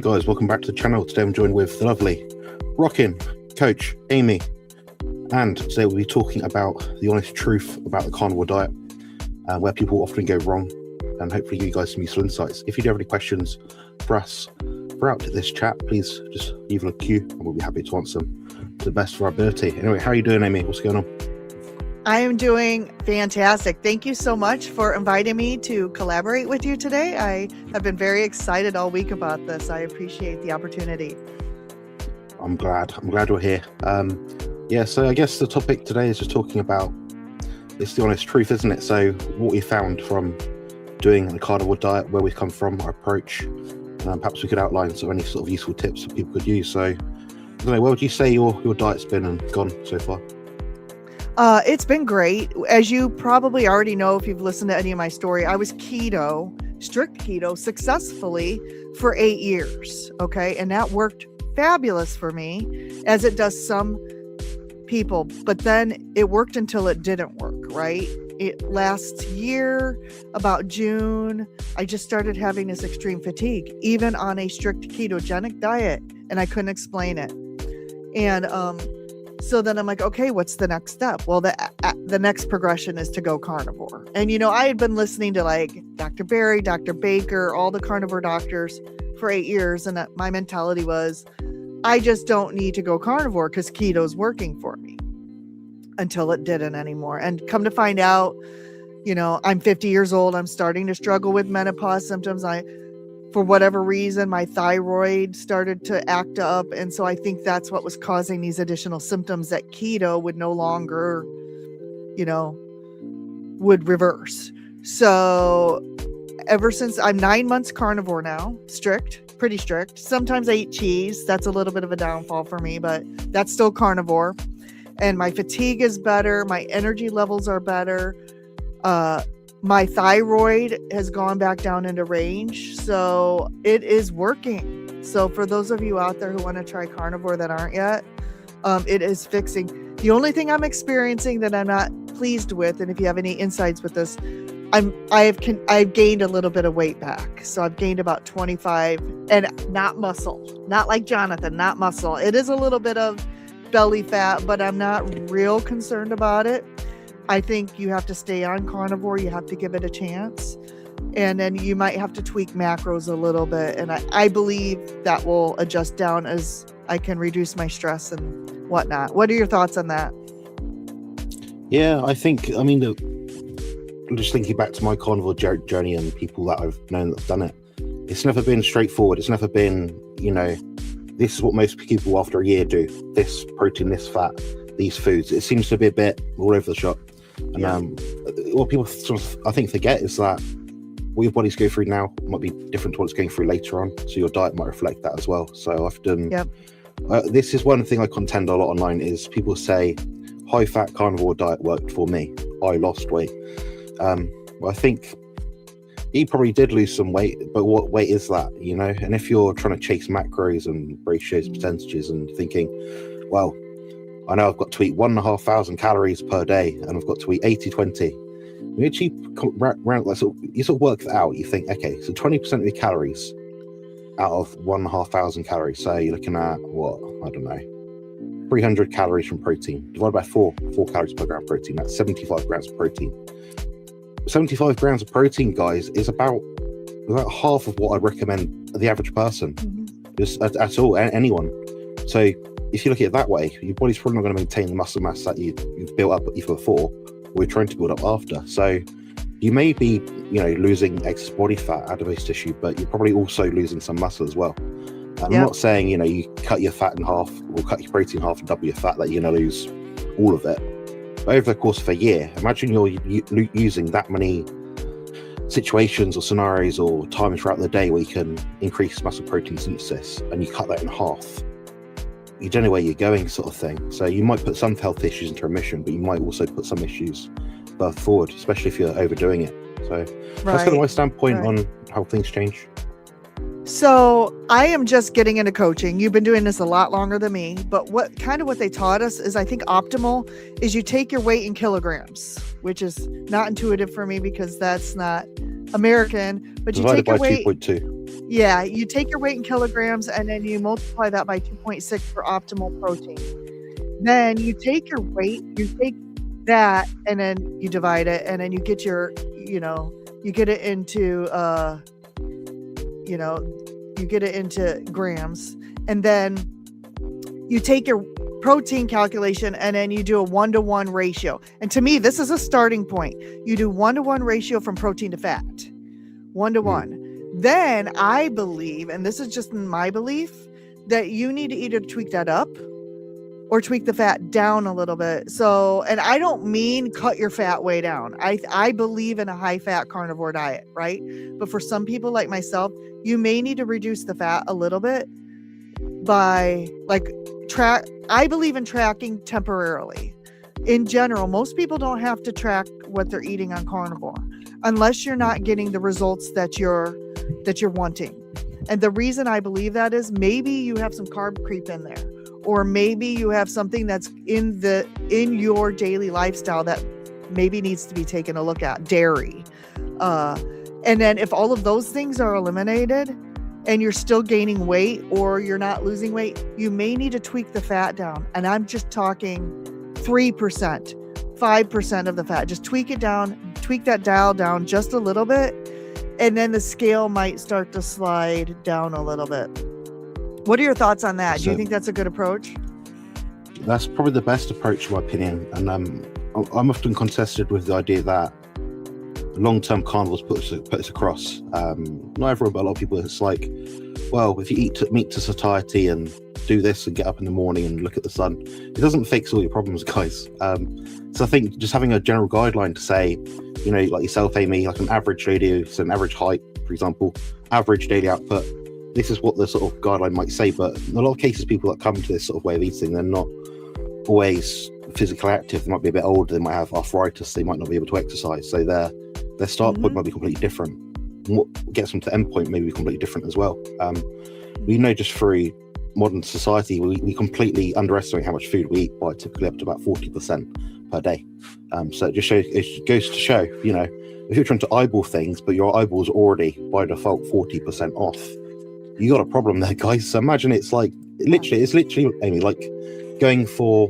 Hello guys, welcome back to the channel. Today I'm joined with the lovely, rockin' coach Amy, and today we'll be talking about the honest truth about the carnivore diet, where people often go wrong, and hopefully give you guys some useful insights. If you do have any questions for us throughout this chat, please just leave a queue and we'll be happy to answer them to the best of our ability. Anyway, how are you doing, Amy? What's going on? I am doing fantastic. Thank you so much for inviting me to collaborate with you today. I have been very excited all week about this. I appreciate the opportunity. I'm glad you're here. So I guess the topic today is just talking about, it's the honest truth, isn't it? So what we found from doing the carnivore diet, where we've come from, our approach. Perhaps we could outline any sort of useful tips that people could use. So I don't know, where would you say your diet's been and gone so far? It's been great. As you probably already know, if you've listened to any of my story, I was strict keto successfully for 8 years. Okay. And that worked fabulous for me, as it does some people, but then it worked until it didn't work. Right. Last year, about June, I just started having this extreme fatigue, even on a strict ketogenic diet, and I couldn't explain it. And, so then I'm like, okay, what's the next step? Well, the next progression is to go carnivore. And, I had been listening to like Dr. Berry, Dr. Baker, all the carnivore doctors for 8 years. And my mentality was, I just don't need to go carnivore because keto's working for me, until it didn't anymore. And come to find out, I'm 50 years old. I'm starting to struggle with menopause symptoms. For whatever reason, my thyroid started to act up. And so I think that's what was causing these additional symptoms that keto would no longer, would reverse. So ever since, I'm 9 months carnivore now, pretty strict. Sometimes I eat cheese. That's a little bit of a downfall for me, but that's still carnivore. And my fatigue is better. My energy levels are better. My thyroid has gone back down into range, so it is working. So for those of you out there who want to try carnivore that aren't yet, it is fixing. The only thing I'm experiencing that I'm not pleased with, and if you have any insights with this, I've gained a little bit of weight back. So I've gained about 25, and not muscle, not like Jonathan, not muscle. It is a little bit of belly fat, but I'm not real concerned about it. I think you have to stay on carnivore. You have to give it a chance. And then you might have to tweak macros a little bit. And I believe that will adjust down as I can reduce my stress and whatnot. What are your thoughts on that? Yeah, just thinking back to my carnivore journey and people that I've known that have done it, it's never been straightforward. It's never been, this is what most people after a year do. This protein, this fat, these foods. It seems to be a bit all over the shop. And what people I think forget is that what your bodies go through now might be different to what it's going through later on. So your diet might reflect that as well. So often, this is one thing I contend a lot online is people say high fat carnivore diet worked for me. I lost weight. I think you probably did lose some weight, but what weight is that, And if you're trying to chase macros and ratios, percentages, and thinking, well, I know I've got to eat 1,500 calories per day, and I've got to eat 80-20. You actually you sort of work that out. You think, okay, so 20% of your calories out of 1,500 calories. So you're looking at what? I don't know, 300 calories from protein divided by 4 calories per gram protein. That's 75 grams of protein. 75 grams of protein, guys, is about half of what I recommend the average person, just at all, anyone. So if you look at it that way, your body's probably not going to maintain the muscle mass that you've built up either before or you're trying to build up after. So you may be, losing excess body fat, adipose tissue, but you're probably also losing some muscle as well. I'm not saying, you cut your fat in half or cut your protein in half and double your fat, that you're going to lose all of it. But over the course of a year, imagine you're using that many situations or scenarios or times throughout the day where you can increase muscle protein synthesis, and you cut that in half. You don't know where you're going, sort of thing. So you might put some health issues into remission, but you might also put some issues forward, especially if you're overdoing it. So that's kind of my standpoint on how things change. So I am just getting into coaching. You've been doing this a lot longer than me, but what they taught us is, I think optimal is you take your weight in kilograms, which is not intuitive for me because that's not American, but you Divided take your by weight. 2.2. Yeah, you take your weight in kilograms and then you multiply that by 2.6 for optimal protein. Then you take your weight, you take that, and then you divide it, and then you get your, you get it into, you get it into grams, and then you take your protein calculation and then you do a 1-to-1 ratio. And to me, this is a starting point. You do 1-to-1 ratio from protein to fat, 1-to-1. Then I believe, and this is just my belief, that you need to either tweak that up or tweak the fat down a little bit. So, and I don't mean cut your fat way down. I believe in a high fat carnivore diet, right? But for some people like myself, you may need to reduce the fat a little bit by I believe in tracking temporarily. In general, most people don't have to track what they're eating on carnivore unless you're not getting the results that you're wanting. And the reason I believe that is maybe you have some carb creep in there, or maybe you have something that's in your daily lifestyle that maybe needs to be taken a look at, dairy. And then if all of those things are eliminated and you're still gaining weight or you're not losing weight, you may need to tweak the fat down. And I'm just talking 3%, 5% of the fat. Just tweak it down, tweak that dial down just a little bit. And then the scale might start to slide down a little bit. What are your thoughts on that? Do you think that's a good approach? That's probably the best approach, in my opinion. And I'm often contested with the idea that long-term carnivores put us across. Not everyone, but a lot of people, it's like, well, if you eat meat to satiety and do this and get up in the morning and look at the sun, it doesn't fix all your problems, guys. So I think just having a general guideline to say, like yourself, Amy, like an average daily, so an average height, for example, average daily output, this is what the sort of guideline might say. But in a lot of cases, people that come to this sort of way of eating, they're not always physically active. They might be a bit older, they might have arthritis, they might not be able to exercise, so their start point might be completely different. And what gets them to end point may be completely different as well. We know just through modern society, we completely underestimate how much food we eat by typically up to about 40% per day. So it goes to show, if you're trying to eyeball things, but your eyeball's already by default 40% off, you got a problem there, guys. So imagine it's literally, Amy, like trying to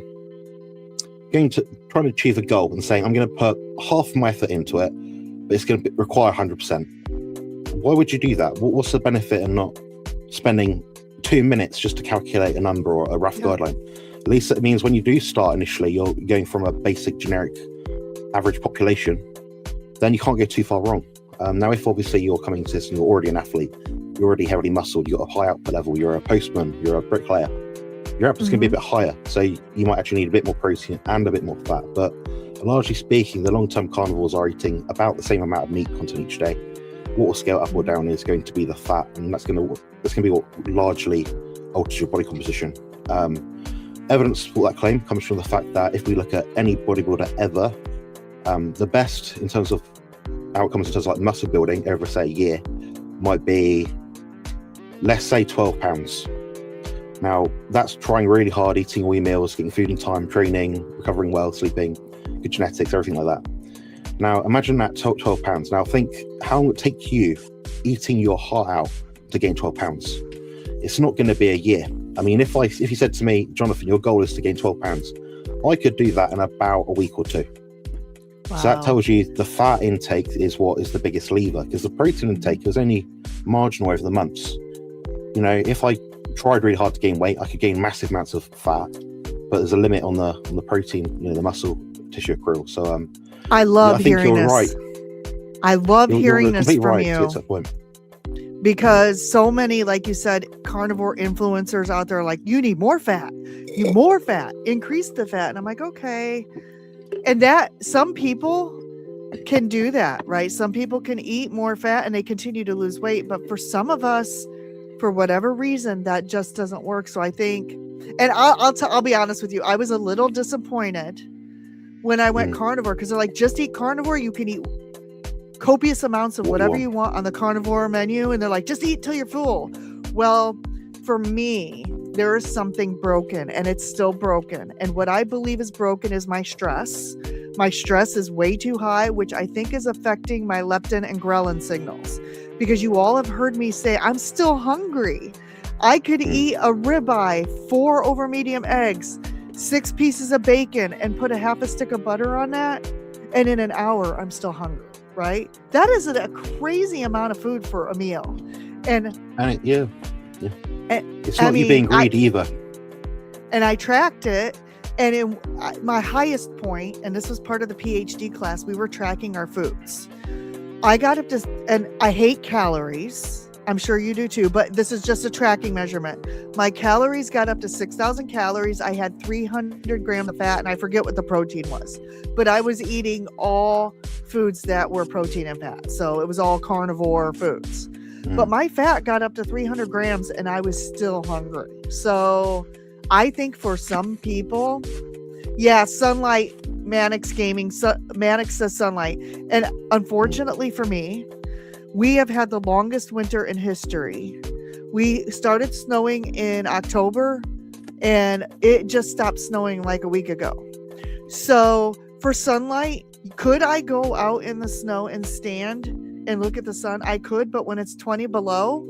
achieve a goal and saying, I'm going to put half of my effort into it, but it's going to require 100%. Why would you do that? What's the benefit in not spending 2 minutes just to calculate a number or a rough guideline? At least it means when you do start initially, you're going from a basic generic average population, then you can't go too far wrong. Now, if obviously you're coming to this and you're already an athlete, you're already heavily muscled, you've got a high output level, you're a postman, you're a bricklayer, your output's going to be a bit higher. So you might actually need a bit more protein and a bit more fat. But largely speaking, the long-term carnivores are eating about the same amount of meat content each day. What will scale up or down is going to be the fat, and that's going to be what largely alters your body composition. Evidence for that claim comes from the fact that if we look at any bodybuilder ever, the best in terms of outcomes in terms of like muscle building over, say, a year might be, let's say, 12 pounds. Now, that's trying really hard, eating all your meals, getting food in time, training, recovering well, sleeping, good genetics, everything like that. Now, imagine that 12 pounds. Now, think how long it would take you eating your heart out to gain 12 pounds. It's not going to be a year. I mean, if you said to me, Jonathan, your goal is to gain 12 pounds, I could do that in about a week or two. Wow. So that tells you the fat intake is what is the biggest lever, because the protein intake is only marginal over the months. If I tried really hard to gain weight, I could gain massive amounts of fat, but there's a limit on the protein, the muscle tissue accrual. So I love hearing this. Right. I love hearing this from right you. To get to that point. Because so many, like you said, carnivore influencers out there are like, you need more fat, increase the fat. And I'm like, okay. And that some people can do that, right? Some people can eat more fat and they continue to lose weight. But for some of us, for whatever reason, that just doesn't work. So I think, and I'll be honest with you, I was a little disappointed when I went carnivore, because they're like, just eat carnivore. You can eat copious amounts of whatever you want on the carnivore menu. And they're like, just eat till you're full. Well, for me, there is something broken, and it's still broken. And what I believe is broken is my stress. My stress is way too high, which I think is affecting my leptin and ghrelin signals, because you all have heard me say I'm still hungry. I could eat a ribeye, 4 over medium eggs, 6 pieces of bacon, and put a half a stick of butter on that, and in an hour I'm still hungry, right? That is a crazy amount of food for a meal. And yeah. It's not you being greedy either. And I tracked it, and in my highest point, and this was part of the PhD class, we were tracking our foods. I got up to, and I hate calories. I'm sure you do too, but this is just a tracking measurement. My calories got up to 6,000 calories. I had 300 grams of fat, and I forget what the protein was, but I was eating all foods that were protein and fat. So it was all carnivore foods. But my fat got up to 300 grams and I was still hungry. So I think for some people, sunlight, Mannix gaming, Mannix says sunlight. And unfortunately for me, we have had the longest winter in history. We started snowing in October and it just stopped snowing like a week ago. So for sunlight, could I go out in the snow and stand and look at the sun? I could, but when it's 20 below,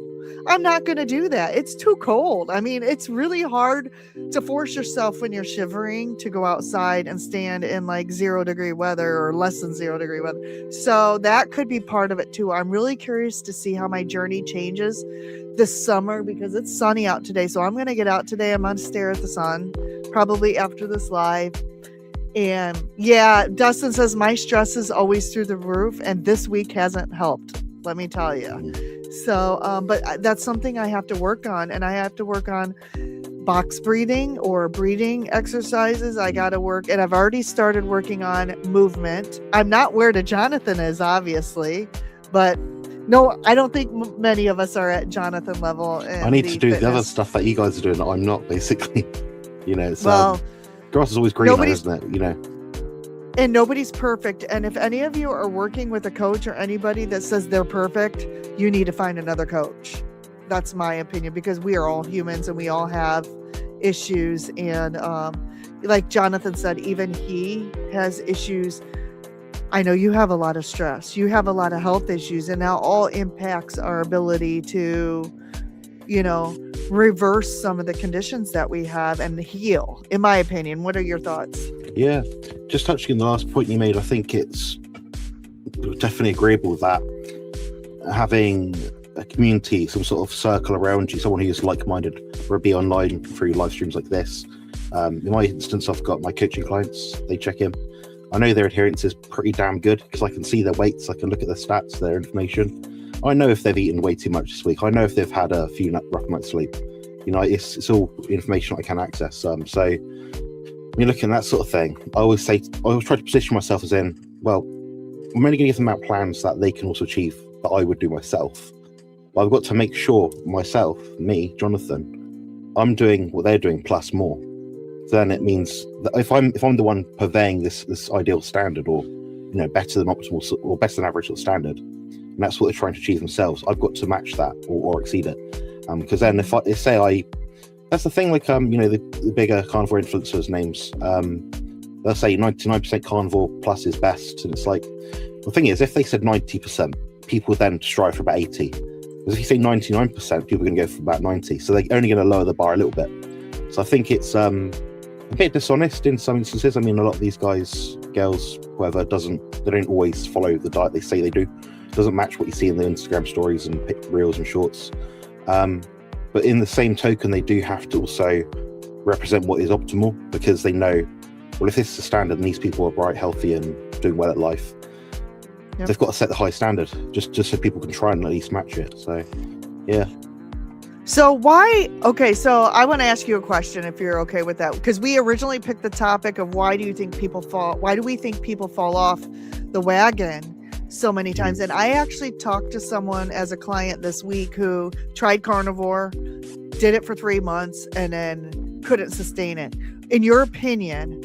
I'm not going to do that. It's too cold. I mean, it's really hard to force yourself when you're shivering to go outside and stand in like 0 degree weather or less than 0 degree weather. So that could be part of it too. I'm really curious to see how my journey changes this summer because it's sunny out today. So I'm going to get out today. I'm going to stare at the sun probably after this live. And yeah, Dustin says my stress is always through the roof and this week hasn't helped. Let me tell you. So, but that's something I have to work on, and I have to work on box breathing or breathing exercises. I got to work, and I've already started working on movement. I'm not where Jonathan is, obviously, but no, I don't think many of us are at Jonathan level. I need to do the other stuff that you guys are doing that I'm not, basically. You know, so well, grass is always greener, isn't it? You know. And nobody's perfect. And if any of you are working with a coach or anybody that says they're perfect, you need to find another coach. That's my opinion, because we are all humans and we all have issues. And like Jonathan said, even he has issues. I know you have a lot of stress. You have a lot of health issues, and that all impacts our ability to, you know, reverse some of the conditions that we have and heal, in my opinion. What are your thoughts? Yeah, just touching on the last point you made, I think it's definitely agreeable with that. Having a community, some sort of circle around you, someone who's like-minded, whether it be online through live streams like this. In my instance, I've got my coaching clients, they check in. I know their adherence is pretty damn good because I can see their weights, I can look at their stats, their information. I know if they've eaten way too much this week. I know if they've had a few rough nights sleep. You know, it's all information I can access. So when you're looking at that sort of thing, I always try to position myself as in, well, I'm only going to give them out plans that they can also achieve that I would do myself. But I've got to make sure myself, me, Jonathan, I'm doing what they're doing plus more. So then it means that if I'm the one purveying this ideal standard, or you know, better than optimal or better than average sort of standard, and that's what they're trying to achieve themselves, I've got to match that or exceed it. Because then if that's the thing, like you know, the bigger carnivore influencers names, they'll say 99% carnivore plus is best, and it's like, the thing is, if they said 90%, people would then strive for about 80. Because if you say 99%, people are going to go for about 90. So they're only going to lower the bar a little bit. So I think it's a bit dishonest in some instances. I mean, a lot of these guys, girls, whoever, they don't always follow the diet they say they do. It doesn't match what you see in the Instagram stories and reels and shorts. But in the same token, they do have to also represent what is optimal, because they know, well, if this is the standard and these people are bright, healthy, and doing well at life, yep, they've got to set the high standard just so people can try and at least match it. So, yeah. So so I want to ask you a question, if you're okay with that, because we originally picked the topic of why do we think people fall off the wagon so many times. And I actually talked to someone as a client this week who tried carnivore, did it for 3 months, and then couldn't sustain it. In your opinion,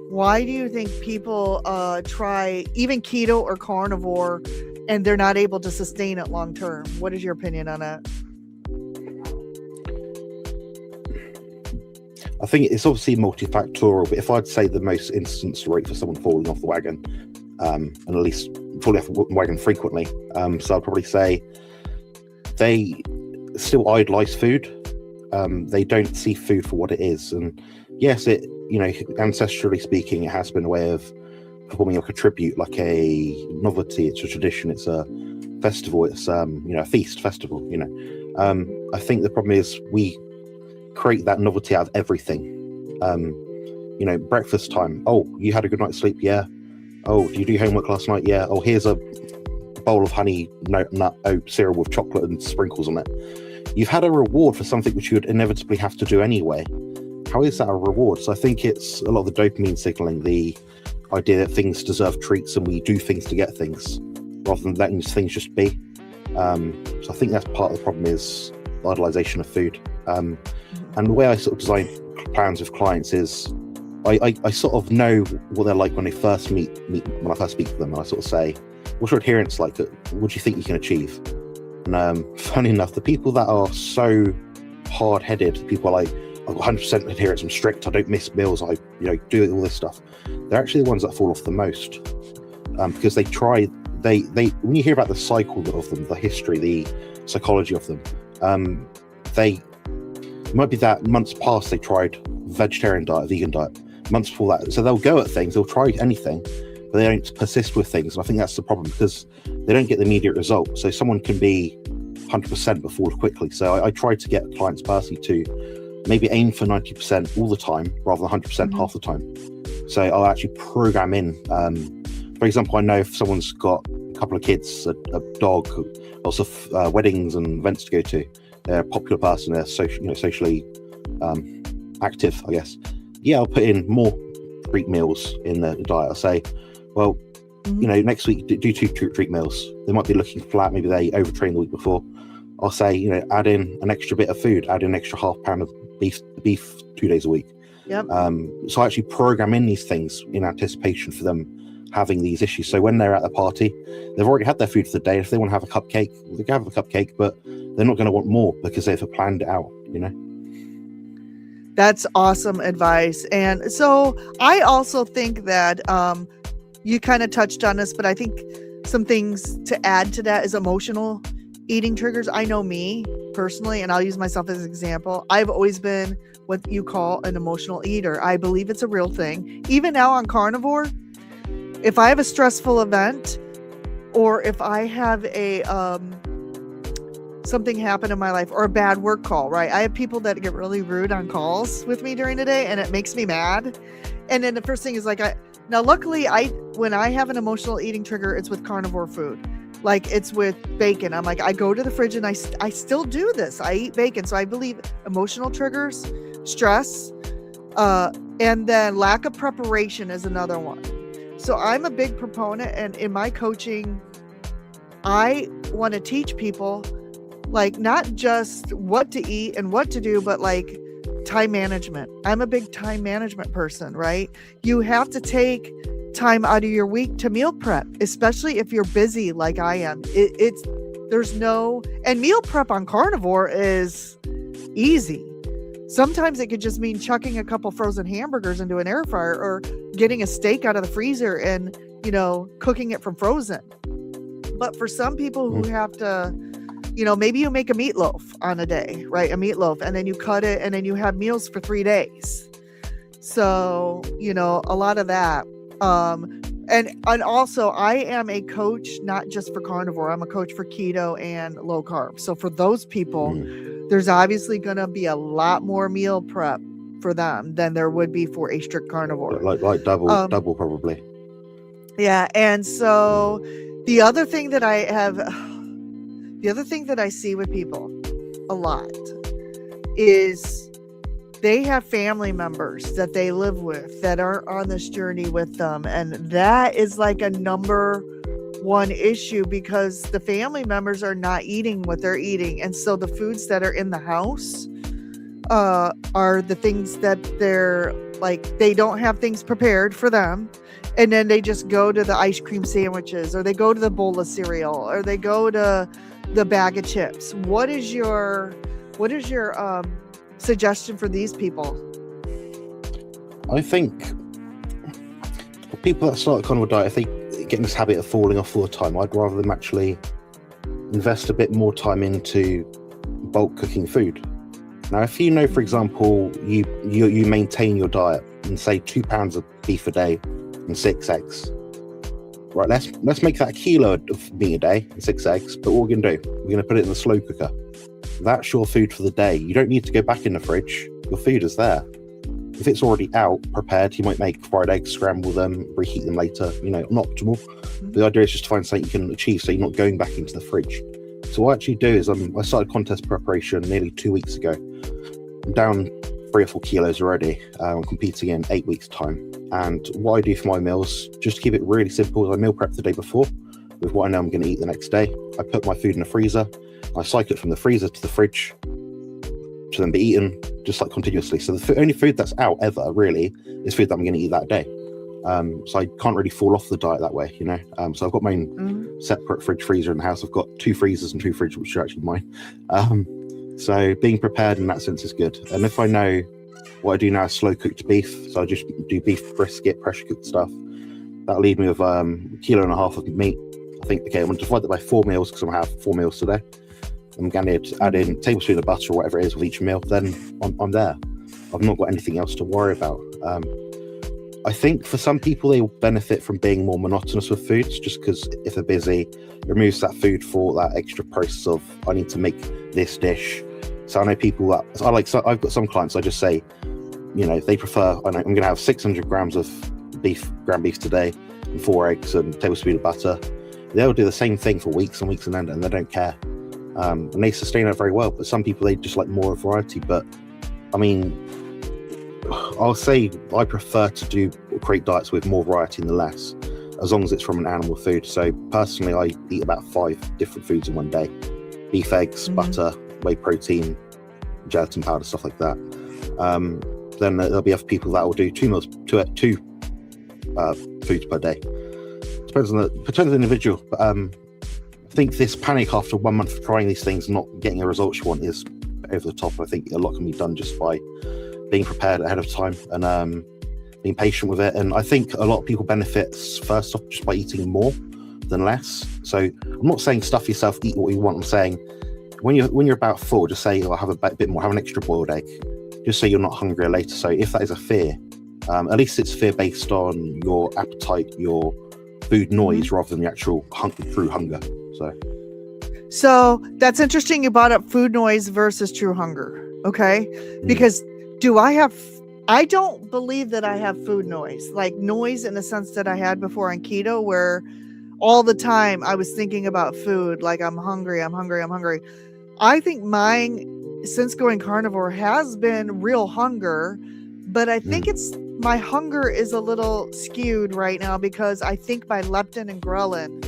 why do you think people try even keto or carnivore and they're not able to sustain it long term? What is your opinion on that? I think it's obviously multifactorial, but if I'd say the most instance rate for someone falling off the wagon, and at least falling off the wagon frequently, so I'd probably say they still idolize food. They don't see food for what it is. And yes, it, you know, ancestrally speaking, it has been a way of performing like a tribute, like a novelty. It's a tradition. It's a festival. It's you know, a feast festival. You know, I think the problem is we create that novelty out of everything. You know, breakfast time. Oh, you had a good night's sleep? Yeah. Oh, did you do homework last night? Yeah. Oh, here's a bowl of honey nut oat cereal with chocolate and sprinkles on it. You've had a reward for something which you would inevitably have to do anyway. How is that a reward? So I think it's a lot of the dopamine signaling, the idea that things deserve treats and we do things to get things rather than letting things just be. So I think that's part of the problem, is the idolization of food. And the way I sort of design plans with clients is I sort of know what they're like when they first meet when I first speak to them, and I sort of say, what's your adherence like? What do you think you can achieve? And funny enough, the people that are so hard-headed, people are like, I've got 100% adherence, I'm strict, I don't miss meals, I do all this stuff. They're actually the ones that fall off the most, because they when you hear about the cycle of them, the history, the psychology of them, it might be that months past they tried vegetarian diet, vegan diet, months before that. So they'll go at things, they'll try anything, but they don't persist with things. And I think that's the problem, because they don't get the immediate result. So someone can be 100% but fall quickly. So I try to get clients personally to maybe aim for 90% all the time rather than 100% half the time. So I'll actually program in. For example, I know if someone's got a couple of kids, a dog, lots of weddings and events to go to, they're a popular person, they're socially active, I guess. Yeah, I'll put in more treat meals in the diet. I'll say, well, you know, next week do 2 treat meals. They might be looking flat, maybe they overtrained the week before. I'll say, you know, add in an extra bit of food, add in an extra half pound of beef 2 days a week. Yep. So I actually program in these things in anticipation for them having these issues. So when they're at the party, they've already had their food for the day. If they want to have a cupcake, they can have a cupcake, but they're not going to want more because they've planned it out, you know? That's awesome advice. And so I also think that you kind of touched on this, but I think some things to add to that is emotional eating triggers. I know me personally, and I'll use myself as an example. I've always been what you call an emotional eater. I believe it's a real thing. Even now on Carnivore, if I have a stressful event, or if I have a something happen in my life, or a bad work call, right? I have people that get really rude on calls with me during the day, and it makes me mad. And then the first thing is like, now luckily when I have an emotional eating trigger, it's with carnivore food. Like it's with bacon. I'm like, I go to the fridge and I still do this. I eat bacon. So I believe emotional triggers, stress, and then lack of preparation is another one. So I'm a big proponent, and in my coaching, I want to teach people like not just what to eat and what to do, but like time management. I'm a big time management person, right? You have to take time out of your week to meal prep, especially if you're busy like I am. And meal prep on Carnivore is easy. Sometimes it could just mean chucking a couple frozen hamburgers into an air fryer, or getting a steak out of the freezer and, you know, cooking it from frozen. But for some people who have to, you know, maybe you make a meatloaf on a day, right? A meatloaf, and then you cut it, and then you have meals for 3 days. So, you know, a lot of that. And also I am a coach, not just for carnivore. I'm a coach for keto and low carb. So for those people, there's obviously going to be a lot more meal prep for them than there would be for a strict carnivore. Like double probably. Yeah. And so the other thing that I see with people a lot is they have family members that they live with that are on this journey with them. And that is like a number one issue, because the family members are not eating what they're eating. And so the foods that are in the house are the things that they're like, they don't have things prepared for them. And then they just go to the ice cream sandwiches, or they go to the bowl of cereal, or they go to the bag of chips. What is your suggestion for these people? I think for people that start a carnivore diet, if they get in this habit of falling off all the time, I'd rather them actually invest a bit more time into bulk cooking food. Now, if you know, for example, you maintain your diet and say 2 pounds of beef a day and 6 eggs, right? Let's make that a kilo of meat a day and 6 eggs. But what we're gonna do, we're gonna put it in the slow cooker. That's your food for the day. You don't need to go back in the fridge. Your food is there. If it's already out, prepared, you might make fried eggs, scramble them, reheat them later. Not optimal. The idea is just to find something you can achieve so you're not going back into the fridge. So what I actually do is I started contest preparation nearly 2 weeks ago. I'm down 3 or 4 kilos already. I'm competing in 8 weeks' time. And what I do for my meals, just to keep it really simple, is I meal prep the day before with what I know I'm going to eat the next day. I put my food in the freezer. I cycle it from the freezer to the fridge to then be eaten just like continuously. So the only food that's out ever really is food that I'm going to eat that day. So I can't really fall off the diet that way, So I've got my own separate fridge freezer in the house. I've got 2 freezers and 2 fridges, which are actually mine. So being prepared in that sense is good. And if I know what I do now is slow cooked beef, so I just do beef brisket, pressure cooked stuff. That'll leave me with 1.5 kilos of meat. I think, okay, I'm going to divide that by 4 meals because I'm going to have 4 meals today. I'm going to add in a tablespoon of butter or whatever it is with each meal. Then I'm there. I've not got anything else to worry about. I think for some people, they will benefit from being more monotonous with foods, just because if they're busy, it removes that food for that extra process of, I need to make this dish. So I know people that, I've got some clients, I just say, they prefer, I'm going to have 600 grams of ground beef today, and 4 eggs and a tablespoon of butter. They'll do the same thing for weeks and weeks on end, and they don't care. And they sustain it very well. But some people, they just like more variety. But I mean, I'll say I prefer to create diets with more variety than less, as long as it's from an animal food. So personally, I eat about 5 different foods in one day: beef, eggs, butter, whey protein, gelatin powder, stuff like that. Then there'll be other people that will do 2 meals, two foods per day. Depends on the individual. But I think this panic after 1 month of trying these things and not getting a result you want is over the top. I think a lot can be done just by being prepared ahead of time and being patient with it. And I think a lot of people benefit first off just by eating more than less. So I'm not saying stuff yourself, eat what you want. I'm saying when you're about full, just say, I'll have a bit more, have an extra boiled egg, just so you're not hungry later. So if that is a fear, at least it's fear based on your appetite, your food noise, rather than the actual true hunger. So that's interesting. You brought up food noise versus true hunger. Okay. Because I don't believe that I have food noise, like noise in the sense that I had before on keto, where all the time I was thinking about food, like I'm hungry. I think mine, since going carnivore, has been real hunger, but I think my hunger is a little skewed right now because I think my leptin and ghrelin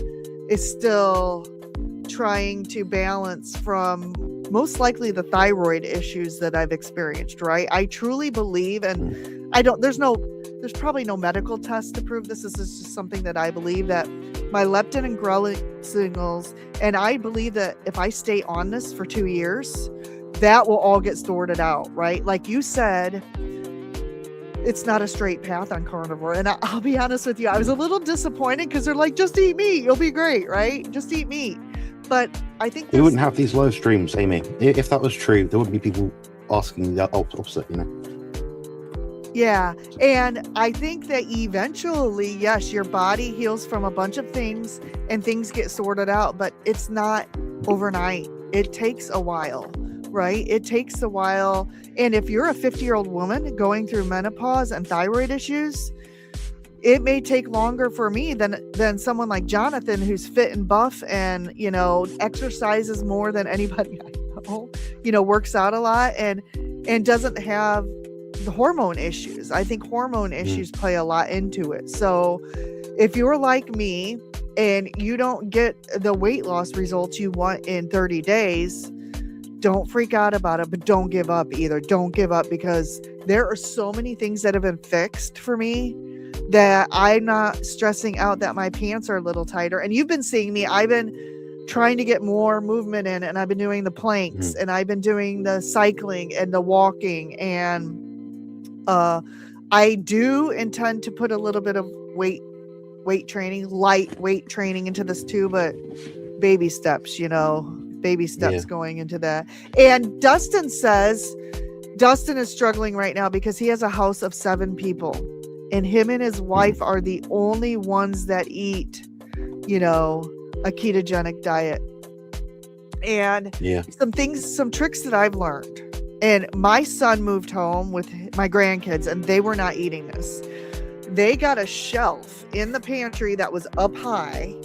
is still trying to balance from most likely the thyroid issues that I've experienced, right? I truly believe, and there's probably no medical test to prove this. This is just something that I believe, that my leptin and ghrelin signals, and I believe that if I stay on this for 2 years, that will all get sorted out, right? Like you said, it's not a straight path on carnivore. And I'll be honest with you, I was a little disappointed because they're like, just eat meat, you'll be great, right? Just eat meat. But I think we wouldn't have these live streams, Amy. If that was true, there wouldn't be people asking the opposite, Yeah. And I think that eventually, yes, your body heals from a bunch of things and things get sorted out, but it's not overnight. It takes a while, right? It takes a while. And if you're a 50-year-old woman going through menopause and thyroid issues, it may take longer for me than someone like Jonathan, who's fit and buff and, exercises more than anybody I know, works out a lot and doesn't have the hormone issues. I think hormone issues play a lot into it. So if you're like me and you don't get the weight loss results you want in 30 days, don't freak out about it, but don't give up either. Don't give up, because there are so many things that have been fixed for me that I'm not stressing out that my pants are a little tighter. And you've been seeing me, I've been trying to get more movement in, and I've been doing the planks and I've been doing the cycling and the walking, and I do intend to put a little bit of weight training, light weight training into this too, but baby steps, going into that. And Dustin says Dustin is struggling right now because he has a house of 7 people, and him and his wife are the only ones that eat, a ketogenic diet. And some tricks that I've learned. And my son moved home with my grandkids, and they were not eating this. They got a shelf in the pantry that was up high.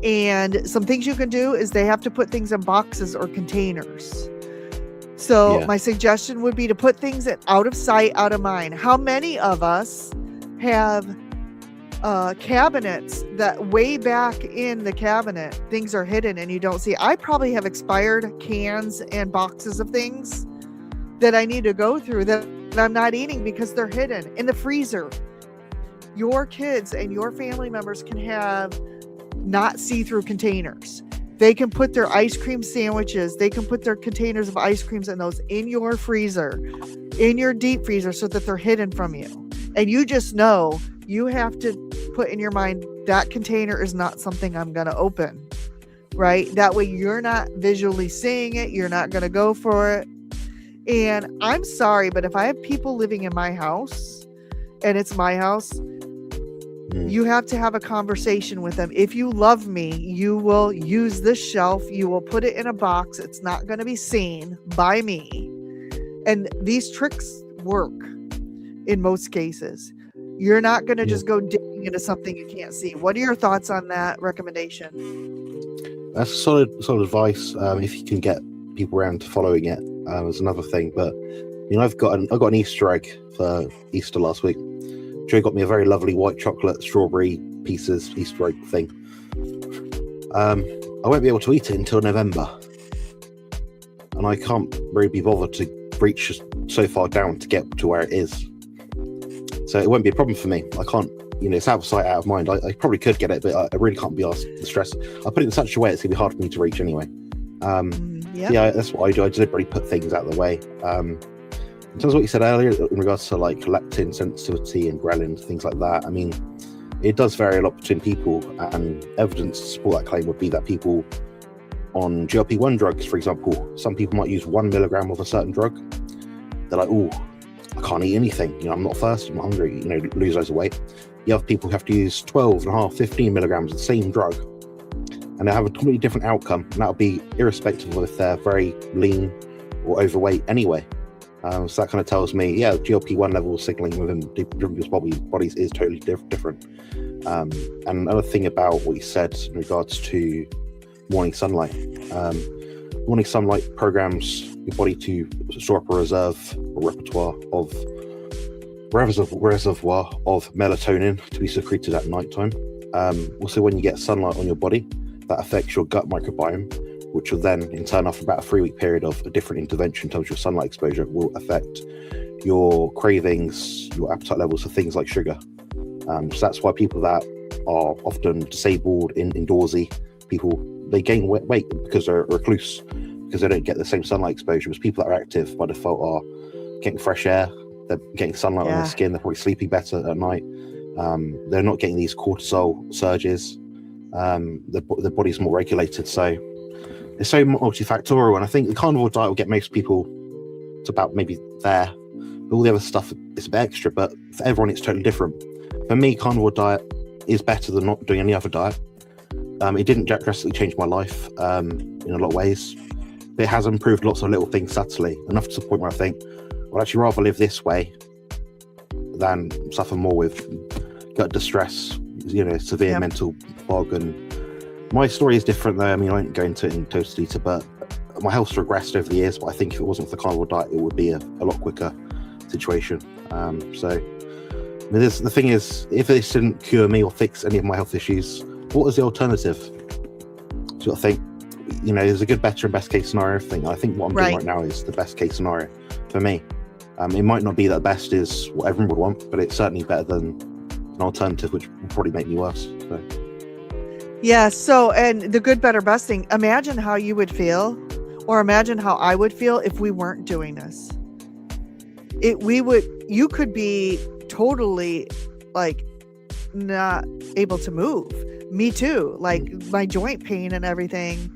And some things you can do is they have to put things in boxes or containers. So my suggestion would be to put things out of sight, out of mind. How many of us have cabinets that way back in the cabinet, things are hidden and you don't see? I probably have expired cans and boxes of things that I need to go through that I'm not eating because they're hidden in the freezer. Your kids and your family members can have not see-through containers. They can put their ice cream sandwiches, they can put their containers of ice creams and those in your freezer, in your deep freezer, so that they're hidden from you. And you just know you have to put in your mind that container is not something I'm going to open, right? That way you're not visually seeing it. You're not going to go for it. And I'm sorry, but if I have people living in my house and it's my house, you have to have a conversation with them. If you love me, you will use this shelf. You will put it in a box. It's not going to be seen by me. And these tricks work in most cases. You're not going to just go digging into something you can't see. What are your thoughts on that recommendation? That's solid advice. If you can get people around to following it, is another thing. But I've got an Easter egg for Easter last week. Joe got me a very lovely white chocolate strawberry pieces Easter egg thing. I won't be able to eat it until November, and I can't really be bothered to reach so far down to get to where it is. So it won't be a problem for me. I can't, it's out of sight, out of mind. I probably could get it, but I really can't be asked to stress. I put it in such a way it's going to be hard for me to reach anyway. That's what I do. I deliberately put things out of the way. In terms of what you said earlier in regards to like leptin sensitivity and ghrelin, things like that, I mean, it does vary a lot between people, and evidence to support that claim would be that people on GLP-1 drugs, for example, some people might use 1 milligram of a certain drug. They're like, oh, I can't eat anything. I'm not thirsty, I'm not hungry, lose loads of weight. You have people who have to use 12.5, 15 milligrams of the same drug, and they have a completely different outcome, and that'll be irrespective of if they're very lean or overweight anyway. So that kind of tells me, GLP-1 level signaling within people's bodies is totally different. And another thing about what you said in regards to morning sunlight. Morning sunlight programs your body to store up a reservoir of melatonin to be secreted at nighttime. Also, when you get sunlight on your body, that affects your gut microbiome, which will then, in turn, after about a 3-week period of a different intervention in terms of your sunlight exposure, will affect your cravings, your appetite levels for things like sugar. So that's why people that are often disabled, indoorsy people, they gain weight because they're recluse, because they don't get the same sunlight exposure. As people that are active by default are getting fresh air, they're getting sunlight on their skin, they're probably sleeping better at night. They're not getting these cortisol surges. The body's more regulated. So it's so multifactorial, and I think the carnivore diet will get most people to about maybe there. But all the other stuff is a bit extra, but for everyone it's totally different. For me, carnivore diet is better than not doing any other diet. It didn't drastically change my life in a lot of ways, but it has improved lots of little things subtly, enough to the point where I think I'd actually rather live this way than suffer more with gut distress, severe mental fog. And my story is different though. I mean, I won't go into it in total detail, but my health's regressed over the years, but I think if it wasn't for the carnivore diet, it would be a lot quicker situation. The thing is, if this didn't cure me or fix any of my health issues, what is the alternative? So I think, there's a good, better, and best case scenario thing. I think what I'm doing right now is the best case scenario for me. It might not be that the best is what everyone would want, but it's certainly better than an alternative, which will probably make me worse. So. Yeah. So, and the good, better, best thing, imagine how you would feel, or imagine how I would feel if we weren't doing this. you could be totally like not able to move. Me too. Like my joint pain and everything.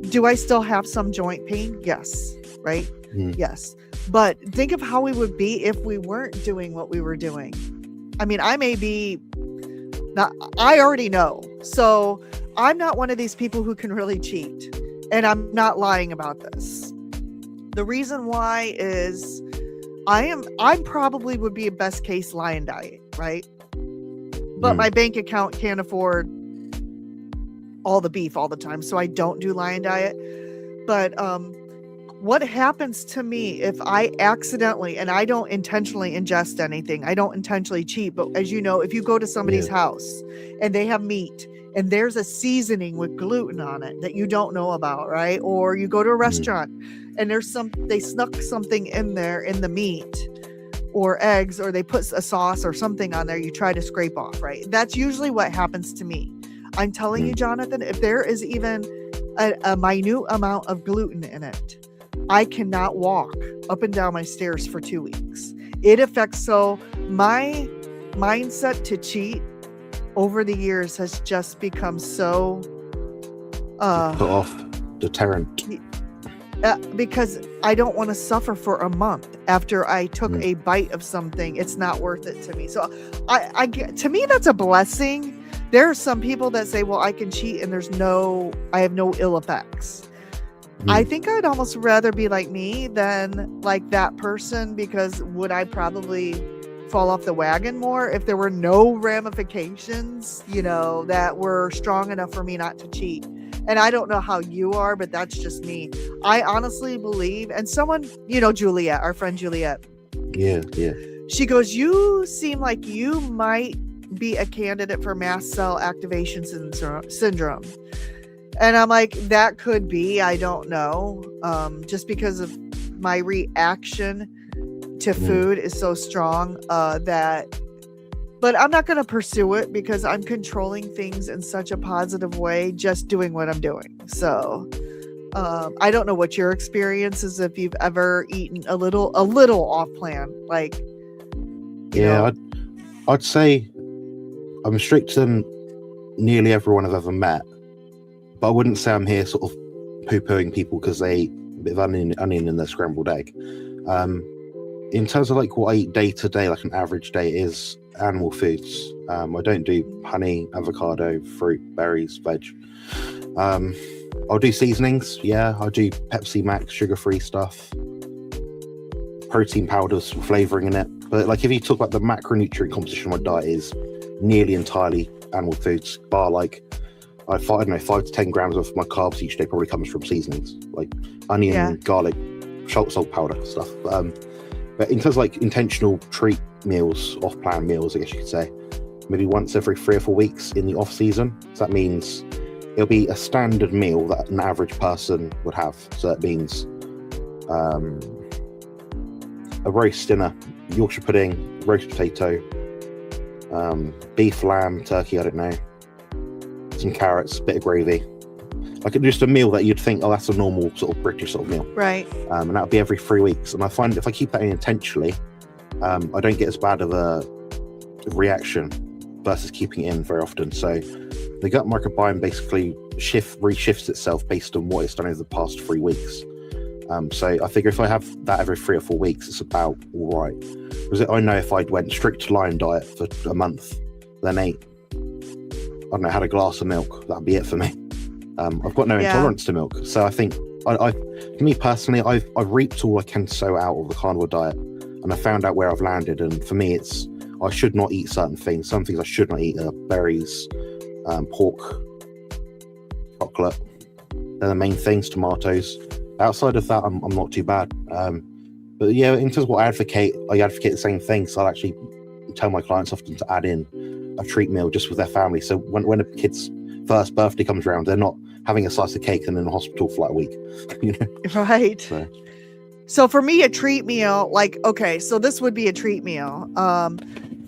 Do I still have some joint pain? Yes. Right? Yes. But think of how we would be if we weren't doing what we were doing. I mean, I may be not, I already know. So I'm not one of these people who can really cheat. And I'm not lying about this. The reason why is I probably would be a best case lion diet, right? But my bank account can't afford all the beef all the time. So I don't do lion diet. But what happens to me if I accidentally, and I don't intentionally ingest anything, I don't intentionally cheat, but as you know, if you go to somebody's house and they have meat and there's a seasoning with gluten on it that you don't know about, right? Or you go to a restaurant and they snuck something in there in the meat or eggs, or they put a sauce or something on there you try to scrape off, right? That's usually what happens to me. I'm telling you, Jonathan, if there is even a minute amount of gluten in it, I cannot walk up and down my stairs for 2 weeks. It affects, so my mindset to cheat over the years has just become so put off, deterrent. Because I don't want to suffer for a month after I took a bite of something. It's not worth it to me. So to me, that's a blessing. There are some people that say, well, I can cheat and I have no ill effects. I think I'd almost rather be like me than like that person, because would I probably fall off the wagon more if there were no ramifications, that were strong enough for me not to cheat. And I don't know how you are, but that's just me. I honestly believe, and someone, Juliet, our friend Juliet. Yeah. She goes, you seem like you might be a candidate for mast cell activation syndrome. And I'm like, that could be, I don't know. Just because of my reaction to food is so strong but I'm not going to pursue it because I'm controlling things in such a positive way, just doing what I'm doing. So I don't know what your experience is, if you've ever eaten a little off plan, like, I'd say I'm strict than nearly everyone I've ever met. But I wouldn't say I'm here sort of poo-pooing people because they eat a bit of onion in their scrambled egg. In terms of like what I eat day to day, like an average day, is animal foods. I don't do honey, avocado, fruit, berries, veg. I'll do seasonings. Yeah, I do Pepsi Max, sugar-free stuff, protein powders, flavoring in it. But like if you talk about the macronutrient composition of my diet, is nearly entirely animal foods, bar like I don't know, 5 to 10 grams of my carbs each day probably comes from seasonings like onion, garlic, salt powder stuff. But in terms of like intentional treat meals, off-plan meals, I guess you could say, maybe once every 3 or 4 weeks in the off season. So that means it'll be a standard meal that an average person would have. So that means a roast dinner, Yorkshire pudding, roast potato, beef, lamb, turkey, I don't know, some carrots, bit of gravy, like just a meal that you'd think, oh, that's a normal sort of British sort of meal, right? And that would be every 3 weeks. And I find if I keep that in intentionally, I don't get as bad of a reaction versus keeping it in very often. So the gut microbiome basically reshifts itself based on what it's done over the past 3 weeks. So I figure if I have that every 3 or 4 weeks, it's about all right. Because I know if I went strict lion diet for a month, then ate, I don't know, had a glass of milk, that'd be it for me. I've got no intolerance to milk. So I think, for me personally, I've reaped all I can sow out of the carnivore diet, and I found out where I've landed. And for me, it's, I should not eat certain things. Some things I should not eat are berries, pork, chocolate. They're the main things, tomatoes. Outside of that, I'm not too bad. But yeah, in terms of what I advocate the same thing. So I'll actually tell my clients often to add in a treat meal just with their family. So when a kid's first birthday comes around, they're not having a slice of cake and in the hospital for like a week. Right. So for me, a treat meal, like, okay, so this would be a treat meal.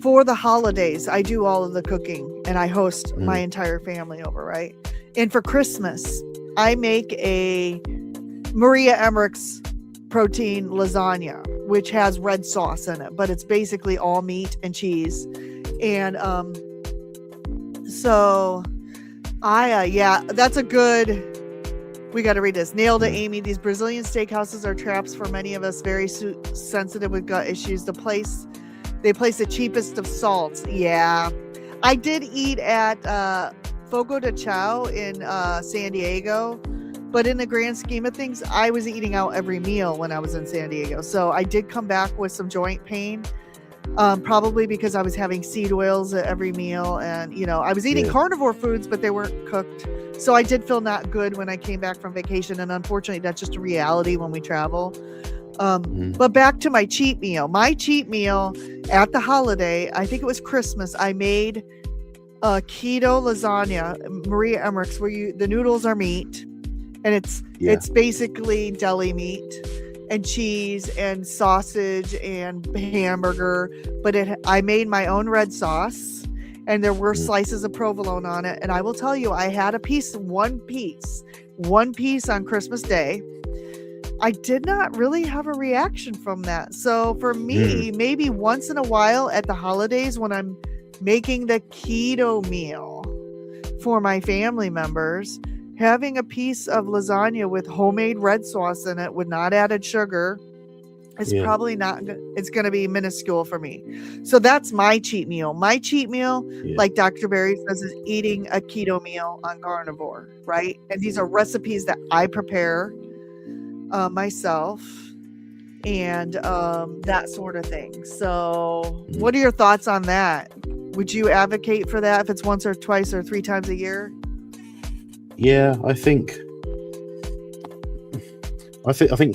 For the holidays, I do all of the cooking and I host my entire family over, right? And for Christmas, I make a Maria Emmerich's protein lasagna which has red sauce in it, but it's basically all meat and cheese. And so yeah, that's a good. We got to read this. Nailed it, Amy. These Brazilian steakhouses are traps for many of us very sensitive with gut issues. They place the cheapest of salts. Yeah. I did eat at Fogo de Chao in San Diego, but in the grand scheme of things, I was eating out every meal when I was in San Diego. So I did come back with some joint pain, probably because I was having seed oils at every meal. And, I was eating carnivore foods, but they weren't cooked. So I did feel not good when I came back from vacation. And unfortunately, that's just a reality when we travel. But back to my cheat meal. My cheat meal at the holiday, I think it was Christmas, I made a keto lasagna, Maria Emmerich's, where the noodles are meat. And it's basically deli meat and cheese and sausage and hamburger. But I made my own red sauce. And there were slices of provolone on it. And I will tell you, I had one piece on Christmas Day. I did not really have a reaction from that. So for me, maybe once in a while at the holidays when I'm making the keto meal for my family members, having a piece of lasagna with homemade red sauce in it with not added sugar is probably not, it's going to be minuscule for me. So that's my cheat meal. My cheat meal, like Dr. Barry says, is eating a keto meal on Carnivore, right? And these are recipes that I prepare myself and that sort of thing. So what are your thoughts on that? Would you advocate for that if it's once or twice or 3 times a year? Yeah, I think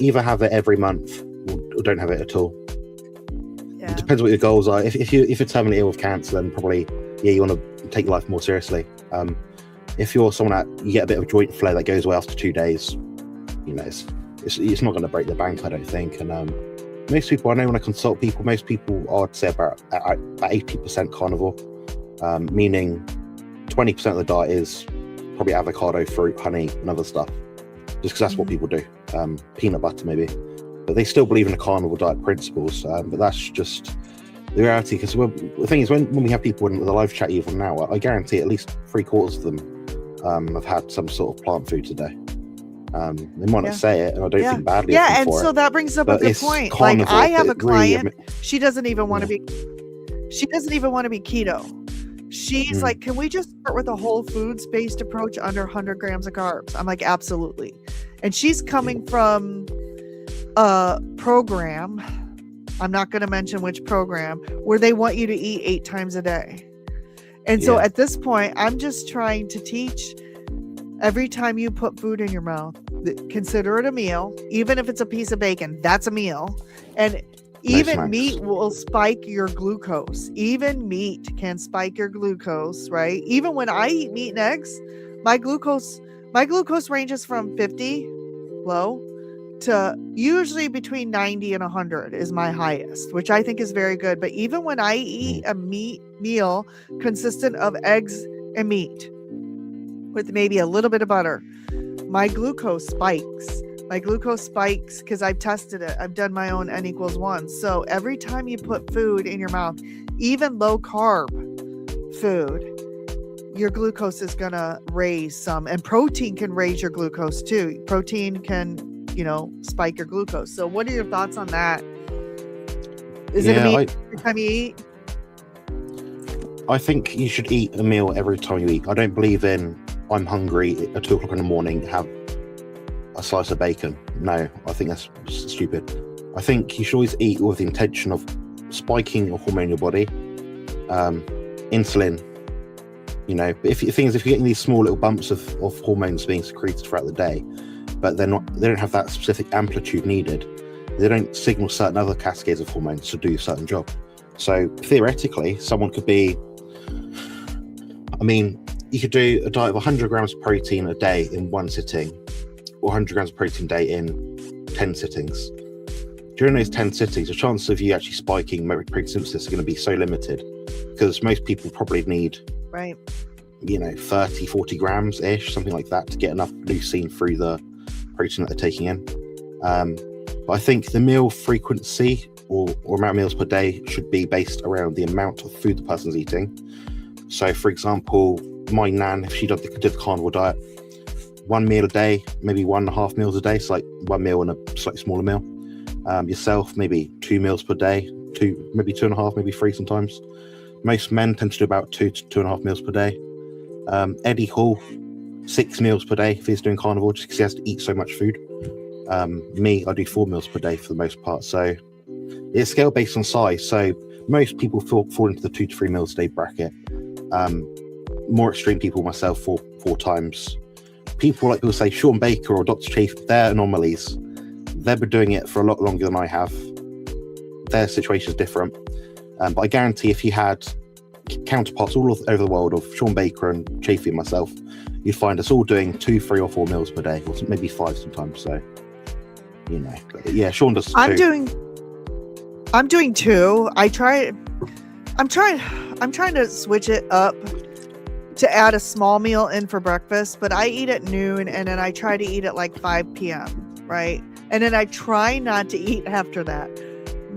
either have it every month or don't have it at all. Yeah. It depends what your goals are. If you're terminally ill with cancer, then probably you want to take life more seriously. If you're someone that you get a bit of joint flare that goes away after 2 days, it's not going to break the bank, I don't think. And most people I know when I consult people, most people I'd say about 80% carnivore, meaning 20% of the diet is probably avocado, fruit, honey, and other stuff, just because that's what people do. Peanut butter maybe, but they still believe in the carnivore diet principles. But that's just the reality. Because the thing is, when we have people in the live chat even now, I guarantee at least 3/4 of them have had some sort of plant food today. They might not say it, and I don't think badly of them and for so it, that brings up a good point. Like I have a client, she doesn't even want to be keto. She's like, can we just start with a whole foods based approach under 100 grams of carbs? I'm like, absolutely. And she's coming from a program, I'm not going to mention which program, where they want you to eat 8 times a day. And so at this point, I'm just trying to teach, every time you put food in your mouth, consider it a meal. Even if it's a piece of bacon, that's a meal. And even meat will spike your glucose. Even meat can spike your glucose, right? Even when I eat meat and eggs, my glucose ranges from 50 low to usually between 90 and 100 is my highest, which I think is very good. But even when I eat a meat meal consistent of eggs and meat with maybe a little bit of butter, my glucose spikes. My glucose spikes because I've tested it. I've done my own N=1. So every time you put food in your mouth, even low carb food, your glucose is going to raise some. And protein can raise your glucose too. Protein can, spike your glucose. So what are your thoughts on that? Is it a meal every time you eat? I think you should eat a meal every time you eat. I don't believe in I'm hungry at 2 o'clock in the morning, have a slice of bacon. No, I think that's stupid. I think you should always eat with the intention of spiking a hormone in your body, insulin. But if you're getting these small little bumps of hormones being secreted throughout the day, but they don't have that specific amplitude needed, they don't signal certain other cascades of hormones to do a certain job. So theoretically, someone could be, you could do a diet of 100 grams of protein a day in 1 sitting, or 100 grams of protein a day in 10 sittings. During those 10 sittings, the chance of you actually spiking protein synthesis are going to be so limited, because most people probably need 30, 40 grams ish, something like that, to get enough leucine through the protein that they're taking in. But I think the meal frequency or amount of meals per day should be based around the amount of food the person's eating. So, for example, my nan, if she did the carnivore diet, 1 meal a day, maybe 1.5 meals a day, so like 1 meal and a slightly smaller meal. Yourself, maybe 2 meals per day, maybe 2.5, maybe 3 sometimes. Most men tend to do about 2 to 2.5 meals per day. Eddie Hall, 6 meals per day if he's doing carnivore, just because he has to eat so much food. Me, I do 4 meals per day for the most part. So it's scale based on size. So most people fall into the 2 to 3 meals a day bracket. More extreme people, myself, 4 times. People like people say Sean Baker or Dr. Chafe, they're anomalies. They've been doing it for a lot longer than I have. Their situation is different. But I guarantee if you had counterparts all over the world of Sean Baker and Chafee and myself, you'd find us all doing 2, 3 or 4 meals per day, or maybe 5 sometimes. So, you know, yeah, Sean does 2. I'm doing 2. I'm trying to switch it up to add a small meal in for breakfast, but I eat at noon and then I try to eat at like 5 p.m. right? And then I try not to eat after that.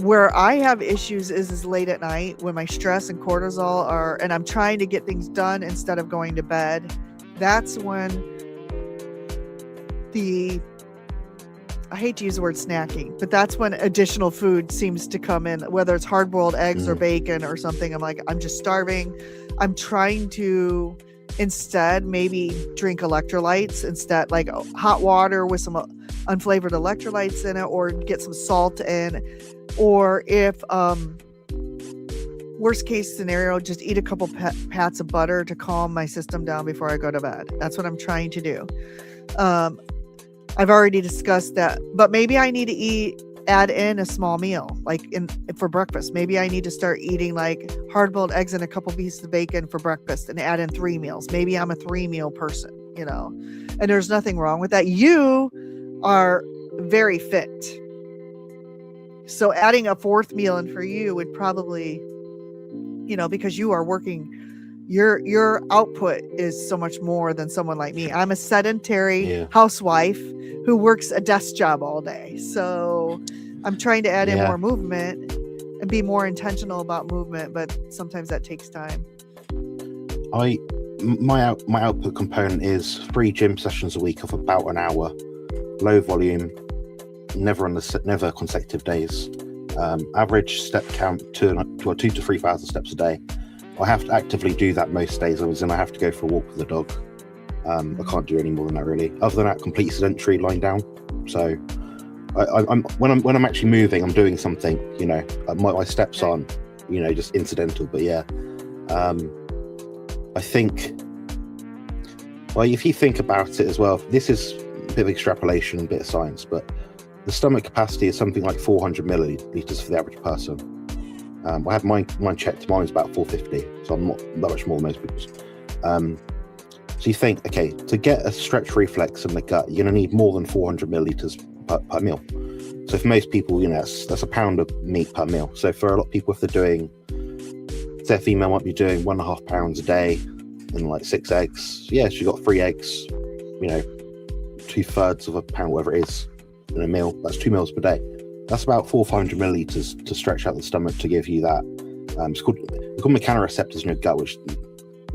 Where I have issues is late at night when my stress and cortisol are, and I'm trying to get things done instead of going to bed. That's when I hate to use the word snacking, but that's when additional food seems to come in, whether it's hard-boiled eggs or bacon or something. I'm like, I'm just starving. I'm trying to instead maybe drink electrolytes instead, like hot water with some unflavored electrolytes in it, or get some salt in. Or if worst case scenario, just eat a couple pats of butter to calm my system down before I go to bed. That's what I'm trying to do. I've already discussed that, but maybe I need to add in a small meal, like for breakfast. Maybe I need to start eating like hard-boiled eggs and a couple pieces of bacon for breakfast and add in 3 meals. Maybe I'm a 3-meal person, you know, and there's nothing wrong with that. You are very fit. So adding a 4th meal in for you would probably, you know, because you are working, your output is so much more than someone like me. I'm a sedentary housewife who works a desk job all day. So I'm trying to add in more movement and be more intentional about movement, but sometimes that takes time. My output component is 3 gym sessions a week of about an hour, low volume, never consecutive days. Average step count 2,000 to 3,000 steps a day. I have to actively do that most days. I have to go for a walk with the dog. I can't do any more than that really. Other than that, complete sedentary, lying down. So when I'm actually moving, I'm doing something. You know, my steps aren't, you know, just incidental. But yeah, I think. Well, if you think about it as well, this is a bit of extrapolation, a bit of science, but the stomach capacity is something like 400 milliliters for the average person. I had mine checked. Mine's about 450, so I'm not that much more than most people's. So you think, okay, to get a stretch reflex in the gut, you're going to need more than 400 milliliters per meal. So for most people, you know, that's a pound of meat per meal. So for a lot of people, if they're doing, say a female might be doing 1.5 pounds a day and like 6 eggs. Yeah, she got 3 eggs, you know, 2/3 of a pound, whatever it is, in a meal. That's 2 meals per day. That's about 400 milliliters to stretch out the stomach to give you that. It's called mechanoreceptors in your gut, which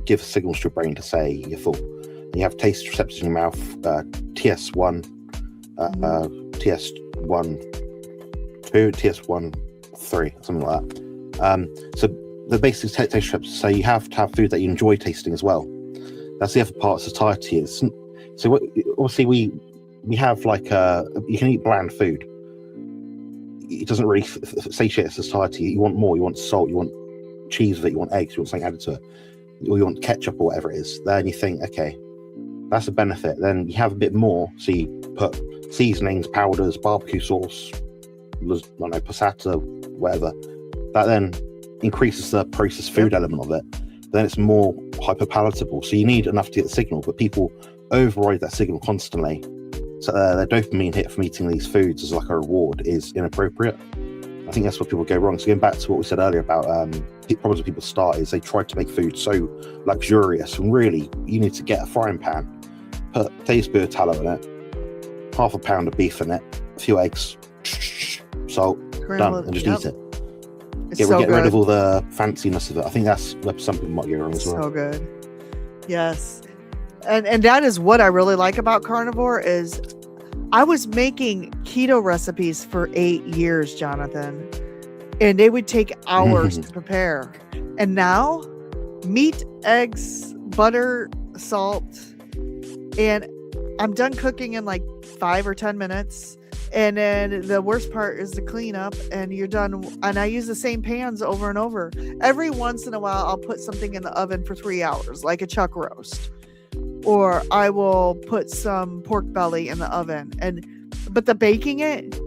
give signals to your brain to say you're full. And you have taste receptors in your mouth, TS1, TS1, 2, TS1, 3, something like that. So the basic taste receptors. So you have to have food that you enjoy tasting as well. That's the other part of society. So obviously we have like you can eat bland food. It doesn't really satiate society. You want more. You want salt. You want cheese with it. You want eggs. You want something added to it. Or you want ketchup or whatever it is. Then you think, okay, that's a benefit. Then you have a bit more. So you put seasonings, powders, barbecue sauce, I don't know, passata, whatever. That then increases the processed food element of it. Then it's more hyperpalatable. So you need enough to get the signal, but people override that signal constantly. So their dopamine hit from eating these foods as like a reward is inappropriate. I think that's where people go wrong. So going back to what we said earlier about problems when people start is they try to make food so luxurious, and really you need to get a frying pan, put a tablespoon of tallow in it, 1/2 pound of beef in it, a few eggs, salt, done, and just eat it. It's Get so rid of good. all the fanciness of it. I think that's where some people might get wrong as well. So good. Yes. And that is what I really like about Carnivore is I was making keto recipes for 8 years, Jonathan, and they would take hours to prepare. And now meat, eggs, butter, salt, and I'm done cooking in like 5 or 10 minutes. And then the worst part is the cleanup, and you're done. And I use the same pans over and over. Every once in a while, I'll put something in the oven for 3 hours, like a chuck roast, or I will put some pork belly in the oven. But the baking it,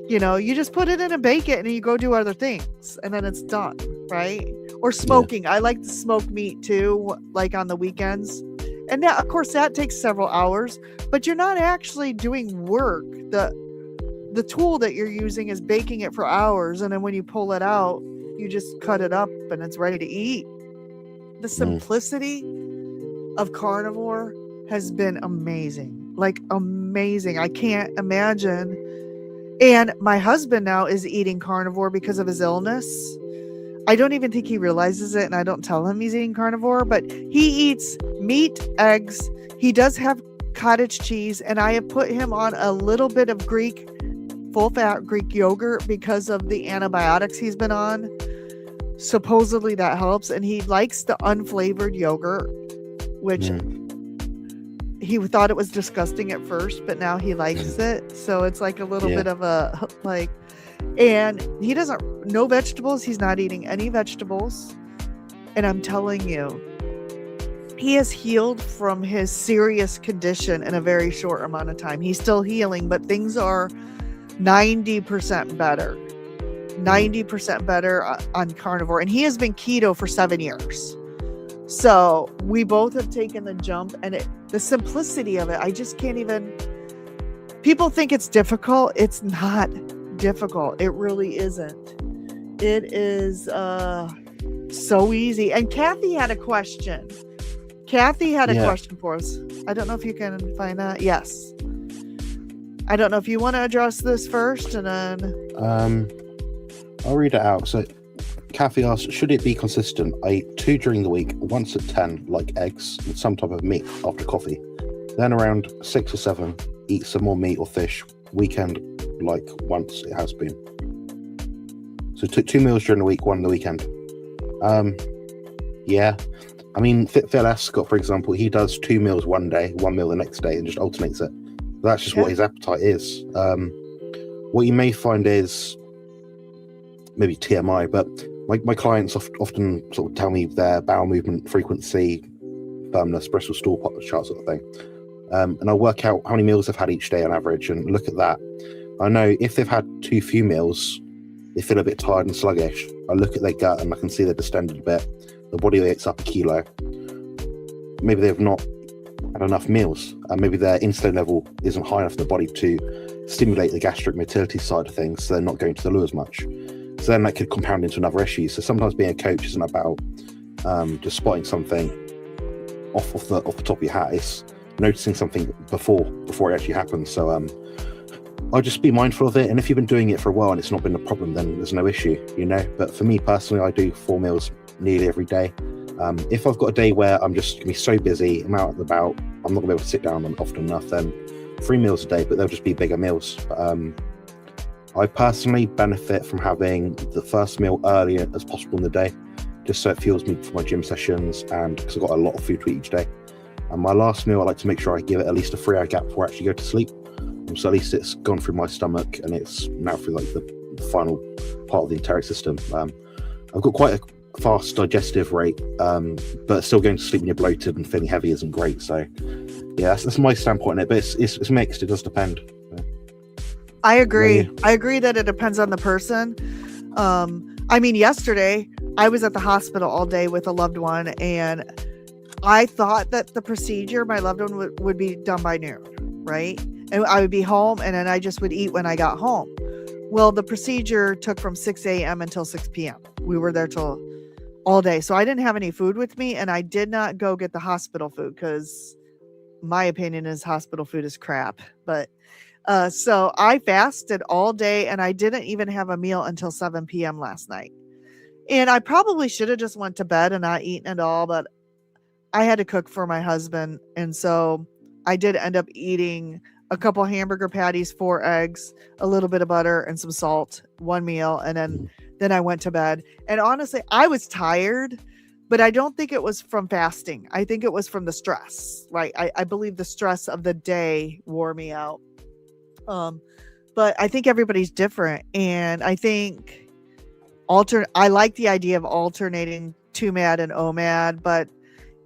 you just put it in and bake it, and you go do other things, and then it's done, right? Or smoking. Yeah. I like to smoke meat too, like on the weekends. And that, of course, that takes several hours, but you're not actually doing work. The tool that you're using is baking it for hours, and then when you pull it out, you just cut it up and it's ready to eat. The simplicity of Carnivore has been amazing. Like amazing. I can't imagine. And my husband now is eating Carnivore because of his illness. I don't even think he realizes it, and I don't tell him he's eating Carnivore, but he eats meat, eggs. He does have cottage cheese, and I have put him on a little bit of full-fat Greek yogurt because of the antibiotics he's been on. Supposedly that helps, and he likes the unflavored yogurt, which he thought it was disgusting at first, but now he likes it. So it's like a little bit of a like, and he no vegetables. He's not eating any vegetables. And I'm telling you, he has healed from his serious condition in a very short amount of time. He's still healing, but things are 90% better. 90% better on Carnivore. And he has been keto for 7 years. So we both have taken the jump, and the simplicity of it, I just can't even. People think it's difficult. It's not difficult. It really isn't. It is so easy. And Kathy had a question. Question for us. I don't know if you can find that. Yes. I don't know if you want to address this first, and then I'll read it out. So Kathy asks, should it be consistent? I eat 2 during the week, once at 10, like eggs with some type of meat after coffee. Then around 6 or 7, eat some more meat or fish. Weekend, like once it has been. So 2 meals during the week, 1 on the weekend. Yeah. I mean, Phil Escott, for example, he does 2 meals one day, 1 meal the next day, and just alternates it. That's just what his appetite is. What you may find is maybe TMI, but my clients often sort of tell me their bowel movement frequency, firmness, Bristol stool chart sort of thing. And I'll work out how many meals they've had each day on average and look at that. I know if they've had too few meals, they feel a bit tired and sluggish. I look at their gut and I can see they're distended a bit. The body weight's up 1 kilo. Maybe they've not had enough meals. Maybe their insulin level isn't high enough in the body to stimulate the gastric motility side of things, so they're not going to the loo as much. So then that could compound into another issue. So sometimes being a coach isn't about just spotting something off the top of your hat. It's noticing something before it actually happens. So I'll just be mindful of it. And if you've been doing it for a while and it's not been a problem, then there's no issue, But for me personally, I do 4 meals nearly every day. If I've got a day where I'm just going to be so busy, I'm out and about, I'm not going to be able to sit down often enough, then 3 meals a day, but they'll just be bigger meals. But, I personally benefit from having the first meal earlier as possible in the day, just so it fuels me for my gym sessions and because I've got a lot of food to eat each day. And my last meal, I like to make sure I give it at least a 3-hour gap before I actually go to sleep. So at least it's gone through my stomach and it's now through like the final part of the enteric system. I've got quite a fast digestive rate, but still going to sleep when you're bloated and feeling heavy isn't great. So yeah, that's my standpoint on it, but it's mixed. It does depend. I agree. I agree that it depends on the person. I mean, yesterday I was at the hospital all day with a loved one, and I thought that the procedure, my loved one would be done by noon, right? And I would be home, and then I just would eat when I got home. Well, the procedure took from 6 a.m. until 6 p.m. We were there till all day. So I didn't have any food with me, and I did not go get the hospital food because my opinion is hospital food is crap. But So I fasted all day and I didn't even have a meal until 7 p.m. last night. And I probably should have just went to bed and not eaten at all, but I had to cook for my husband. And so I did end up eating a couple hamburger patties, 4 eggs, a little bit of butter and some salt, one meal. And then I went to bed. And honestly, I was tired, but I don't think it was from fasting. I think it was from the stress, right? I believe the stress of the day wore me out. But I think everybody's different. And I think I like the idea of alternating TMAD and OMAD, but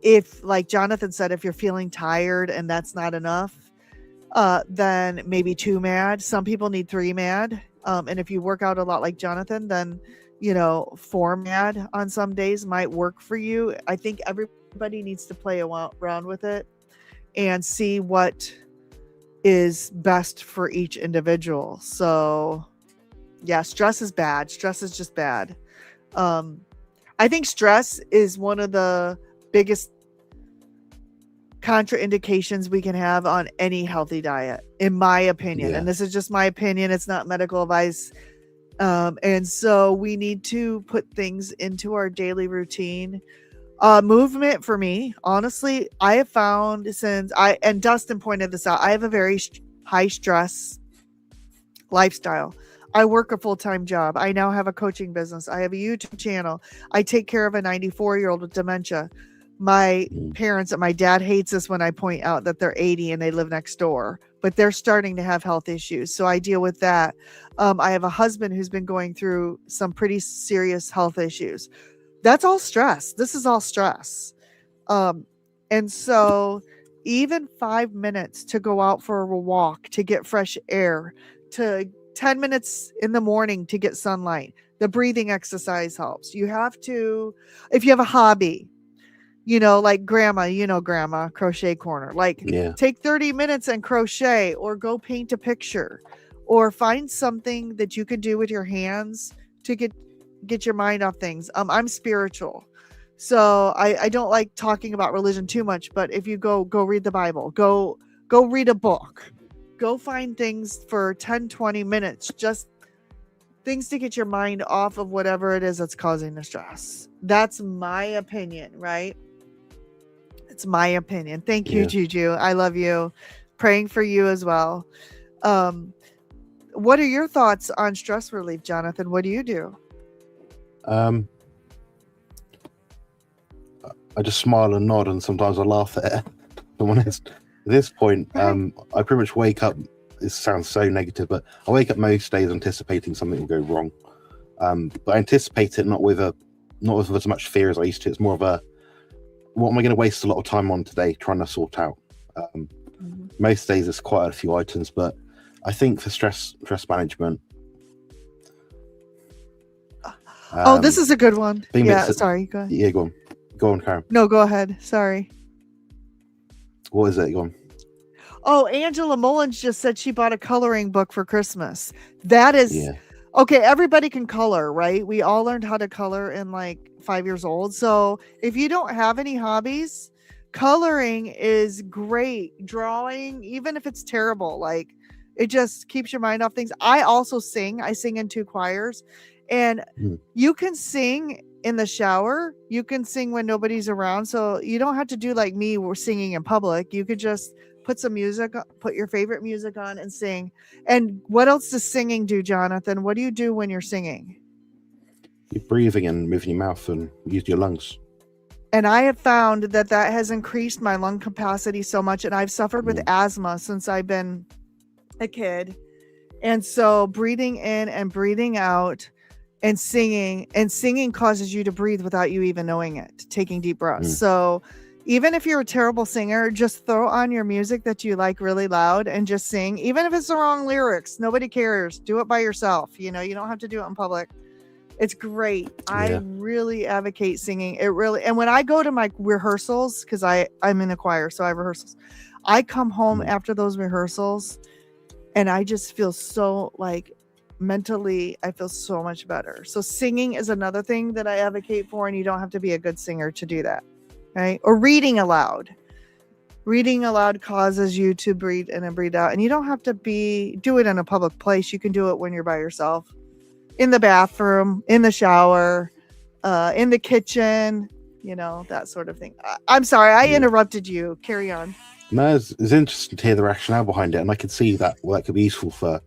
if, like Jonathan said, if you're feeling tired and that's not enough, then maybe 2MAD. Some people need 3MAD. And if you work out a lot like Jonathan, then, 4MAD on some days might work for you. I think everybody needs to play around with it and see what is best for each individual. So yeah, stress is bad. Stress is just bad. I think stress is one of the biggest contraindications we can have on any healthy diet, in my opinion. Yeah. And this is just my opinion. It's not medical advice. And so we need to put things into our daily routine. Movement for me, honestly, I have found and Dustin pointed this out, I have a very high stress lifestyle. I work a full-time job. I now have a coaching business. I have a YouTube channel. I take care of a 94-year-old with dementia. My parents and my dad hates us when I point out that they're 80 and they live next door, but they're starting to have health issues. So I deal with that. I have a husband who's been going through some pretty serious health issues. That's all stress. This is all stress. And so even 5 minutes to go out for a walk, to get fresh air, to 10 minutes in the morning to get sunlight, the breathing exercise helps. You have to, if you have a hobby, like grandma, crochet corner, take 30 minutes and crochet, or go paint a picture, or find something that you can do with your hands to get your mind off things. I'm spiritual, so I don't like talking about religion too much, but if you go read the Bible, go read a book, go find things for 10-20 minutes, just things to get your mind off of whatever it is that's causing the stress. That's my opinion, right? It's my opinion. Thank you, Juju. I love you. Praying for you as well. What are your thoughts on stress relief, Jonathan? What do you do? I just smile and nod, and sometimes I laugh at it. But when it's at this point, I pretty much wake up. It sounds so negative, but I wake up most days anticipating something will go wrong. But I anticipate it not with as much fear as I used to. It's more of a, what am I going to waste a lot of time on today trying to sort out? Most days there's quite a few items, but I think for stress management. This is a good one. Yeah, sorry. Go ahead. Yeah, go on, Karen. No, go ahead. Sorry. What is it? Go on. Oh, Angela Mullins just said she bought a coloring book for Christmas. That is okay. Everybody can color, right? We all learned how to color in 5 years old. So if you don't have any hobbies, coloring is great. Drawing, even if it's terrible, it just keeps your mind off things. I also sing. I sing in 2 choirs, and you can sing in the shower. You can sing when nobody's around. So you don't have to do like me, we're singing in public. You could just put some music, put your favorite music on and sing. And what else does singing do, Jonathan? What do you do when you're singing? You're breathing and moving your mouth and use your lungs. And I have found that has increased my lung capacity so much. And I've suffered with asthma since I've been a kid. And so breathing in and breathing out and singing causes you to breathe without you even knowing it, taking deep breaths. So even if you're a terrible singer, just throw on your music that you like really loud and just sing. Even if it's the wrong lyrics, nobody cares. Do it by yourself. You don't have to do it in public. It's great. I really advocate singing. And when I go to my rehearsals, because I'm in a choir, so I have rehearsals, I come home after those rehearsals and I just feel so mentally, I feel so much better. So singing is another thing that I advocate for, and you don't have to be a good singer to do that. Right? Or reading aloud. Reading aloud causes you to breathe in and breathe out. And you don't have to do it in a public place. You can do it when you're by yourself, in the bathroom, in the shower, in the kitchen, that sort of thing. I'm sorry, I interrupted you. Carry on. No, it's interesting to hear the rationale behind it. And I could see that that could be useful for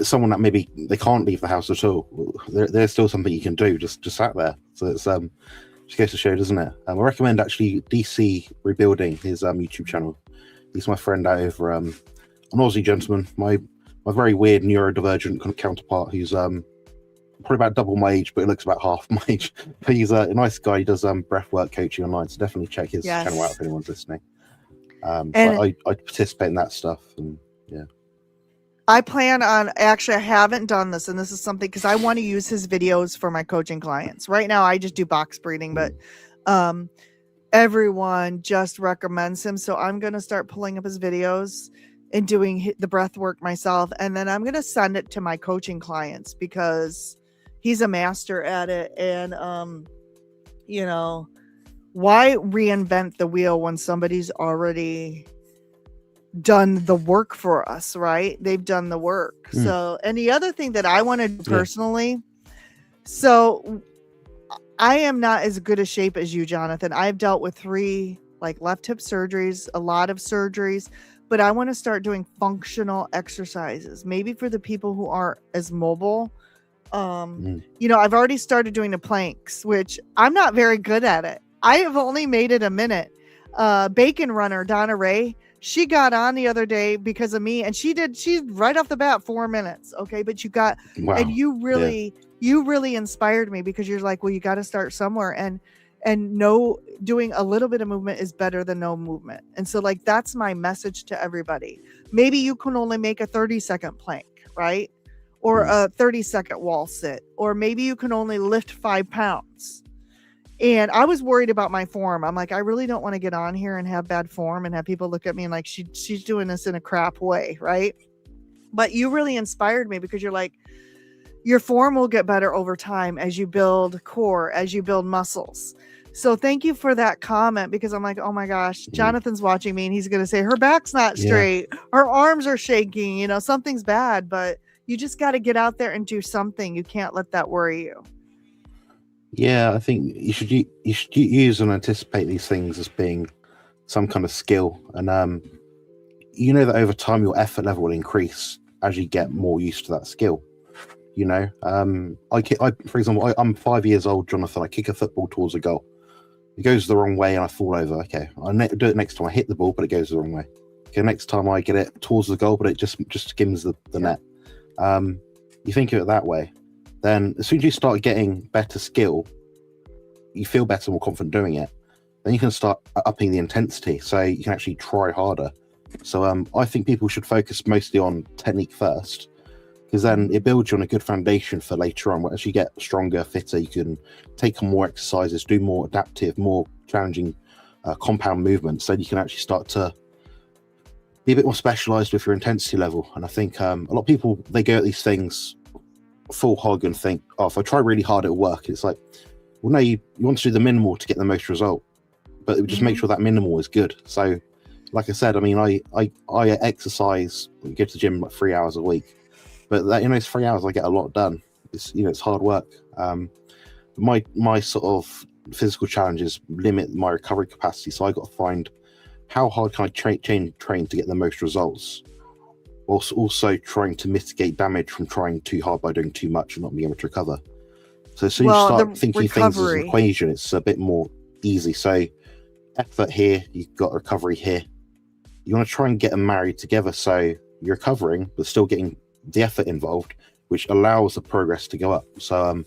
someone that maybe they can't leave the house at all. There's still something you can do just sat there. So it's just goes to show, doesn't it? I recommend actually DC Rebuilding, his YouTube channel. He's my friend out over an Aussie gentleman, my very weird neurodivergent kind of counterpart, who's probably about double my age, but he looks about half my age. But he's a nice guy. He does breathwork coaching online, so definitely check his channel out if anyone's listening. I participate in that stuff, and yeah. I plan on, actually, I haven't done this, and this is something because I want to use his videos for my coaching clients. Right now, I just do box breathing, but everyone just recommends him. So I'm going to start pulling up his videos and doing the breath work myself. And then I'm going to send it to my coaching clients because he's a master at it. And, why reinvent the wheel when somebody's already done the work for us, right? They've done the work. So, and the other thing that I want to do personally, so I am not as good a shape as you, Jonathan. I've dealt with 3 left hip surgeries, a lot of surgeries, but I want to start doing functional exercises, maybe for the people who aren't as mobile. I've already started doing the planks, which I'm not very good at it. I have only made it a minute. Bacon runner, Donna Ray, she got on the other day because of me, and she's right off the bat 4 minutes. Okay. But and you really inspired me because you're like, well, you got to start somewhere, and doing a little bit of movement is better than no movement. And so that's my message to everybody. Maybe you can only make a 30-second plank, right? Or a 30-second wall sit, or maybe you can only lift 5 pounds. And I was worried about my form. I'm like, I really don't want to get on here and have bad form and have people look at me and she's doing this in a crap way, right? But you really inspired me because you're like, your form will get better over time as you build core, as you build muscles. So thank you for that comment, because I'm like, oh my gosh, Jonathan's watching me and he's going to say her back's not straight. Her arms are shaking, something's bad, but you just got to get out there and do something. You can't let that worry you. Yeah, I think you should use and anticipate these things as being some kind of skill, and that over time your effort level will increase as you get more used to that skill. For example, I'm 5 years old, Jonathan. I kick a football towards a goal. It goes the wrong way and I fall over. Okay, I do it next time. I hit the ball, but it goes the wrong way. Okay, next time I get it towards the goal, but it just skims the net. You think of it that way. Then as soon as you start getting better skill, you feel better, more confident doing it. Then you can start upping the intensity, so you can actually try harder. So I think people should focus mostly on technique first, because then it builds you on a good foundation for later on. As you get stronger, fitter, you can take on more exercises, do more adaptive, more challenging compound movements, so you can actually start to be a bit more specialized with your intensity level. And I think a lot of people, they go at these things full hog and think, oh, if I try really hard, it'll work. It's like, well, no, you want to do the minimal to get the most result, but just make sure that minimal is good. So, like I said, I mean, I exercise, go to the gym 3 hours a week, but that, in those 3 hours, I get a lot done. It's, it's hard work. My sort of physical challenges limit my recovery capacity, so I got to find how hard can I train to get the most results, whilst also trying to mitigate damage from trying too hard by doing too much and not being able to recover. So as soon as you start thinking things as an equation, it's a bit more easy. So effort here, you've got recovery here. You want to try and get them married together, so you're recovering but still getting the effort involved, which allows the progress to go up. So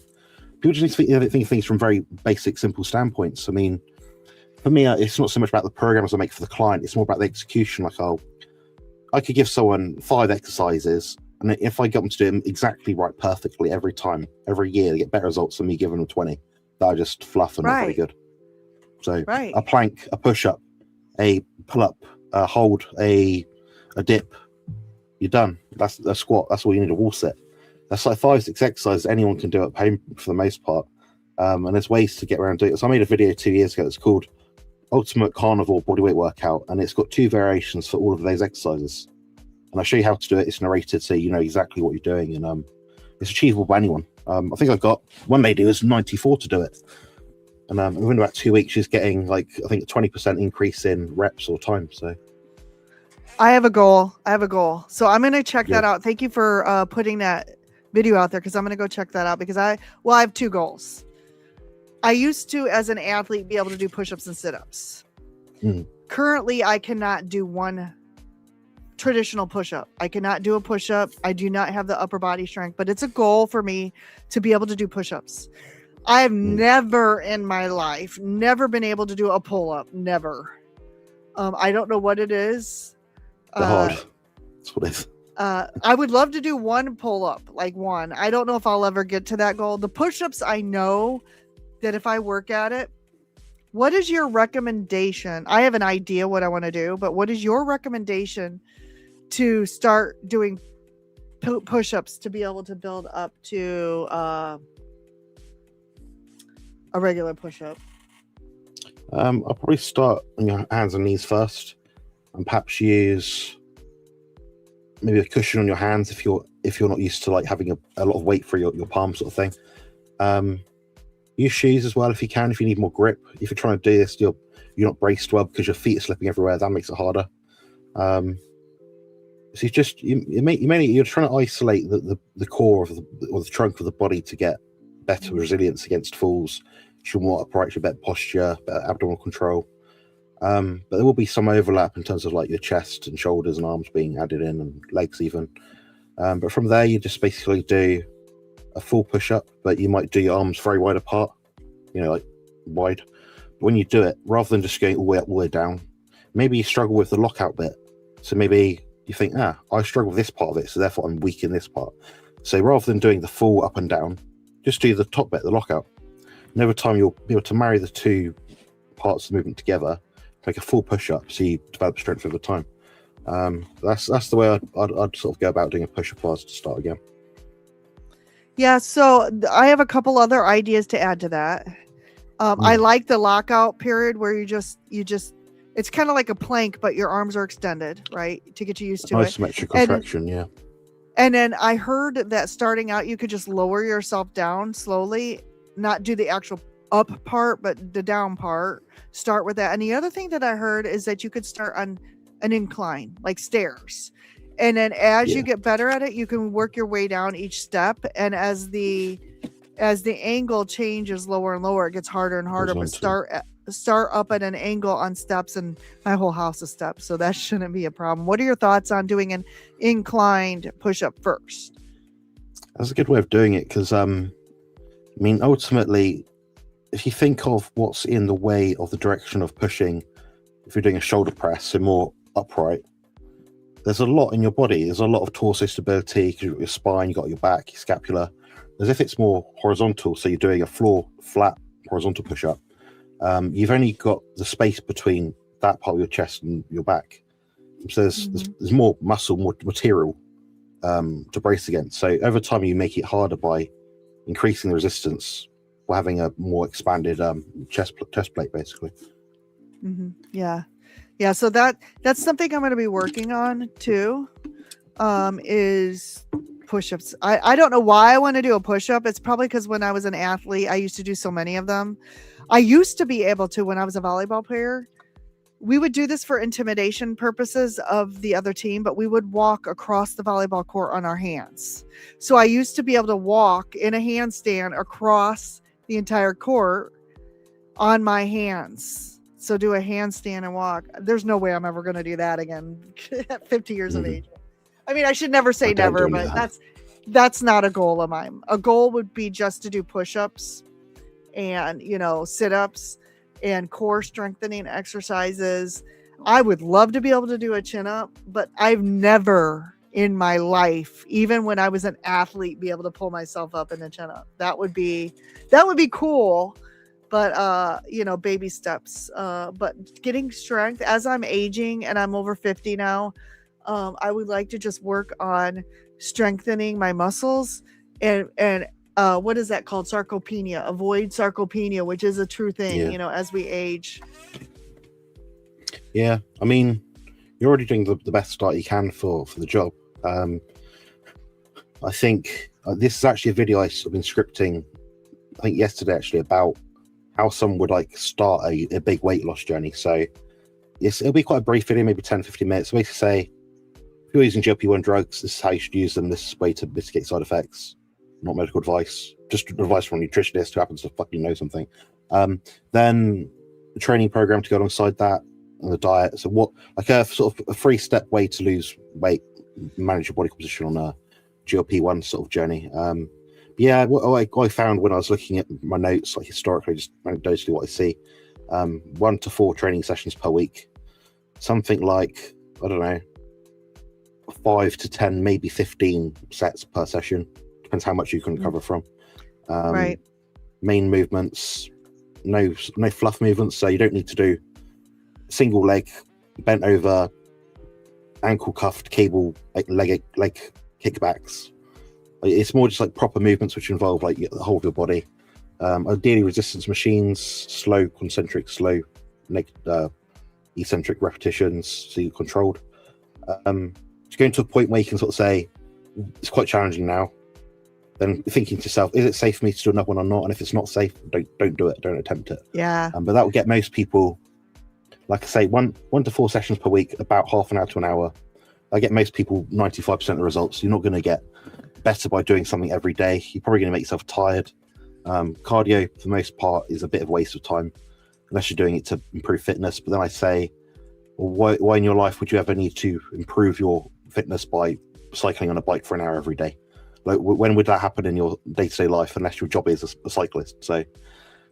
people just need to think things from very basic, simple standpoints. I mean, for me, it's not so much about the programs I make for the client, it's more about the execution. Like, I could give someone 5 exercises, and if I get them to do them exactly right, perfectly every time, every year, they get better results than me giving them 20 that are just fluff and not very good. So a plank, a push-up, a pull-up, a hold, a dip, you're done. That's a squat. That's all you need, a wall sit. That's like 5, 6 exercises anyone can do at home for the most part. And there's ways to get around doing it. So I made a video 2 years ago that's called ultimate carnivore bodyweight workout, and it's got 2 variations for all of those exercises. And I'll show you how to do it. It's narrated, so you know exactly what you're doing, and it's achievable by anyone. I think I got one lady was 94 to do it, and within about 2 weeks, she's getting like I think a 20% increase in reps or time. So I have a goal. So I'm going to check that out. Thank you for putting that video out there, because I'm going to go check that out, because I have 2 goals. I used to, as an athlete, be able to do push-ups and sit-ups. Currently, I cannot do one traditional push-up. I cannot do a push-up. I do not have the upper body strength, but it's a goal for me to be able to do push-ups. I have never in my life, never been able to do a pull-up. Never. I don't know what it is. Hard. That's what it is. I would love to do one pull-up, like one. I don't know if I'll ever get to that goal. The push-ups, I know that if I work at it. What is your recommendation? I have an idea what I want to do, but what is your recommendation to start doing push-ups to be able to build up to a regular push-up? I'll probably start on your hands and knees first, and perhaps use maybe a cushion on your hands if you're not used to like having a lot of weight for your palm sort of thing. Use shoes as well if you can, if you need more grip. If you're trying to do this, you're not braced well because your feet are slipping everywhere. That makes it harder. So you're trying to isolate the core of the trunk of the body to get better resilience against falls. You're more upright, better posture, better abdominal control. But there will be some overlap in terms of like your chest and shoulders and arms being added in, and legs even. But from there, you just basically do a full push-up, but you might do your arms very wide apart, like wide. But when you do it, rather than just going all the way down, maybe you struggle with the lockout bit. So maybe you think, I struggle with this part of it, so therefore I'm weak in this part. So rather than doing the full up and down, just do the top bit, the lockout. And over time, you'll be able to marry the 2 parts of the movement together, make a full push-up, so you develop strength over time. That's the way I'd sort of go about doing a push-up class to start again. Yeah, so I have a couple other ideas to add to that. I like the lockout period where you just it's kind of like a plank, but your arms are extended, right? To get you used to it. Isometric contraction, yeah. And then I heard that starting out, you could just lower yourself down slowly, not do the actual up part, but the down part. Start with that. And the other thing that I heard is that you could start on an incline, like stairs. And then as you get better at it, you can work your way down each step. And as the angle changes lower and lower, it gets harder and harder. But start up at an angle on steps, and my whole house is steps, so that shouldn't be a problem. What are your thoughts on doing an inclined push-up first? That's a good way of doing it, because ultimately, if you think of what's in the way of the direction of pushing, if you're doing a shoulder press, so more upright, there's a lot in your body. There's a lot of torso stability, because you've got your spine, you've got your back, your scapula. As if it's more horizontal, so you're doing a flat horizontal push-up. You've only got the space between that part of your chest and your back. So there's more muscle, more material to brace against. So over time, you make it harder by increasing the resistance or having a more expanded chest plate, basically. Yeah, so that's something I'm going to be working on too, is push-ups. I don't know why I want to do a push-up. It's probably because when I was an athlete, I used to do so many of them. I used to be able to, when I was a volleyball player, we would do this for intimidation purposes of the other team, but we would walk across the volleyball court on our hands. So I used to be able to walk in a handstand across the entire court on my hands. So do a handstand and walk. There's no way I'm ever going to do that again at 50 years of age. I mean, I should never say never, but that's not a goal of mine. A goal would be just to do push-ups and, sit-ups and core strengthening exercises. I would love to be able to do a chin-up, but I've never in my life, even when I was an athlete, be able to pull myself up in a chin-up. That would be cool. But, baby steps, but getting strength as I'm aging and I'm over 50 now. I would like to just work on strengthening my muscles and what is that called? Sarcopenia. Avoid sarcopenia, which is a true thing, as we age. Yeah, I mean, you're already doing the best start you can for the job. I think this is actually a video I've been scripting, I think yesterday actually, about how someone would like start a big weight loss journey. So yes, it'll be quite a brief video, maybe 10-15 minutes. So basically say, if you're using GLP-1 drugs, this is how you should use them. This is a way to mitigate side effects. Not medical advice, just advice from a nutritionist who happens to fucking know something. Then the training program to go alongside that, and the diet. So what, like a sort of a 3-step way to lose weight, manage your body composition on a GLP-1 sort of journey. Yeah, what I found when I was looking at my notes, like historically, just anecdotally what I see, 1 to 4 training sessions per week, something like, I don't know, 5 to 10, maybe 15 sets per session. Depends how much you can recover from. Right. Main movements, no fluff movements, so you don't need to do single leg, bent over, ankle cuffed, cable, like leg kickbacks. It's more just like proper movements which involve like the whole of your body. Ideally resistance machines, slow concentric, slow eccentric repetitions, so you're controlled. Just going to a point where you can sort of say, it's quite challenging now. Then thinking to yourself, is it safe for me to do another one or not? And if it's not safe, don't do it, don't attempt it. Yeah. But that will get most people, like I say, 1 to 4 sessions per week, about half an hour to an hour. I get most people 95% of the results. You're not going to get better by doing something every day. You're probably going to make yourself tired. Cardio, for the most part, is a bit of a waste of time, unless you're doing it to improve fitness. But then I say, well, why in your life would you ever need to improve your fitness by cycling on a bike for an hour every day? Like, when would that happen in your day-to-day life, unless your job is a cyclist? So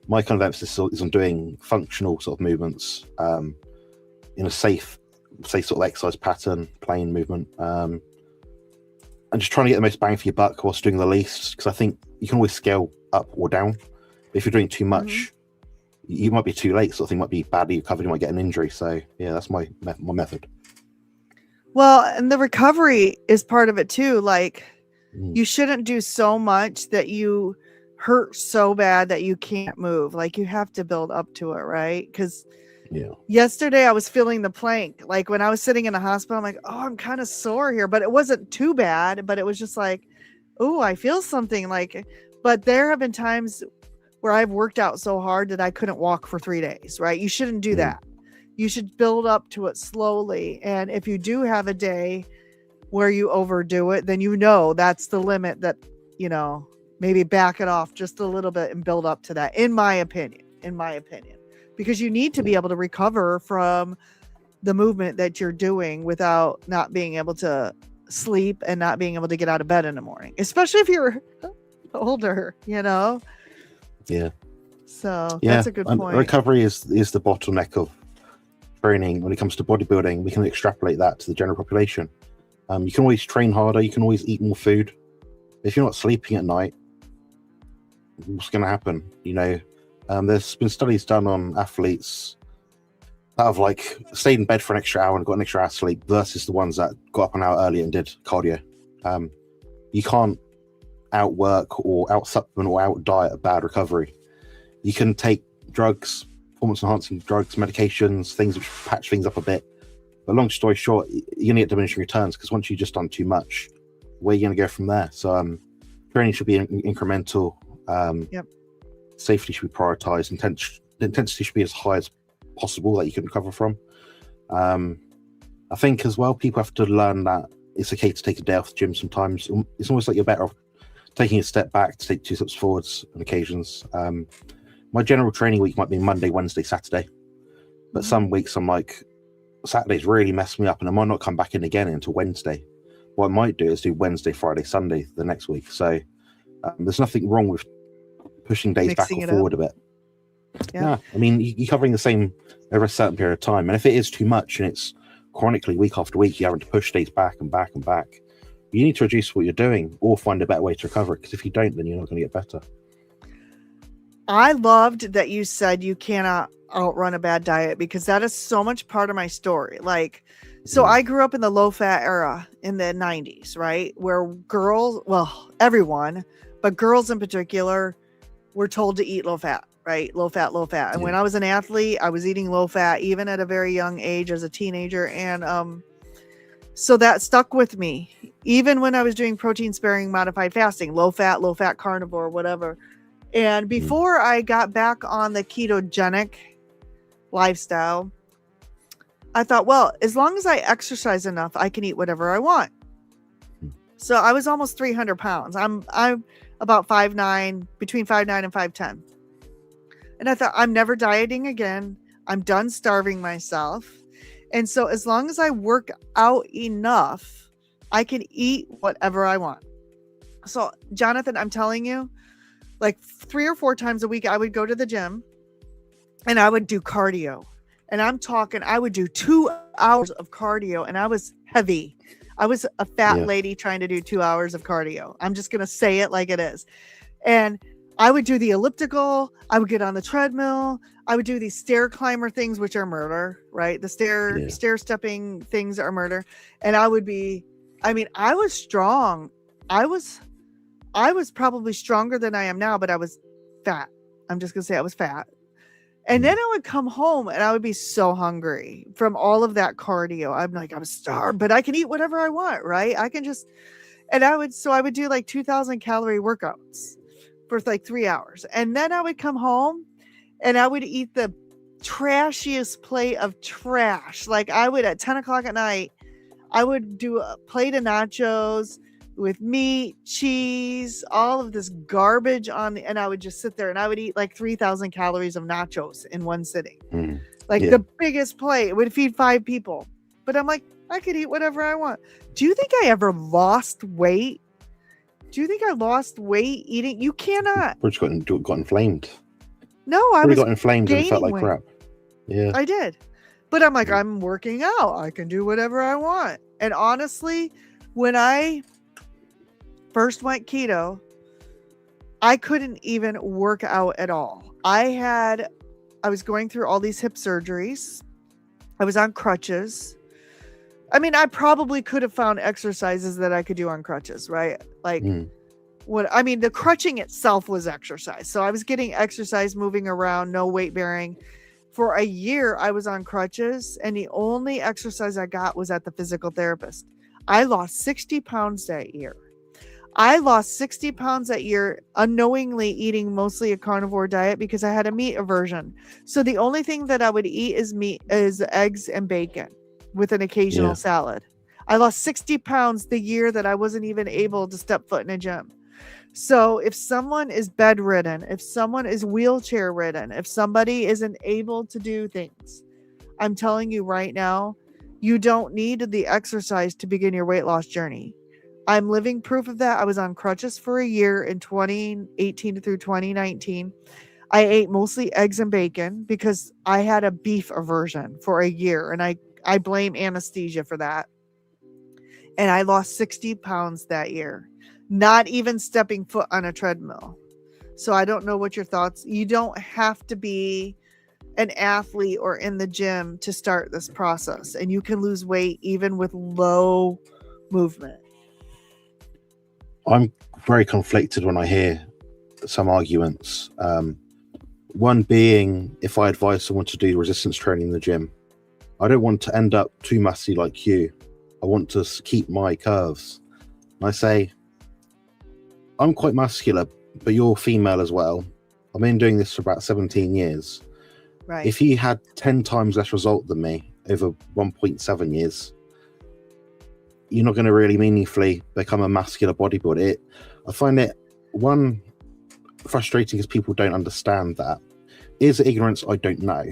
my kind of emphasis is on doing functional sort of movements in a safe sort of exercise pattern, plain movement, and just trying to get the most bang for your buck whilst doing the least, because I think you can always scale up or down. If you're doing too much, you might be too late, sort of thing, might be badly recovered, you might get an injury. So yeah, that's my method. Well, and the recovery is part of it too. Like, you shouldn't do so much that you hurt so bad that you can't move. Like, you have to build up to it, right? Because yesterday I was feeling the plank. Like, when I was sitting in the hospital, I'm like, oh, I'm kind of sore here, but it wasn't too bad. But it was just like, oh, I feel something. Like, but there have been times where I've worked out so hard that I couldn't walk for 3 days, right? You shouldn't do that. You should build up to it slowly. And if you do have a day where you overdo it, then that's the limit, that, maybe back it off just a little bit and build up to that, in my opinion, because you need to be able to recover from the movement that you're doing without not being able to sleep and not being able to get out of bed in the morning, especially if you're older, Yeah. So that's a good point. Recovery is the bottleneck of training when it comes to bodybuilding. We can extrapolate that to the general population. You can always train harder, you can always eat more food. If you're not sleeping at night, what's going to happen? There's been studies done on athletes that have like stayed in bed for an extra hour and got an extra hour's sleep versus the ones that got up an hour early and did cardio. You can't outwork or out supplement or out diet a bad recovery. You can take drugs, performance enhancing drugs, medications, things which patch things up a bit. But long story short, you're going to get diminishing returns, because once you've just done too much, where are you going to go from there? So training should be incremental. Safety should be prioritized. Intensity should be as high as possible that you can recover from. I think as well, people have to learn that it's okay to take a day off the gym sometimes. It's almost like you're better off taking a step back to take 2 steps forwards on occasions. My general training week might be Monday, Wednesday, Saturday. But some weeks I'm like, Saturday's really messed me up and I might not come back in again until Wednesday. What I might do is do Wednesday, Friday, Sunday the next week. So there's nothing wrong with pushing days back or forward a bit. Yeah, I mean, you're covering the same over a certain period of time. And if it is too much and it's chronically week after week, you're having to push days back and back and back, you need to reduce what you're doing or find a better way to recover it. Because if you don't, then you're not going to get better. I loved that you said you cannot outrun a bad diet, because that is so much part of my story. Like, so I grew up in the low fat era in the 90s, right? Where girls, well, everyone, but girls in particular, were told to eat low fat. right? Low fat, low fat. And Yeah. when I was an athlete, I was eating low fat, even at a very young age as a teenager. And so that stuck with me. Even when I was doing protein sparing modified fasting, low fat carnivore, whatever. And before I got back on the ketogenic lifestyle, I thought, well, as long as I exercise enough, I can eat whatever I want. So I was almost 300 pounds. I'm about 5'9", between 5'9" and 5'10". And I thought, I'm never dieting again. I'm done starving myself. And so as long as I work out enough, I can eat whatever I want. So Jonathan, I'm telling you, like 3 or 4 times a week, I would go to the gym and I would do cardio. And I'm talking, I would do 2 hours of cardio, and I was heavy. I was a fat lady trying to do 2 hours of cardio. I'm just going to say it like it is. And I would do the elliptical. I would get on the treadmill. I would do these stair climber things, which are murder, right? The stair stepping things are murder. And I would be, I mean, I was strong. I was probably stronger than I am now, but I was fat. I'm just going to say I was fat. And then I would come home and I would be so hungry from all of that cardio. I'm like, I'm starved, but I can eat whatever I want, right? I can just, and I would do like 2,000 calorie workouts for like 3 hours. And then I would come home and I would eat the trashiest plate of trash. Like I would, at 10 o'clock at night, I would do a plate of nachos with meat, cheese, all of this garbage and I would just sit there and I would eat like 3,000 calories of nachos in one sitting. The biggest plate. It would feed 5 people. But I'm like, I could eat whatever I want. Do you think I ever lost weight? Do you think I lost weight eating? You cannot. Or just got inflamed. No, I got inflamed and felt like weight. crap. Yeah. I did. But I'm like, I'm working out. I can do whatever I want. And honestly, when I first went keto, I couldn't even work out at all. I was going through all these hip surgeries. I was on crutches. I mean, I probably could have found exercises that I could do on crutches, right? Like the crutching itself was exercise. So I was getting exercise, moving around, no weight bearing. For a year, I was on crutches, and the only exercise I got was at the physical therapist. I lost 60 pounds that year. I lost 60 pounds that year unknowingly eating mostly a carnivore diet because I had a meat aversion. So the only thing that I would eat is eggs and bacon with an occasional salad. I lost 60 pounds the year that I wasn't even able to step foot in a gym. So if someone is bedridden, if someone is wheelchair ridden, if somebody isn't able to do things, I'm telling you right now, you don't need the exercise to begin your weight loss journey. I'm living proof of that. I was on crutches for a year in 2018 through 2019. I ate mostly eggs and bacon because I had a beef aversion for a year, and I blame anesthesia for that. And I lost 60 pounds that year, not even stepping foot on a treadmill. So I don't know what your thoughts. You don't have to be an athlete or in the gym to start this process, and you can lose weight even with low movement. I'm very conflicted when I hear some arguments. One being, if I advise someone to do resistance training in the gym, I don't want to end up too muscly like you. I want to keep my curves. And I say, I'm quite muscular, but you're female as well. I've been doing this for about 17 years. Right. If you had 10 times less result than me over 1.7 years, you're not going to really meaningfully become a muscular bodybuilder. I find it, one, frustrating because people don't understand that. Is it ignorance? I don't know.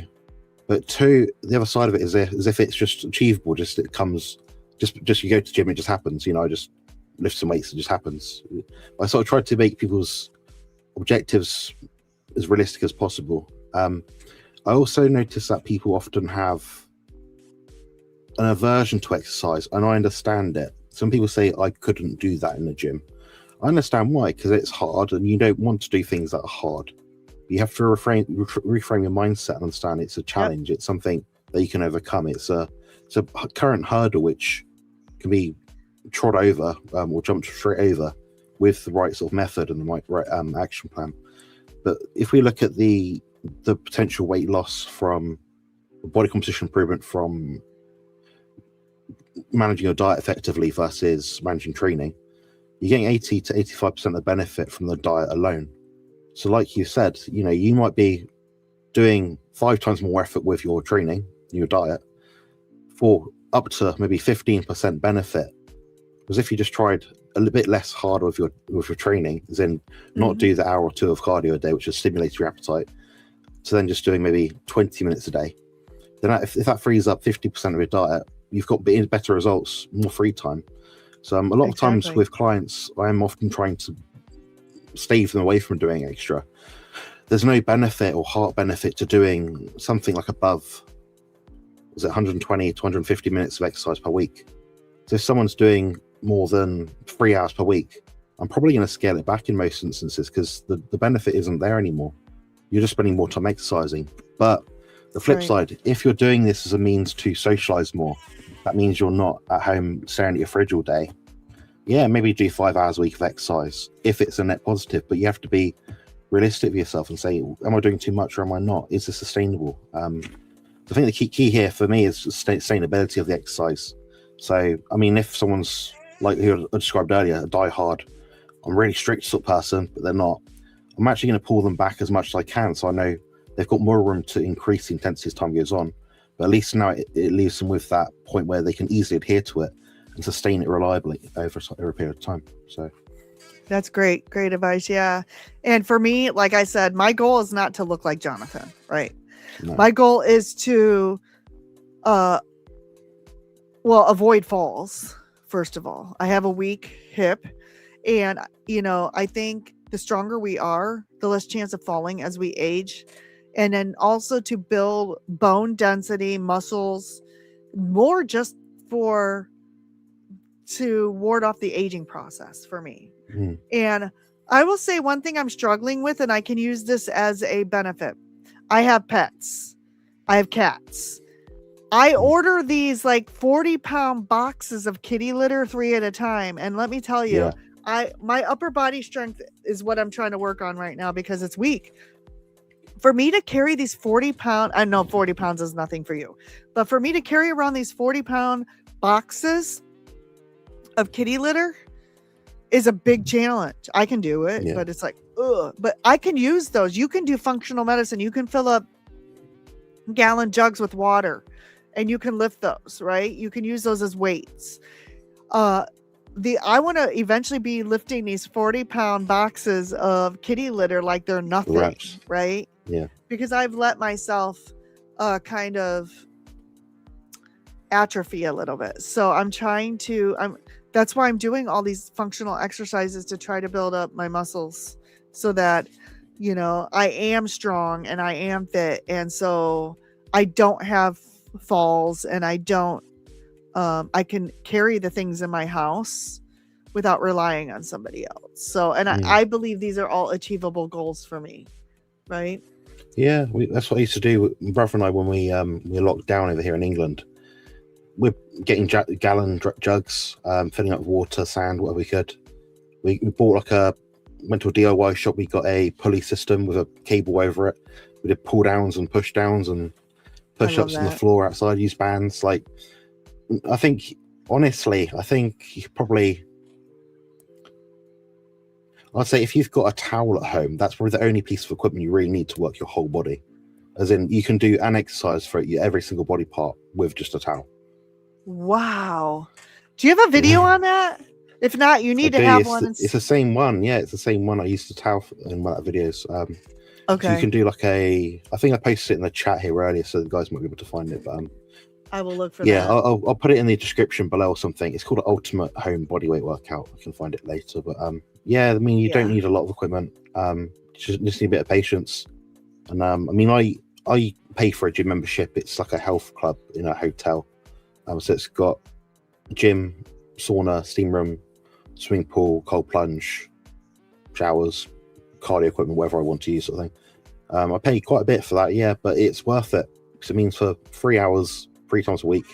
But two, the other side of it is as if it's just achievable. Just you go to the gym, it just happens. I just lift some weights, it just happens. I sort of tried to make people's objectives as realistic as possible. I also notice that people often have an aversion to exercise, and I understand it. Some people say I couldn't do that in the gym. I understand why, because it's hard and you don't want to do things that are hard. You have to reframe your mindset and understand it's a challenge. Yep. It's something that you can overcome. It's a current hurdle which can be trod over or jumped straight over with the right sort of method and the right action plan. But if we look at the potential weight loss from body composition improvement from managing your diet effectively versus managing training, you're getting 80 to 85% of benefit from the diet alone. So like you said, you might be doing 5 times more effort with your training, your diet, for up to maybe 15% benefit. Because if you just tried a little bit less hard with your training, as in not do the hour or 2 of cardio a day, which just stimulates your appetite, to then just doing maybe 20 minutes a day, then if that frees up 50% of your diet, you've got better results, more free time. So a lot of times with clients, I am often trying to stave them away from doing extra. There's no benefit or heart benefit to doing something like above, 120 to 150 minutes of exercise per week. So if someone's doing more than 3 hours per week, I'm probably going to scale it back in most instances, because the benefit isn't there anymore. You're just spending more time exercising. But the flip side, if you're doing this as a means to socialize more, that means you're not at home staring at your fridge all day. Yeah, maybe do 5 hours a week of exercise if it's a net positive, but you have to be realistic with yourself and say, am I doing too much or am I not? Is this sustainable? I think the key here for me is sustainability of the exercise. So, I mean, if someone's like who I described earlier, a die-hard, I'm a really strict sort of person, but they're not, I'm actually going to pull them back as much as I can, so I know they've got more room to increase the intensity as time goes on. But at least now it leaves them with that point where they can easily adhere to it and sustain it reliably over a period of time. So that's great advice. Yeah. And for me, like I said, my goal is not to look like Jonathan, right? No. My goal is to avoid falls. First of all, I have a weak hip, and I think the stronger we are, the less chance of falling as we age. And then also to build bone density, muscles, more just to ward off the aging process for me. And I will say one thing I'm struggling with, and I can use this as a benefit. I have pets. I have cats. I order these like 40-pound boxes of kitty litter 3 at a time. And let me tell you, my upper body strength is what I'm trying to work on right now because it's weak. For me to carry these 40-pound, I know 40 pounds is nothing for you, but for me to carry around these 40-pound boxes of kitty litter is a big challenge. I can do it, but it's like, ugh. But I can use those. You can do functional medicine. You can fill up gallon jugs with water and you can lift those, right? You can use those as weights. I want to eventually be lifting these 40-pound boxes of kitty litter like they're nothing, right? Yeah. Because I've let myself kind of atrophy a little bit. So that's why I'm doing all these functional exercises to try to build up my muscles so that, I am strong and I am fit. And so I don't have falls and I can carry the things in my house without relying on somebody else. So, and I believe these are all achievable goals for me. Right. Yeah. That's what I used to do. My brother and I, when we locked down over here in England, we're getting gallon jugs, filling up with water, sand, whatever we could. We bought went to a DIY shop. We got a pulley system with a cable over it. We did pull downs and push downs and push ups on the floor outside, use bands. Like, I think, honestly, you probably, I'd say if you've got a towel at home, that's probably the only piece of equipment you really need to work your whole body. As in, you can do an exercise for every single body part with just a towel. Wow. Do you have a video on that? If not, you need to have one. It's the same one. Yeah, it's the same one I used to towel in one of the videos. Okay. So you can do I think I posted it in the chat here earlier, so the guys might be able to find it. But I will look for that. Yeah, I'll put it in the description below or something. It's called an Ultimate Home Bodyweight Workout. I can find it later. But yeah, I mean, you don't need a lot of equipment. Just need a bit of patience. And I mean, I pay for a gym membership. It's like a health club in a hotel. So it's got gym, sauna, steam room, swimming pool, cold plunge, showers, cardio equipment, whatever I want to use, sort of thing. I pay quite a bit for that, yeah, but it's worth it because it means for 3 hours, 3 times a week,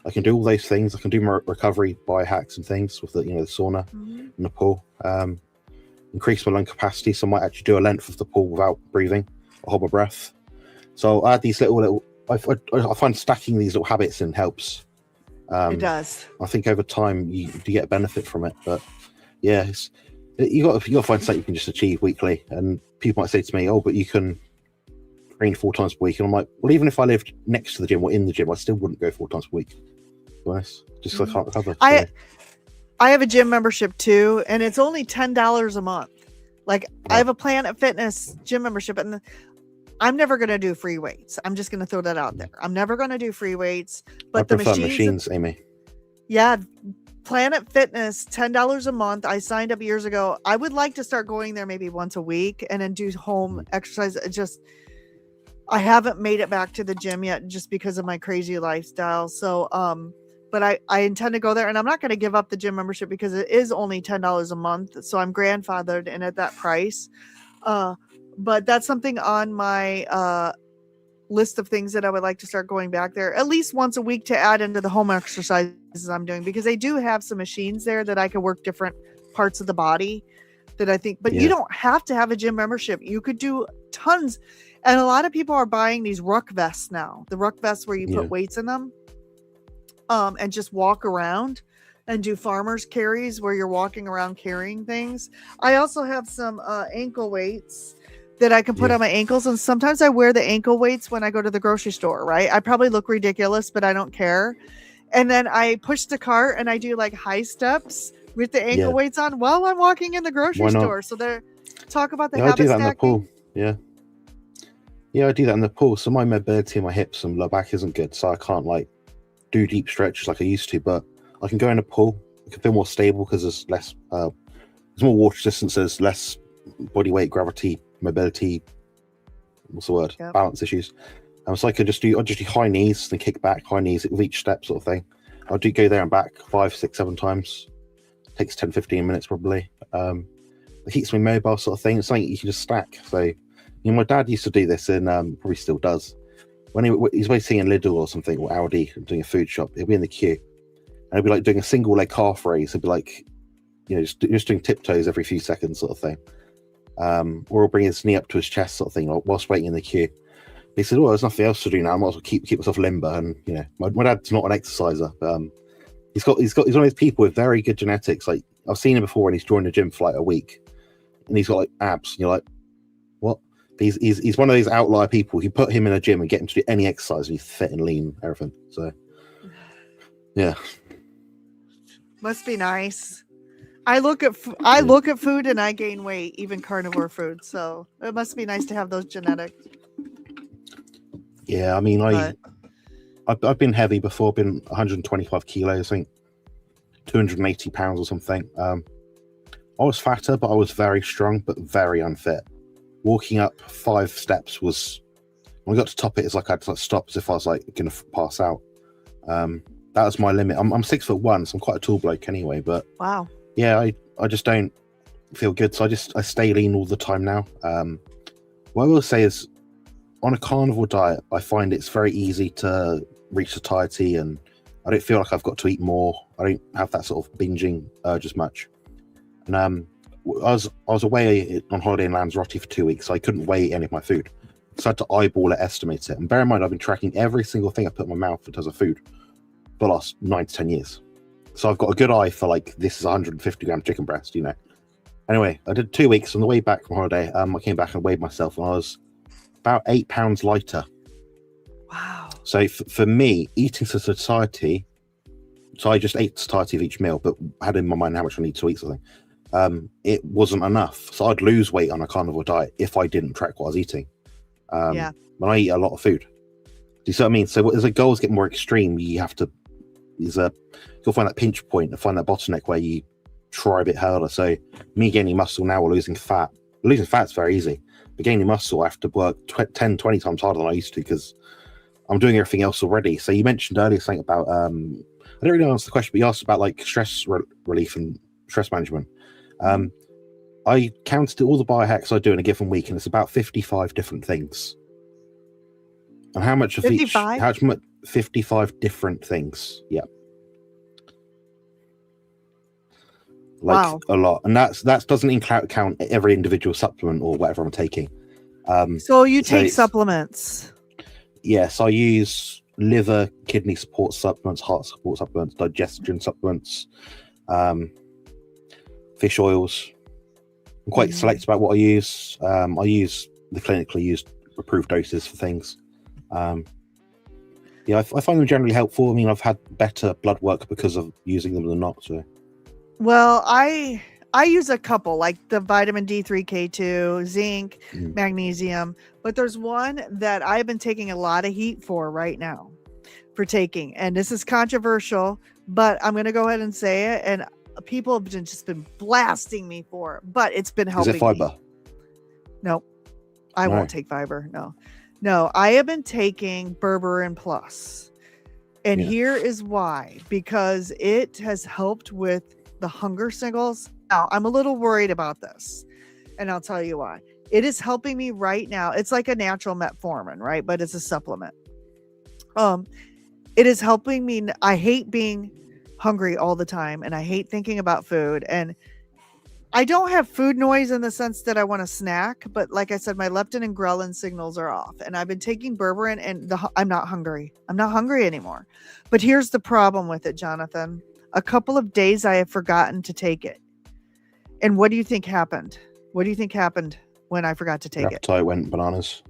I can do all those things. I can do my recovery biohacks and things with the, the sauna and the pool. increase my lung capacity. So I might actually do a length of the pool without breathing or hold my breath. So I add these little. I find stacking these little habits in helps. It does. I think over time you get a benefit from it. But yeah, you got to find something you can just achieve weekly. And people might say to me, "Oh, but you can train 4 times per week." And I'm like, well, even if I lived next to the gym or in the gym, I still wouldn't go 4 times per week. To be honest, just because I can't recover. So. I have a gym membership too, and it's only $10 a month. Like I have a Planet Fitness gym membership, and I'm never going to do free weights. I'm just going to throw that out there. I'm never going to do free weights, but I prefer machines, Amy. Yeah. Planet Fitness, $10 a month. I signed up years ago. I would like to start going there maybe once a week and then do home exercise. I haven't made it back to the gym yet just because of my crazy lifestyle. So, but I intend to go there, and I'm not going to give up the gym membership because it is only $10 a month. So I'm grandfathered in at that price. But that's something on my list of things that I would like to start going back there at least once a week to add into the home exercises I'm doing, because they do have some machines there that I can work different parts of the body that I think, but you don't have to have a gym membership. You could do tons. And a lot of people are buying these ruck vests now, the ruck vests where you put weights in them, and just walk around and do farmers carries where you're walking around carrying things. I also have some ankle weights that I can put on my ankles. And sometimes I wear the ankle weights when I go to the grocery store, right? I probably look ridiculous, but I don't care. And then I push the cart and I do like high steps with the ankle weights on while I'm walking in the grocery store. So they're talk about the habit I do that stacking. in the pool. Yeah, I do that in the pool. So my mobility in my hips and lower back isn't good, so I can't like do deep stretches like I used to. But I can go in a pool. I can feel more stable because there's less, there's more water resistance, there's less body weight, gravity, mobility. What's the word? Balance issues. So I just do high knees, then kick back, high knees with each step, sort of thing. I'll go there and back 5, 6, 7 times. Takes 10, 15 minutes probably. It keeps me mobile, sort of thing. It's something you can just stack. So, my dad used to do this, and probably still does. When he's waiting in Lidl or something, or Aldi, doing a food shop, he'll be in the queue, and he'll be like doing a single leg calf raise. He'll be like, just doing tiptoes every few seconds, sort of thing. Or he'll bring his knee up to his chest, sort of thing, whilst waiting in the queue. He said, "Well, there's nothing else to do now. I might as well keep myself limber." And my dad's not an exerciser, but he's one of those people with very good genetics. Like I've seen him before, and he's joined the gym for like a week, and he's got like abs. And you're like, what? He's one of those outlier people. You put him in a gym and get him to do any exercise, and he's fit and lean, everything. So, yeah, must be nice. I look at food and I gain weight, even carnivore food. So it must be nice to have those genetics. Yeah, I mean, I've been heavy before. I've been 125 kilos, I think 280 pounds or something. I was fatter, but I was very strong, but very unfit. Walking up 5 steps was, when I got to top it, it's like I had to stop as if I was like going to pass out. That was my limit. I'm 6'1", so I'm quite a tall bloke anyway. But wow, yeah, I just don't feel good, so I stay lean all the time now. What I will say is, on a carnivore diet, I find it's very easy to reach satiety, and I don't feel like I've got to eat more. I don't have that sort of binging urge as much. And I was away on holiday in Lanzarote for 2 weeks, so I couldn't weigh any of my food. So I had to eyeball it, estimate it. And bear in mind, I've been tracking every single thing I put in my mouth in terms of food for the last 9 to 10 years. So I've got a good eye for like, this is 150 gram chicken breast, Anyway, I did 2 weeks. On the way back from holiday, I came back and weighed myself, and I was about 8 pounds lighter. Wow. So for me, eating to satiety, so I just ate satiety of each meal, but had in my mind how much I need to eat something. It wasn't enough. So I'd lose weight on a carnivore diet if I didn't track what I was eating. When I eat a lot of food. Do you see what I mean? So as the goals get more extreme, you have to, you'll find that pinch point and find that bottleneck where you try a bit harder. So me gaining muscle now or losing fat. Losing fat's very easy. But gaining muscle, I have to work 10, 20 times harder than I used to because I'm doing everything else already. So you mentioned earlier something about, I don't really answer the question, but you asked about like stress relief and stress management. I counted all the biohacks I do in a given week, and it's about 55 different things. And how much of 55? 55 different things. Yeah. like Wow. a lot, and that doesn't count every individual supplement or whatever I'm taking. So you so take it's- supplements. Yes, I use liver, kidney support supplements, heart support supplements, digestion supplements, fish oils. I'm quite selective about what I use. I use the clinically used approved doses for things. Yeah, I find them generally helpful. I mean, I've had better blood work because of using them than not. So, Well, I use a couple, like the vitamin D3, K2, zinc, magnesium, but there's one that I've been taking a lot of heat for right now for taking, and this is controversial, but I'm going to go ahead and say it, and people have just been blasting me for it, but it's been helping. is it fiber? Me. No, I won't take fiber. No, I have been taking Berberine Plus, and here is why, because it has helped with the hunger signals. Now, I'm a little worried about this, and I'll tell you why. It is helping me right now. It's like a natural metformin, right? But it's a supplement. It is helping me. I hate being hungry all the time, and I hate thinking about food, and I don't have food noise in the sense that I want to snack, but like I said, my leptin and ghrelin signals are off, and I've been taking berberine, and I'm not hungry. I'm not hungry anymore. But here's the problem with it, Jonathan. A couple of days I have forgotten to take it. And what do you think happened? What do you think happened when I forgot to take it? Appetite went bananas.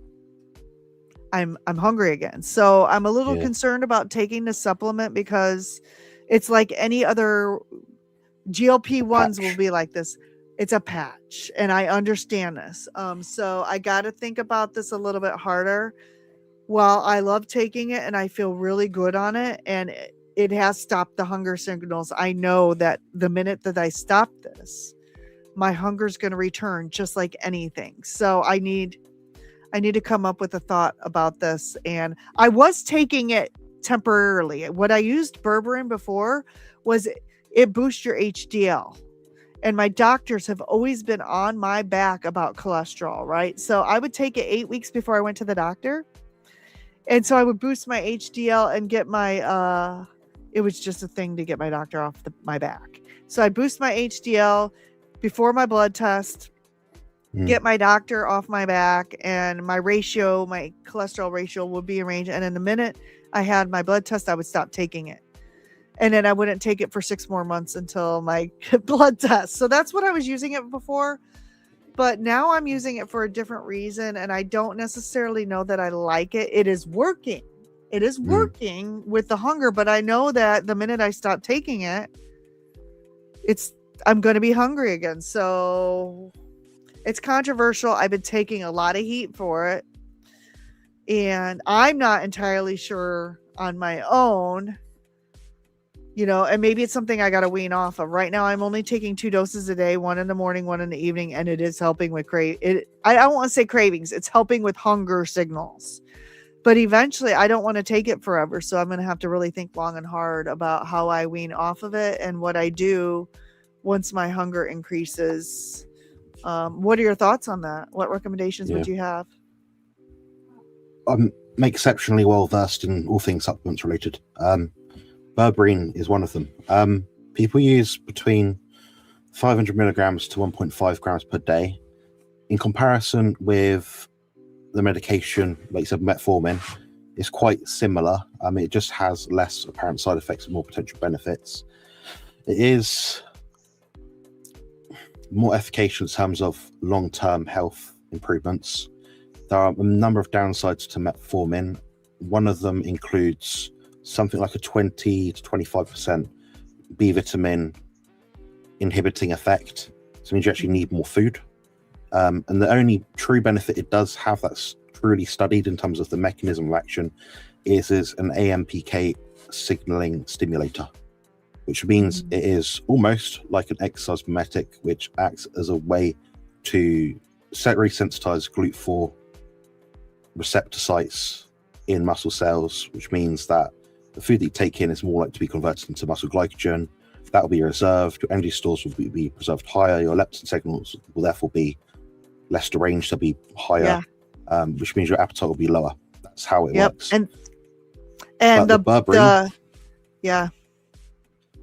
I'm hungry again. So I'm a little concerned about taking the supplement, because it's like any other GLP-1s will be like this. It's a patch, and I understand this. So I got to think about this a little bit harder. While I love taking it and I feel really good on it, and it has stopped the hunger signals, I know that the minute that I stop this, my hunger is going to return just like anything. So I need to come up with a thought about this. And I was taking it temporarily. What I used berberine before was it boosts your HDL. And my doctors have always been on my back about cholesterol, right? So I would take it 8 weeks before I went to the doctor. And so I would boost my HDL and get my, it was just a thing to get my doctor off my back. So I boost my HDL before my blood test, get my doctor off my back, and my cholesterol ratio would be arranged. And in the minute I had my blood test, I would stop taking it. And then I wouldn't take it for 6 more months until my blood test. So that's what I was using it before. But now I'm using it for a different reason, and I don't necessarily know that I like it. It is working. It is working with the hunger, but I know that the minute I stop taking it, I'm going to be hungry again. So it's controversial. I've been taking a lot of heat for it, and I'm not entirely sure on my own, and maybe it's something I got to wean off of. Right now, I'm only taking 2 doses a day, 1 in the morning, 1 in the evening, and it is helping with I don't want to say cravings. It's helping with hunger signals. But eventually, I don't want to take it forever, so I'm going to have to really think long and hard about how I wean off of it and what I do once my hunger increases. What are your thoughts on that? What recommendations would you have? I'm exceptionally well versed in all things supplements related. Berberine is one of them. People use between 500 milligrams to 1.5 grams per day. In comparison with the medication, like you said, metformin, is quite similar. It just has less apparent side effects and more potential benefits. It is more efficacious in terms of long-term health improvements. There are a number of downsides to metformin. One of them includes something like a 20 to 25% B vitamin inhibiting effect. So it means you actually need more food. And the only true benefit it does have that's truly studied in terms of the mechanism of action is an AMPK signaling stimulator, which means it is almost like an exercise mimetic, which acts as a way to resensitize GLUT4 receptor sites in muscle cells, which means that the food that you take in is more likely to be converted into muscle glycogen. That will be reserved. Your energy stores will be preserved higher. Your leptin signals will therefore be less deranged. They'll be higher, which means your appetite will be lower. That's how it works. And the berberine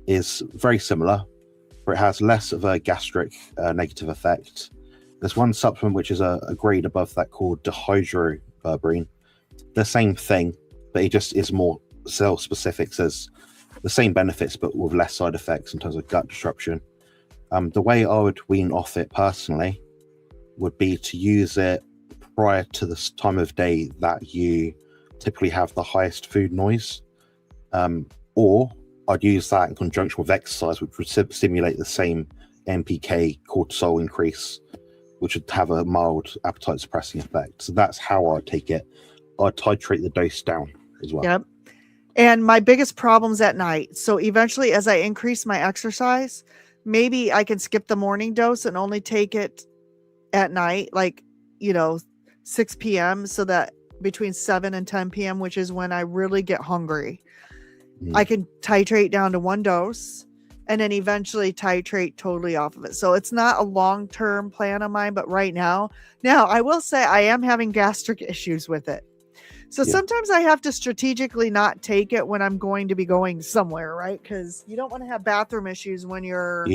is very similar, but it has less of a gastric negative effect. There's one supplement which is a grade above that called dehydroberberine. The same thing, but it just is more cell specific, says the same benefits but with less side effects in terms of gut disruption. The way I would wean off it personally would be to use it prior to the time of day that you typically have the highest food noise, or I'd use that in conjunction with exercise, which would stimulate the same MPK cortisol increase, which would have a mild appetite suppressing effect. So that's how I'd take it. I'd titrate the dose down as well. Yep. And my biggest problem's at night. So eventually, as I increase my exercise, maybe I can skip the morning dose and only take it at night, like, 6 p.m. so that between 7 and 10 p.m., which is when I really get hungry, I can titrate down to one dose and then eventually titrate totally off of it. So it's not a long-term plan of mine, but right now I will say I am having gastric issues with it. So sometimes I have to strategically not take it when I'm going to be going somewhere, right? Because you don't want to have bathroom issues when you're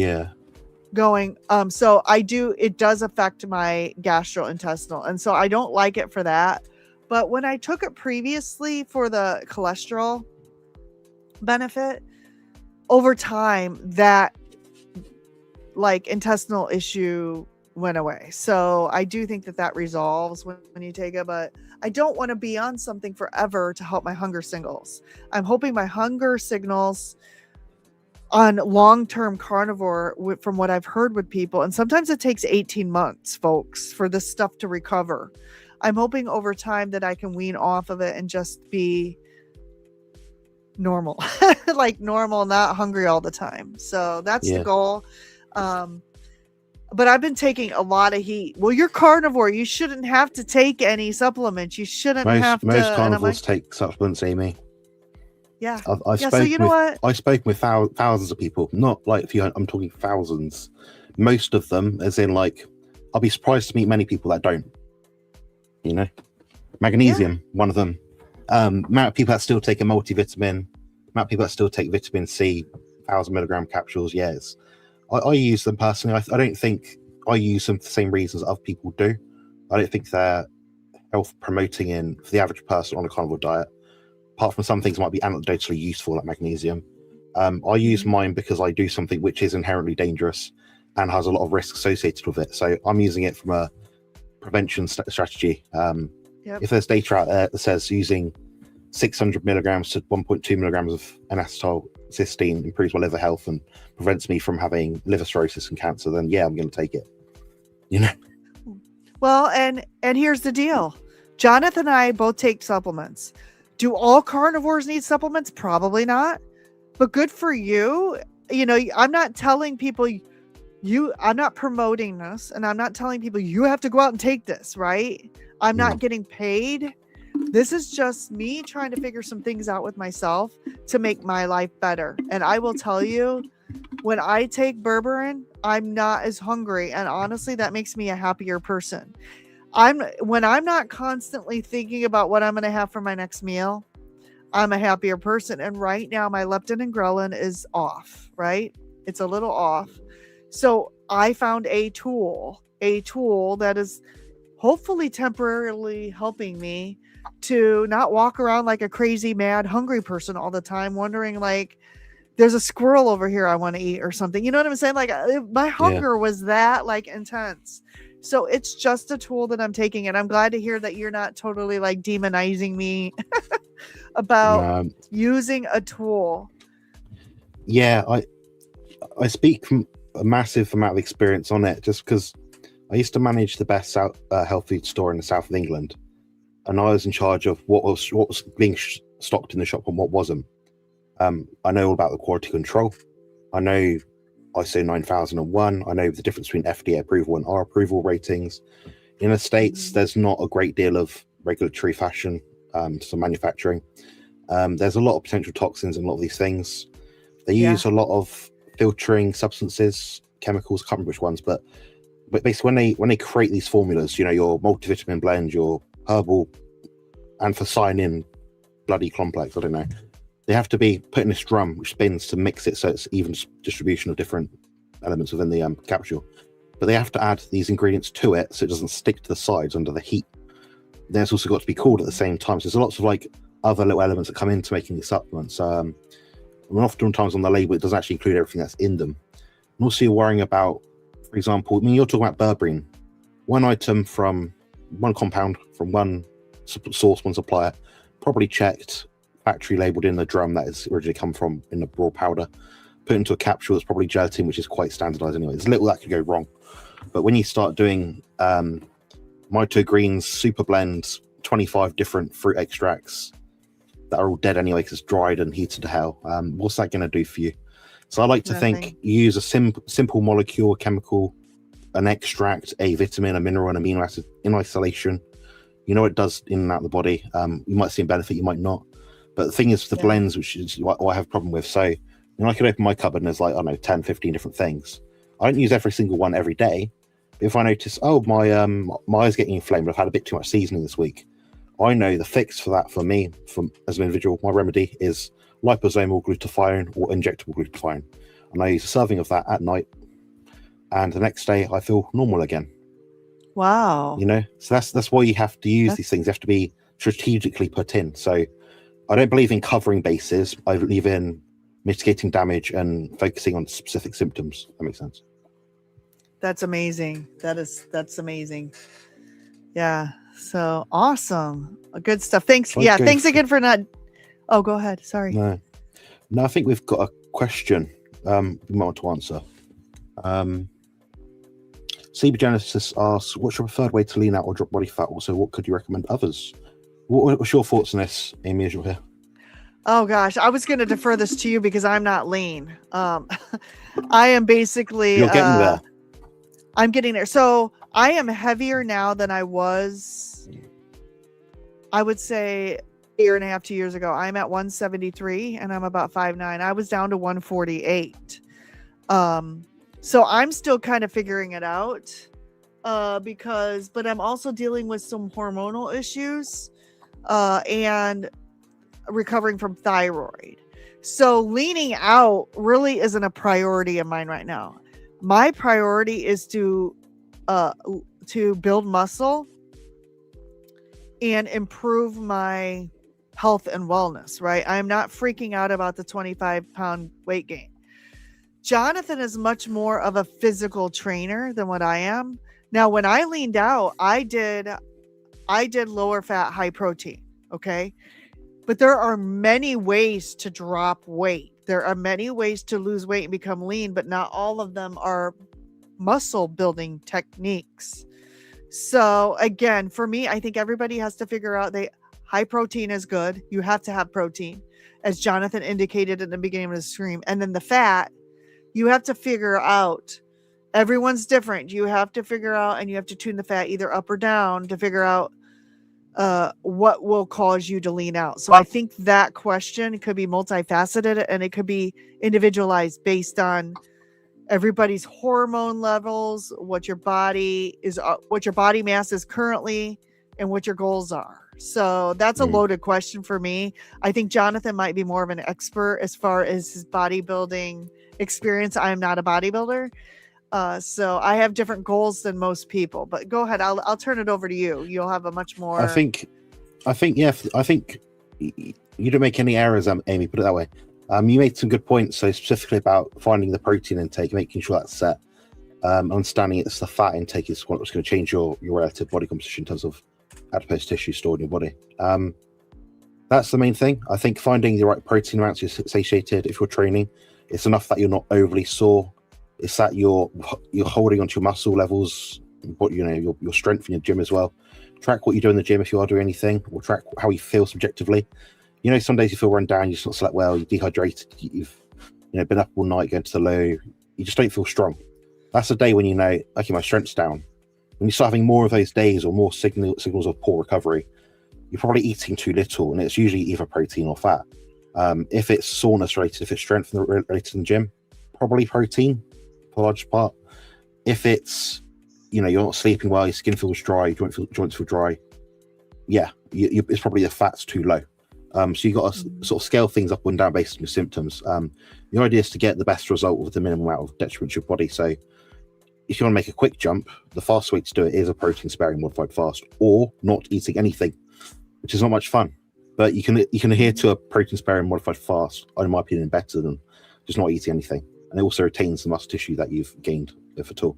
going. So it does affect my gastrointestinal. And so I don't like it for that. But when I took it previously for the cholesterol benefit, over time that like intestinal issue went away. So I do think that resolves when you take it, but I don't want to be on something forever to help my hunger signals. I'm hoping my hunger signals on long-term carnivore, from what I've heard with people, and sometimes it takes 18 months, folks, for this stuff to recover. I'm hoping over time that I can wean off of it and just be normal, like normal, not hungry all the time. So that's the goal. But I've been taking a lot of heat. Well, you're carnivore. You shouldn't have to take any supplements. You shouldn't have to. Most carnivores take supplements, Amy. Yeah. I've so you know what? I've spoken with thousands of people. Not like I'm talking thousands. Most of them, as in like, I'll be surprised to meet many people that don't. Magnesium, one of them. Amount of people that still take a multivitamin. Amount of people that still take vitamin C, 1,000 milligram capsules. Yes. I use them personally. I don't think I use them for the same reasons other people do. I don't think they're health promoting for the average person on a carnivore diet. Apart from some things might be anecdotally useful, like magnesium. I use mine because I do something which is inherently dangerous and has a lot of risk associated with it. So I'm using it from a prevention strategy. If there's data out there that says using 600 milligrams to 1.2 milligrams of N-acetyl cysteine improves my liver health and prevents me from having liver cirrhosis and cancer, then I'm going to take it. Well, and here's the deal. Jonathan and I both take supplements. Do all carnivores need supplements? Probably not. But good for you. I'm not telling people I'm not promoting this, and I'm not telling people you have to go out and take this, right? I'm not getting paid. This is just me trying to figure some things out with myself to make my life better. And I will tell you, when I take berberine, I'm not as hungry. And honestly, that makes me a happier person. When I'm not constantly thinking about what I'm going to have for my next meal, I'm a happier person. And right now, my leptin and ghrelin is off, right? It's a little off. So I found a tool that is hopefully temporarily helping me to not walk around like a crazy, mad, hungry person all the time, wondering like, there's a squirrel over here I want to eat or something. You know what I'm saying? Like my hunger was that like intense. So it's just a tool that I'm taking, and I'm glad to hear that you're not totally like demonizing me about using a tool. Yeah, I speak from a massive amount of experience on it, just because I used to manage the best health food store in the south of England, and I was in charge of what was being stocked in the shop and what wasn't. I know all about the quality control. I know ISO 9001. I know the difference between FDA approval and our approval ratings. In the States, there's not a great deal of regulatory fashion to manufacturing. There's a lot of potential toxins in a lot of these things. They use a lot of filtering substances, chemicals, can't remember which ones, but basically when they create these formulas, your multivitamin blend, your herbal anthocyanin bloody complex, I don't know, they have to be put in this drum which spins to mix it so it's even distribution of different elements within the capsule, but they have to add these ingredients to it so it doesn't stick to the sides under the heat. Then it's also got to be cooled at the same time. So there's lots of like other little elements that come into making these supplements. And oftentimes on the label, it doesn't actually include everything that's in them. And also you're worrying about, for example, I mean, you're talking about berberine. One item from one compound, from one source, one supplier, probably checked, factory labeled in the drum that it's originally come from in the raw powder, put into a capsule that's probably gelatin, which is quite standardized anyway. There's little that could go wrong. But when you start doing microgreens, super blends, 25 different fruit extracts that are all dead anyway because it's dried and heated to hell, what's that going to do for you? So I like to think you use a simple molecule, a chemical, an extract, a vitamin, a mineral, and amino acid in isolation. You know what it does in and out of the body. You might see a benefit, you might not. But the thing is, the blends, which is what I have a problem with. So I could open my cupboard and there's like, I don't know, 10, 15 different things. I don't use every single one every day. But if I notice, my eye's getting inflamed, I've had a bit too much seasoning this week, I know the fix for that, for me, as an individual, my remedy is liposomal glutathione or injectable glutathione. And I use a serving of that at night. And the next day I feel normal again. Wow. You know, so that's why you have to use these things. They have to be strategically put in. So I don't believe in covering bases. I believe in mitigating damage and focusing on specific symptoms. That makes sense. That's amazing. That's amazing. Yeah. So awesome. Good stuff. Thanks. Thanks again for not. Oh, go ahead. Sorry. No, I think we've got a question we might want to answer. CB Genesis asks, what's your preferred way to lean out or drop body fat? Also, what could you recommend others? What's your thoughts on this, Amy, as you're here? Oh gosh, I was going to defer this to you because I'm not lean. I am basically. You're getting there. I'm getting there. So I am heavier now than I was, I would say, a year and a half, 2 years ago. I'm at 173 and I'm about 5'9". I was down to 148. So I'm still kind of figuring it out but I'm also dealing with some hormonal issues and recovering from thyroid. So leaning out really isn't a priority of mine right now. My priority is to build muscle and improve my health and wellness, right? I'm not freaking out about the 25-pound weight gain. Jonathan is much more of a physical trainer than what I am. Now, when I leaned out, I did lower fat, high protein. Okay. But there are many ways to drop weight. There are many ways to lose weight and become lean, but not all of them are muscle building techniques. So again, for me, I think everybody has to figure out high protein is good. You have to have protein, as Jonathan indicated in the beginning of the stream. And then the fat, you have to figure out, everyone's different. You have to figure out, and you have to tune the fat either up or down to figure out what will cause you to lean out. So I think that question could be multifaceted and it could be individualized based on everybody's hormone levels, what your body mass is currently, and what your goals are. So that's a loaded question for me. I think Jonathan might be more of an expert as far as his bodybuilding experience. I am not a bodybuilder. So I have different goals than most people, but go ahead. I'll turn it over to you. You'll have a much more. I think you don't make any errors, Amy, put it that way. You made some good points. So specifically about finding the protein intake, making sure that's set, understanding it's the fat intake is what's going to change your relative body composition in terms of adipose tissue stored in your body. That's the main thing. I think finding the right protein amounts you're satiated. If you're training, it's enough that you're not overly sore. It's that you're holding onto your muscle levels, but your strength in your gym as well. Track what you do in the gym if you are doing anything, or track how you feel subjectively. Some days you feel run down, you've not slept well, you're dehydrated, you've been up all night going to the loo, you just don't feel strong. That's a day when you know, okay, my strength's down. When you start having more of those days or more signals of poor recovery, you're probably eating too little, and it's usually either protein or fat. If it's soreness related, if it's strength related in the gym, probably protein for the large part. If it's you're not sleeping well, your skin feels dry, joints feel dry, it's probably the fat's too low. So you got to sort of scale things up and down based on your symptoms. The idea is to get the best result with the minimum amount of detriment to your body. So if you want to make a quick jump, the fast way to do it is a protein sparing modified fast, or not eating anything, which is not much fun. But you can adhere to a protein sparing modified fast, in my opinion, better than just not eating anything. And it also retains the muscle tissue that you've gained, if at all.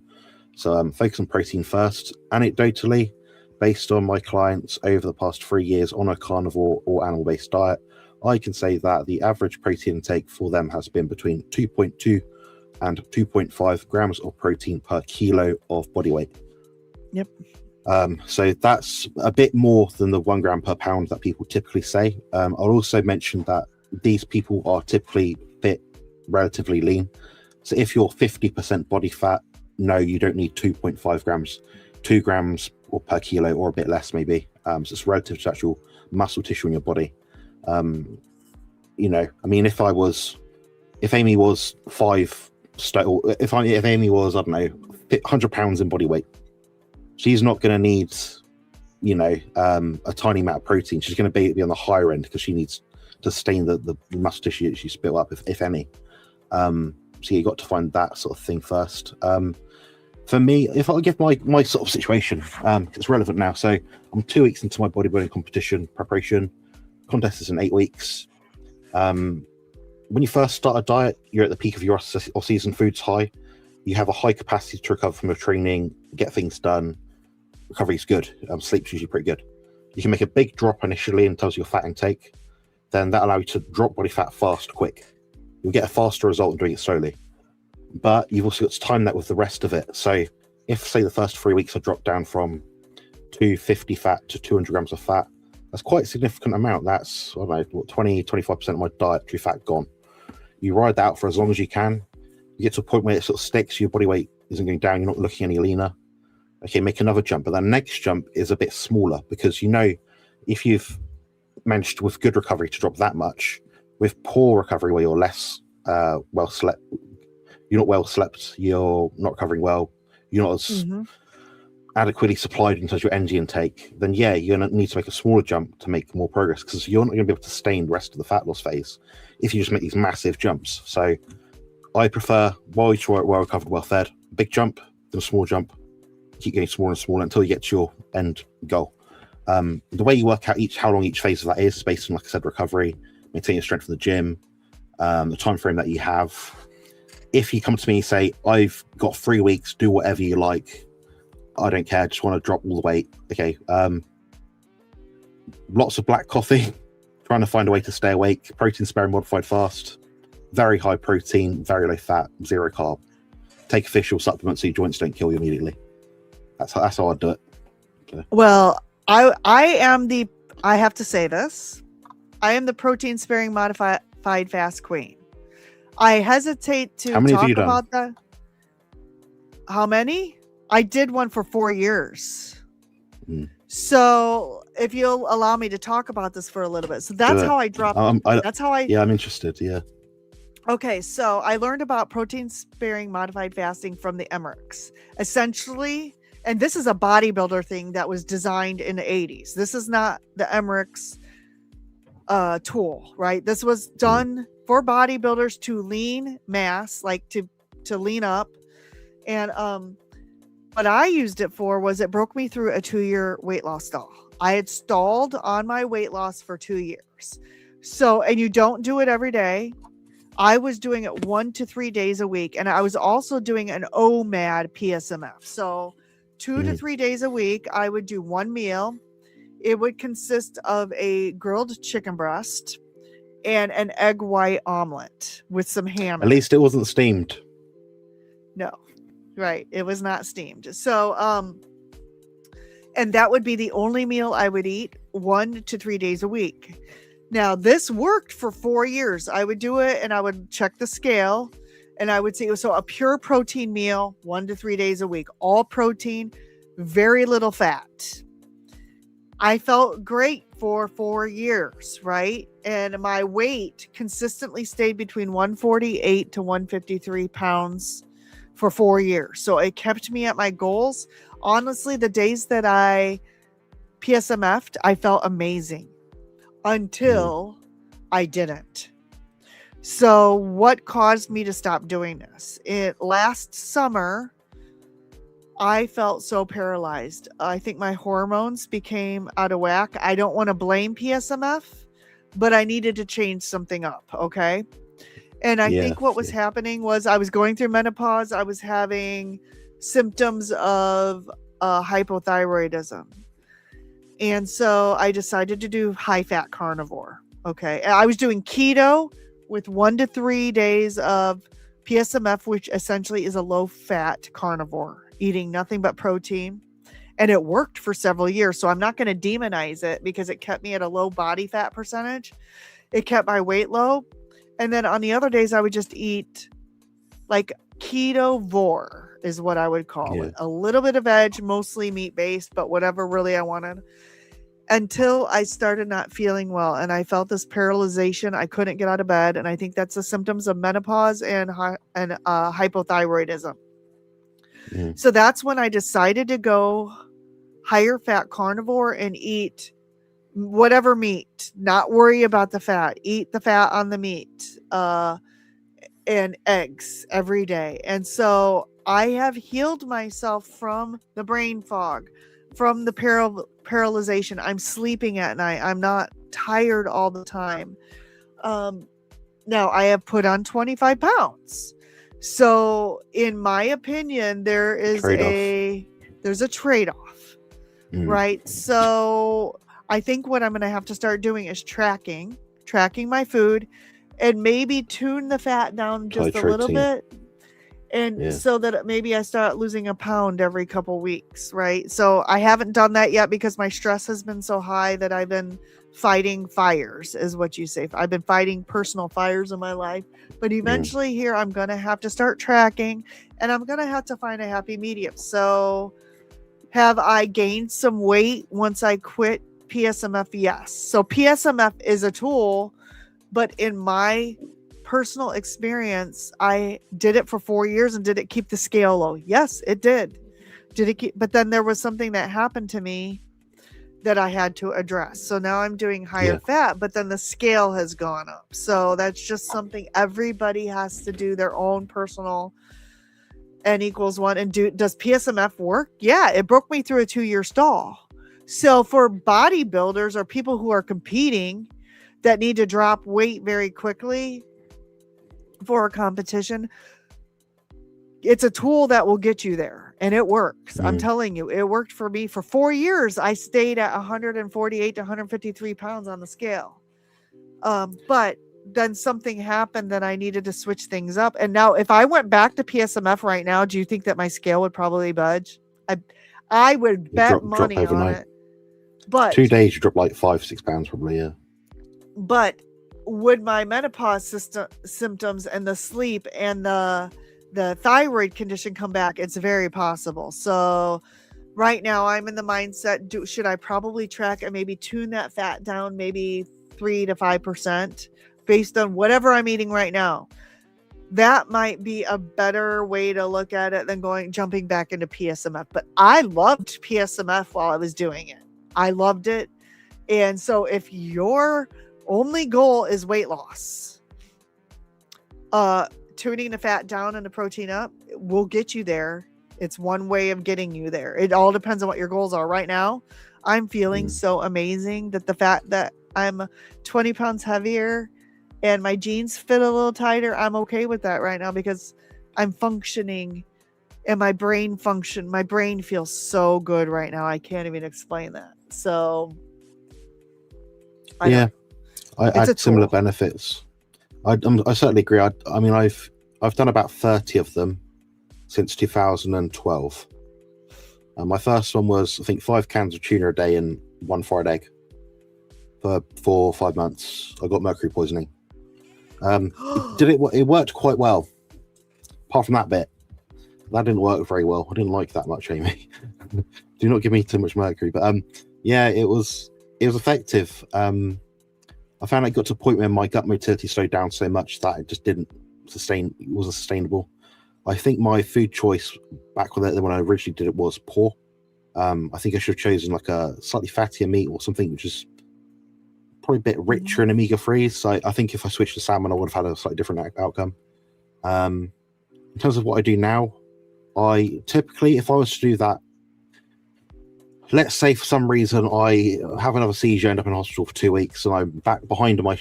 So focus on protein first. Anecdotally, based on my clients over the past 3 years on a carnivore or animal-based diet, I can say that the average protein intake for them has been between 2.2 and 2.5 grams of protein per kilo of body weight. Yep. So that's a bit more than the 1 gram per pound that people typically say. I'll also mention that these people are typically fit, relatively lean. So if you're 50% body fat, no, you don't need 2.5 grams, 2 grams or per kilo, or a bit less maybe. So it's relative to actual muscle tissue in your body. You know, I mean, if Amy was if Amy was, I don't know, 100 pounds in body weight, she's not going to need, you know, a tiny amount of protein. She's going to be on the higher end because she needs to sustain the muscle tissue that she's built up, if any. So you got to find that sort of thing first. For me, if I give my sort of situation, it's relevant now. So I'm 2 weeks into my bodybuilding competition preparation. Contest is in 8 weeks. When you first start a diet, you're at the peak of your off-season food's high. You have a high capacity to recover from your training, get things done. Recovery is good. Sleep's usually pretty good. You can make a big drop initially in terms of your fat intake. Then that allows you to drop body fat fast, quick. You'll get a faster result in doing it slowly. But you've also got to time that with the rest of it. So if, say, the first 3 weeks I dropped down from 250 fat to 200 grams of fat, that's quite a significant amount. That's, I don't know, what, 20-25% of my dietary fat gone. You ride that out for as long as you can. You get to a point where it sort of sticks, your body weight isn't going down, you're not looking any leaner. Okay, make another jump. But that next jump is a bit smaller because, you know, if you've managed with good recovery to drop that much, with poor recovery where you're less well slept, you're not well slept, you're not recovering well, you're not as adequately supplied in terms of your energy intake, then yeah, you're going to need to make a smaller jump to make more progress, because you're not going to be able to sustain the rest of the fat loss phase if you just make these massive jumps. So I prefer, while you're well recovered, well fed, big jump, then a small jump, keep getting smaller and smaller until you get to your end goal. The way you work out how long each phase of that is based on, like I said, recovery, maintaining strength in the gym, the time frame that you have. If you come to me and say, I've got 3 weeks, do whatever you like, I don't care, just want to drop all the weight. Okay. Lots of black coffee, trying to find a way to stay awake, protein sparing modified fast, very high protein, very low fat, 0 carb. Take official supplements so your joints don't kill you immediately. That's how I'd do it. Okay. Well, I have to say this. I am the protein sparing modified fast queen. I hesitate to talk about that. How many? I did one for 4 years. So if you'll allow me to talk about this for a little bit. So that's how I dropped. Yeah, I'm interested. Yeah. Okay. So I learned about protein sparing modified fasting from the Emmerichs. Essentially, and this is a bodybuilder thing that was designed in the 80s. This is not the Emmerichs tool, right? This was done for bodybuilders to lean mass, like to lean up. And what I used it for was it broke me through a 2-year weight loss stall. I had stalled on my weight loss for 2 years. So, and you don't do it every day. I was doing it 1 to 3 days a week. And I was also doing an OMAD PSMF. So 2 to 3 days a week, I would do one meal. It would consist of a grilled chicken breast and an egg white omelet with some ham. At least it wasn't steamed. No. Right. It was not steamed. So, and that would be the only meal I would eat 1 to 3 days a week. Now, this worked for 4 years. I would do it and I would check the scale and I would say, so a pure protein meal, 1 to 3 days a week, all protein, very little fat. I felt great for 4 years, right? And my weight consistently stayed between 148 to 153 pounds for 4 years. So it kept me at my goals. Honestly, the days that I PSMF'd, I felt amazing. until I didn't. So what caused me to stop doing this? Last summer, I felt so paralyzed. I think my hormones became out of whack. I don't want to blame PSMF, but I needed to change something up. Okay. And I think what was happening was I was going through menopause. I was having symptoms of hypothyroidism. And so I decided to do high fat carnivore. Okay. And I was doing keto with 1 to 3 days of PSMF, which essentially is a low fat carnivore, eating nothing but protein. And it worked for several years. So I'm not going to demonize it because it kept me at a low body fat percentage. It kept my weight low. And then on the other days, I would just eat like ketovore is what I would call it. A little bit of veg, mostly meat based, but whatever really I wanted. Until I started not feeling well and I felt this paralyzation. I couldn't get out of bed. And I think that's the symptoms of menopause and hypothyroidism. So that's when I decided to go higher fat carnivore and eat whatever meat, not worry about the fat, eat the fat on the meat, and eggs every day. And so I have healed myself from the brain fog, from the paralyzation. I'm sleeping at night. I'm not tired all the time. Now I have put on 25 pounds. So in my opinion, there's a trade-off, right? So I think what I'm going to have to start doing is tracking my food and maybe tune the fat down just a little bit. And so that maybe I start losing a pound every couple weeks, right? So I haven't done that yet because my stress has been so high that I've been fighting fires, is what you say. I've been fighting personal fires in my life. But eventually here, I'm going to have to start tracking and I'm going to have to find a happy medium. So have I gained some weight once I quit PSMF? Yes. So PSMF is a tool, but in my personal experience, I did it for 4 years and did it keep the scale low? Yes, it did. But then there was something that happened to me that I had to address. So now I'm doing higher fat, but then the scale has gone up. So that's just something everybody has to do their own personal N=1 and do. Does PSMF work? Yeah, it broke me through a 2-year stall. So for bodybuilders or people who are competing that need to drop weight very quickly for a competition, it's a tool that will get you there and it works. I'm telling you, it worked for me for 4 years. I stayed at 148 to 153 pounds on the scale. But then something happened that I needed to switch things up. And now if I went back to PSMF right now, do you think that my scale would probably budge? I would bet money on it. But 2 days you drop like 5-6 pounds probably. But would my menopause symptoms and the sleep and the thyroid condition come back? It's very possible. So right now I'm in the mindset, should I probably track and maybe tune that fat down maybe 3 to 5% based on whatever I'm eating right now? That might be a better way to look at it than jumping back into PSMF. But I loved PSMF while I was doing it. I loved it. And so if your only goal is weight loss, tuning the fat down and the protein up will get you there. It's one way of getting you there. It all depends on what your goals are. Right now, I'm feeling so amazing that the fact that I'm 20 pounds heavier and my jeans fit a little tighter, I'm okay with that right now because I'm functioning and my brain feels so good right now. I can't even explain that. So I had similar benefits. I certainly agree. I mean, I've done about 30 of them since 2012. My first one was, I think, 5 cans of tuna a day and 1 fried egg for 4 or 5 months. I got mercury poisoning. It worked quite well. Apart from that bit, that didn't work very well. I didn't like that much, Amy. Do not give me too much mercury. But it was effective. I found it got to a point where my gut motility slowed down so much that it just didn't wasn't sustainable. I think my food choice back when I originally did it was poor. I think I should have chosen like a slightly fattier meat or something which is probably a bit richer in omega-3s. So I think if I switched to salmon, I would have had a slightly different outcome. In terms of what I do now, I typically, if I was to do that, let's say for some reason I have another seizure, end up in hospital for 2 weeks, and I'm back behind my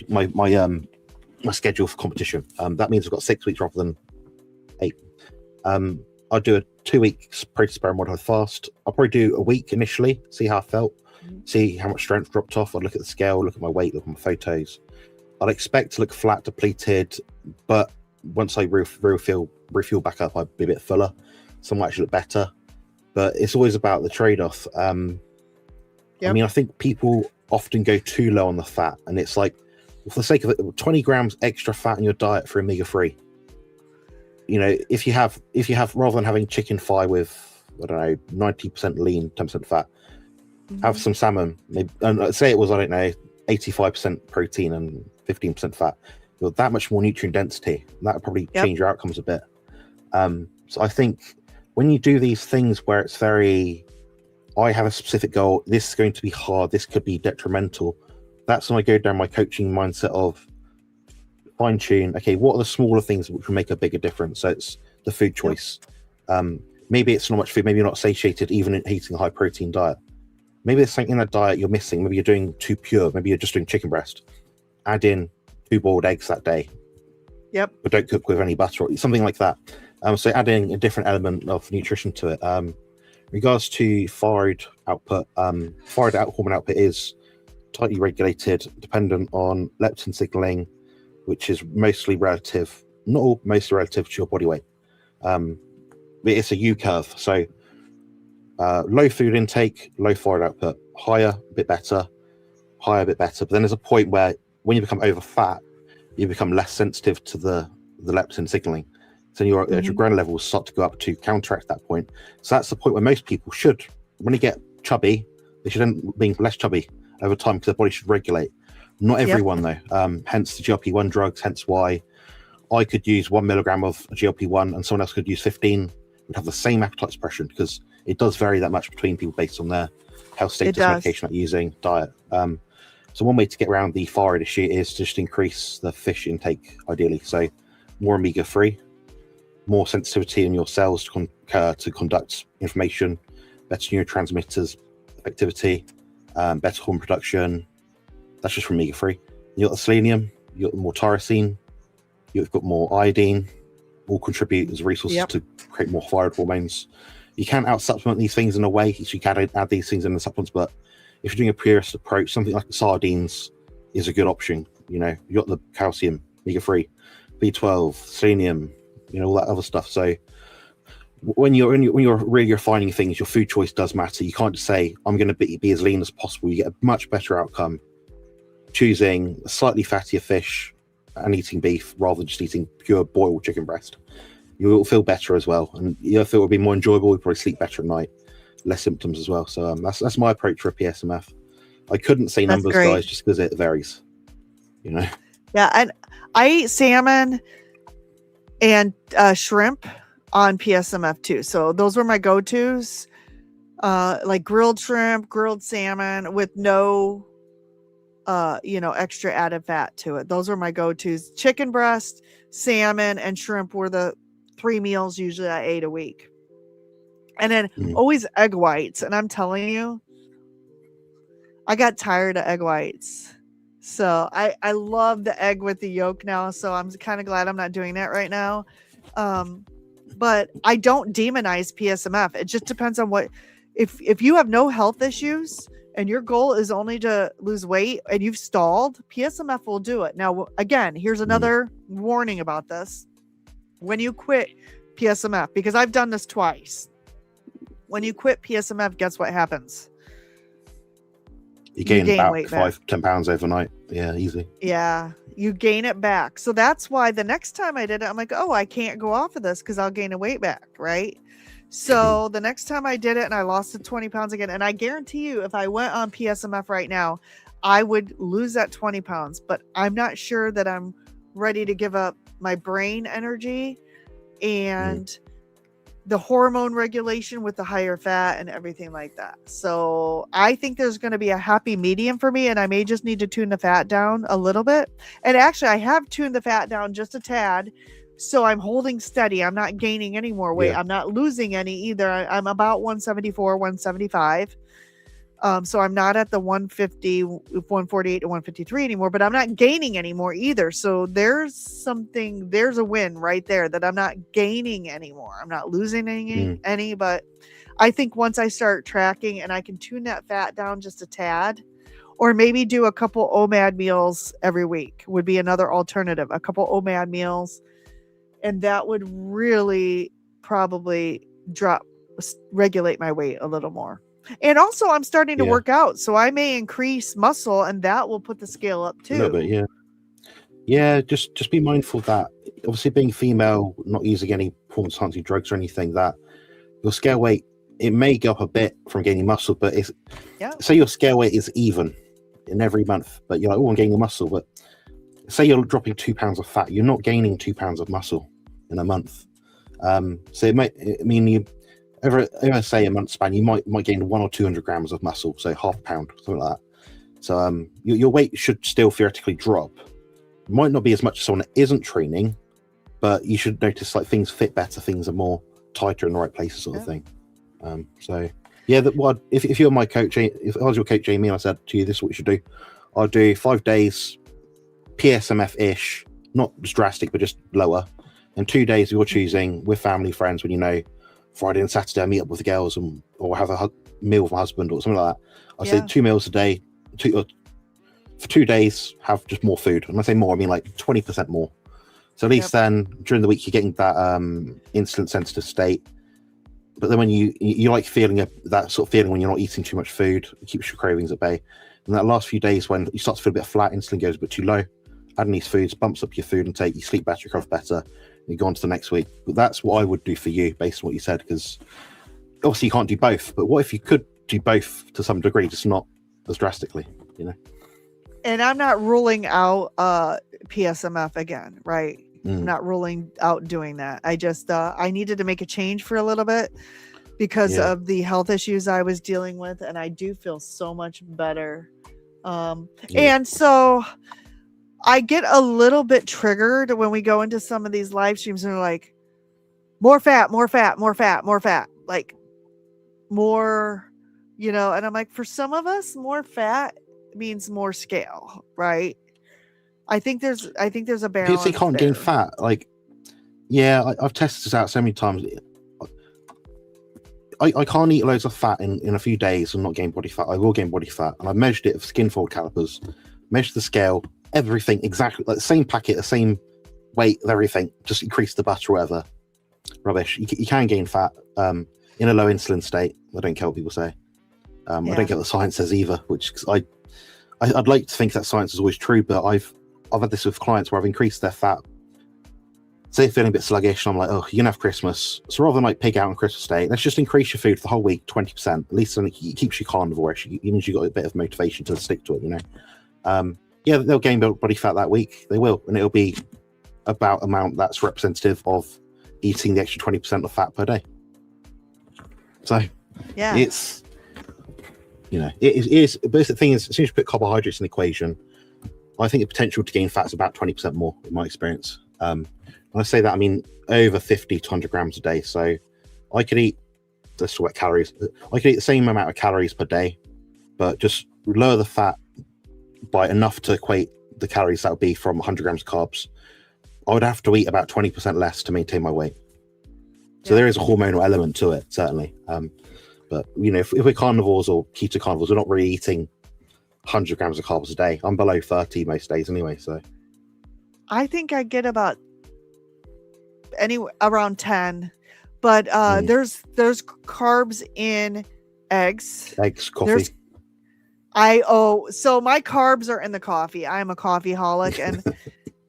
schedule for competition. That means I've got 6 weeks rather than 8. I'll do a 2-week protein sparing modified fast. I'll probably do a week initially, see how I felt, see how much strength dropped off. I'd look at the scale, look at my weight, look at my photos. I'd expect to look flat, depleted, but once I refuel back up, I'd be a bit fuller. Some might actually look better, but it's always about the trade-off. I mean, I think people often go too low on the fat, and it's like, for the sake of it, 20 grams extra fat in your diet for omega-3. You know, if you have rather than having chicken thigh with, I don't know, 90% lean, 10% fat, have some salmon. Maybe, and say it was, I don't know, 85% protein and 15% fat. You're that much more nutrient density. That would probably change your outcomes a bit. So I think when you do these things where it's very, I have a specific goal, this is going to be hard, this could be detrimental. That's when I go down my coaching mindset of fine tune. Okay, what are the smaller things which will make a bigger difference? So it's the food choice. Maybe it's not much food. Maybe you're not satiated even eating a high protein diet. Maybe there's something in that diet you're missing. Maybe you're doing too pure. Maybe you're just doing chicken breast. Add in 2 boiled eggs that day. But don't cook with any butter or something like that. So adding a different element of nutrition to it. In regards to thyroid output, thyroid hormone output is tightly regulated, dependent on leptin signaling, which is mostly relative, not all, mostly relative to your body weight. It's a U curve. So low food intake, low thyroid output, higher, a bit better, higher, a bit better. But then there's a point where when you become over fat, you become less sensitive to the leptin signaling. So your adrenaline levels start to go up to counteract that point. So that's the point where most people should, when they get chubby, they should end up being less chubby over time because their body should regulate. Not everyone though. Hence the GLP-1 drugs, hence why I could use 1 milligram of GLP-1 and someone else could use 15, would have the same appetite suppression because it does vary that much between people based on their health status, medication they're using, diet. So one way to get around the thyroid issue is to just increase the fish intake, ideally. So more omega-3, more sensitivity in your cells to conduct information, better neurotransmitters effectivity, better hormone production. That's just from omega-3. You've got the selenium, you've got more tyrosine, you've got more iodine, all contribute as resources to create more thyroid hormones. You can out-supplement these things in a way, so you can add these things in the supplements, but if you're doing a purist approach, something like the sardines is a good option. You know, you got the calcium, omega-3, B12, selenium, you know, all that other stuff. So when you're really refining things, your food choice does matter. You can't just say, I'm going to be as lean as possible. You get a much better outcome choosing a slightly fattier fish and eating beef rather than just eating pure boiled chicken breast. You will feel better as well, and you'll feel it'll be more enjoyable. You'll probably sleep better at night, less symptoms as well. So that's my approach for a PSMF. I couldn't say numbers, guys, just because it varies. You know. Yeah, and I eat salmon and shrimp on PSMF too. So those were my go-tos, like grilled shrimp, grilled salmon with no, extra added fat to it. Those were my go-tos. Chicken breast, salmon, and shrimp were the 3 meals usually I ate a week. And then always egg whites. And I'm telling you, I got tired of egg whites. So I love the egg with the yolk now. So I'm kind of glad I'm not doing that right now. But I don't demonize PSMF. It just depends on what, if you have no health issues and your goal is only to lose weight and you've stalled, PSMF will do it. Now, again, here's another warning about this. When you quit PSMF, because I've done this twice. When you quit PSMF, guess what happens? You gain about 5-10 pounds overnight. Yeah, easy. Yeah, you gain it back. So that's why the next time I did it, I'm like, oh, I can't go off of this because I'll gain a weight back, right? So the next time I did it and I lost the 20 pounds again, and I guarantee you if I went on PSMF right now, I would lose that 20 pounds. But I'm not sure that I'm ready to give up my brain energy and the hormone regulation with the higher fat and everything like that. So I think there's going to be a happy medium for me, and I may just need to tune the fat down a little bit. And actually, I have tuned the fat down just a tad. So I'm holding steady. I'm not gaining any more weight. Yeah. I'm not losing any either. I'm about 174, 175. So I'm not at the 150, 148 to 153 anymore, but I'm not gaining anymore either. So there's a win right there, that I'm not gaining anymore. I'm not losing any, but I think once I start tracking and I can tune that fat down just a tad, or maybe do a couple OMAD meals every week would be another alternative, a couple OMAD meals. And that would really probably regulate my weight a little more. And also I'm starting to work out, so I may increase muscle, and that will put the scale up too. A little bit, yeah. Just be mindful that obviously being female, not using any performance enhancing drugs or anything, that your scale weight, it may go up a bit from gaining muscle, but say your scale weight is even in every month, but you're like, oh, I'm gaining muscle, but say you're dropping 2 pounds of fat, you're not gaining 2 pounds of muscle in a month. So it might, I mean, you over say a month span, you might gain 100 or 200 grams of muscle, so half a pound, something like that. So your weight should still theoretically drop. It might not be as much as someone that isn't training, but you should notice like things fit better, things are more tighter in the right places, sort of thing. So yeah, if you're my coach, if I was your coach, Jamie, and I said to you, this is what you should do, I'll do 5 days PSMF-ish, not just drastic, but just lower, and 2 days you're choosing with family, friends, when you know Friday and Saturday I meet up with the girls or have a meal with my husband or something like that. I say 2 meals a day, for 2 days, have just more food. And when I say more, I mean like 20% more. So at least then during the week you're getting that insulin sensitive state. But then when you like feeling that sort of feeling when you're not eating too much food, it keeps your cravings at bay. And that last few days when you start to feel a bit flat, insulin goes a bit too low, adding these foods bumps up your food intake, you sleep better, you recover better, you go on to the next week. But that's what I would do for you based on what you said, because obviously you can't do both, but what if you could do both to some degree, just not as drastically, you know? And I'm not ruling out PSMF again, right? I'm not ruling out doing that. I just I needed to make a change for a little bit because of the health issues I was dealing with, and I do feel so much better. And so I get a little bit triggered when we go into some of these live streams and they're like, more fat, more fat, more fat, more fat, like more, you know, and I'm like, for some of us, more fat means more scale, right? I think there's a balance. People say can't gain fat. Like, yeah, I've tested this out so many times. I can't eat loads of fat in a few days and not gain body fat. I will gain body fat, and I've measured it with skin fold calipers, measured the scale, everything exactly like the same packet, the same weight, everything. Just increase the butter or whatever. Rubbish. You can gain fat in a low insulin state. I don't care what people say. I don't care what the science says either. Which I'd like to think that science is always true, but I've had this with clients where I've increased their fat. So they're feeling a bit sluggish, and I'm like, oh, you're gonna have Christmas. So rather than like pig out on Christmas Day, let's just increase your food for the whole week 20%. At least then it keeps you carnivore-ish. It means you've got a bit of motivation to stick to it, you know. Yeah, they'll gain body fat that week. They will, and it'll be about amount that's representative of eating the extra 20% of fat per day. So yeah, it's, you know, it is. But the thing is, as soon as you put carbohydrates in the equation, I think the potential to gain fat is about 20% more in my experience. When I say that, I mean over 50 to 100 grams a day. So I could eat, let's talk about calories. I could eat the same amount of calories per day, but just lower the fat by enough to equate the calories that would be from 100 grams of carbs. I would have to eat about 20% less to maintain my weight. So there is a hormonal element to it, certainly. But, you know, if we're carnivores or keto carnivores, we're not really eating 100 grams of carbs a day. I'm below 30 most days anyway, so. I think I get about around 10, but there's carbs in eggs, coffee. So my carbs are in the coffee. I'm a coffeeholic, and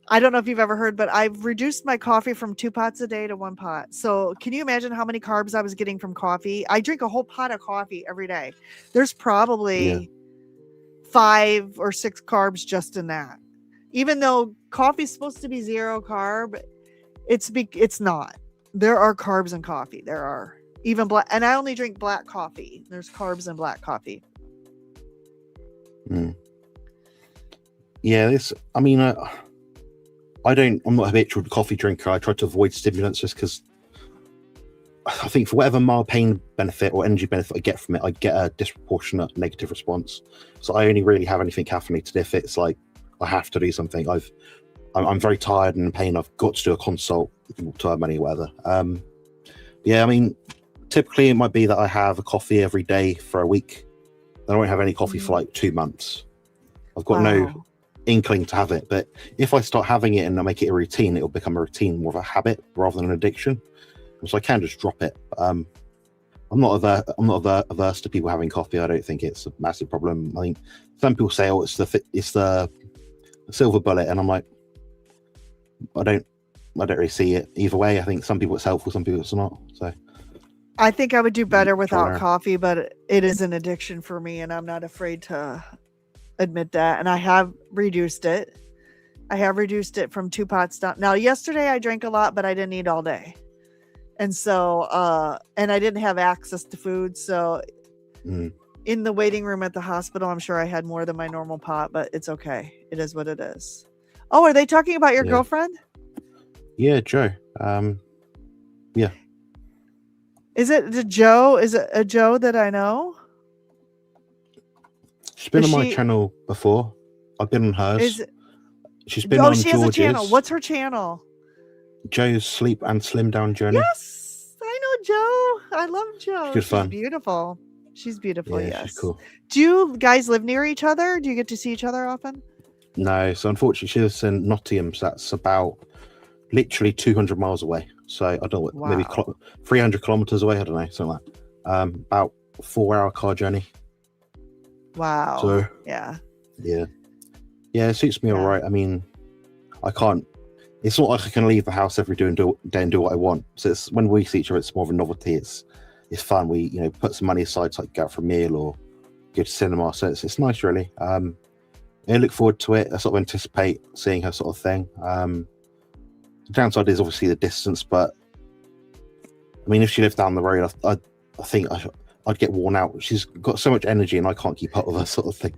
I don't know if you've ever heard, but I've reduced my coffee from 2 pots a day to 1 pot. So can you imagine how many carbs I was getting from coffee? I drink a whole pot of coffee every day. There's probably 5 or 6 carbs just in that. Even though coffee is supposed to be 0 carb, it's not. There are carbs in coffee. There are even black, and I only drink black coffee. There's carbs in black coffee. Yeah, I mean, I'm not a habitual coffee drinker. I try to avoid stimulants just because I think for whatever mild pain benefit or energy benefit I get from it, I get a disproportionate negative response. So I only really have anything caffeinated if it's like I have to do something. I'm very tired and in pain. I've got to do a consult, to have money, whatever. Yeah, I mean, typically it might be that I have a coffee every day for a week. I won't have any coffee for like 2 months. I've got no inkling to have it, but if I start having it and I make it a routine, it'll become a routine, more of a habit rather than an addiction. So I can just drop it. I'm not averse to people having coffee. I don't think it's a massive problem. I think some people say, "Oh, it's the silver bullet," and I'm like, I don't really see it either way. I think some people it's helpful, some people it's not. So I think I would do better without coffee, but it is an addiction for me, and I'm not afraid to admit that. And I have reduced it. I have reduced it from 2 pots down. Now, yesterday I drank a lot, but I didn't eat all day. And so, and I didn't have access to food. So in the waiting room at the hospital, I'm sure I had more than my normal pot, but it's okay. It is what it is. Oh, are they talking about your girlfriend? Yeah, Joe. Yeah. Is it the Joe? Is it a Joe that I know? She's been on my channel before. I've been on hers. She's been on George's. Has a channel. What's her channel? Joe's Sleep and Slim Down Journey. Yes, I know Joe. I love Joe. She's fun. Beautiful. She's beautiful. Yeah, yes. She's cool. Do you guys live near each other? Do you get to see each other often? No. So unfortunately, she lives in Nottingham. So that's about literally 200 miles away. So I don't know, maybe 300 kilometers away. I don't know, something like that. About a 4-hour car journey. Wow. So yeah, it suits me all right. I mean, I can't. It's not like I can leave the house every day and do what I want. So it's, when we see each other, it's more of a novelty. It's fun. We put some money aside to like go out for a meal or go to cinema. So it's nice, really. I look forward to it. I sort of anticipate seeing her sort of thing. The downside is obviously the distance, but I mean, if she lived down the road, I think I'd get worn out. She's got so much energy, and I can't keep up with her, sort of thing.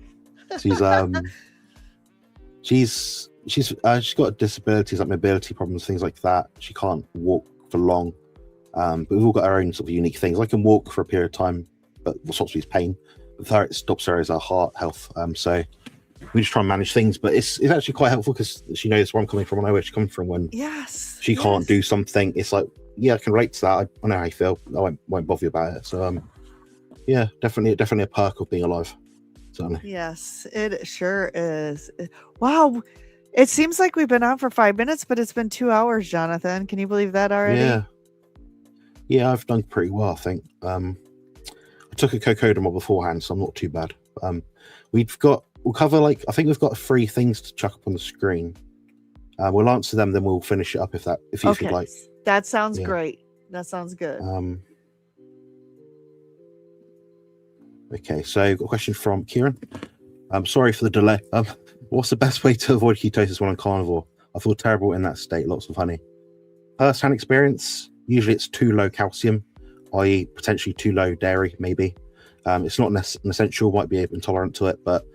She's got disabilities like mobility problems, things like that. She can't walk for long, but we've all got our own sort of unique things. I can walk for a period of time, but what stops me is pain. With her, it stops her is our heart health. So we just try and manage things, but it's actually quite helpful because she knows where I'm coming from. I know where she's coming from when she can't do something. It's like, yeah, I can relate to that. I know how you feel. I won't bother you about it. So yeah, definitely a perk of being alive. Certainly. Yes, it sure is. Wow. It seems like we've been on for 5 minutes, but it's been 2 hours, Jonathan. Can you believe that already? Yeah, I've done pretty well, I think. I took a cocodamol beforehand, so I'm not too bad. We'll cover I think we've got 3 things to chuck up on the screen. We'll answer them, then we'll finish it up if you'd like. That sounds great. That sounds good. Okay, so got a question from Kieran. I'm sorry for the delay. What's the best way to avoid ketosis when on carnivore? I feel terrible in that state. Lots of honey. First-hand experience, usually it's too low calcium, i.e. potentially too low dairy, maybe. It's not an essential, might be intolerant to it, but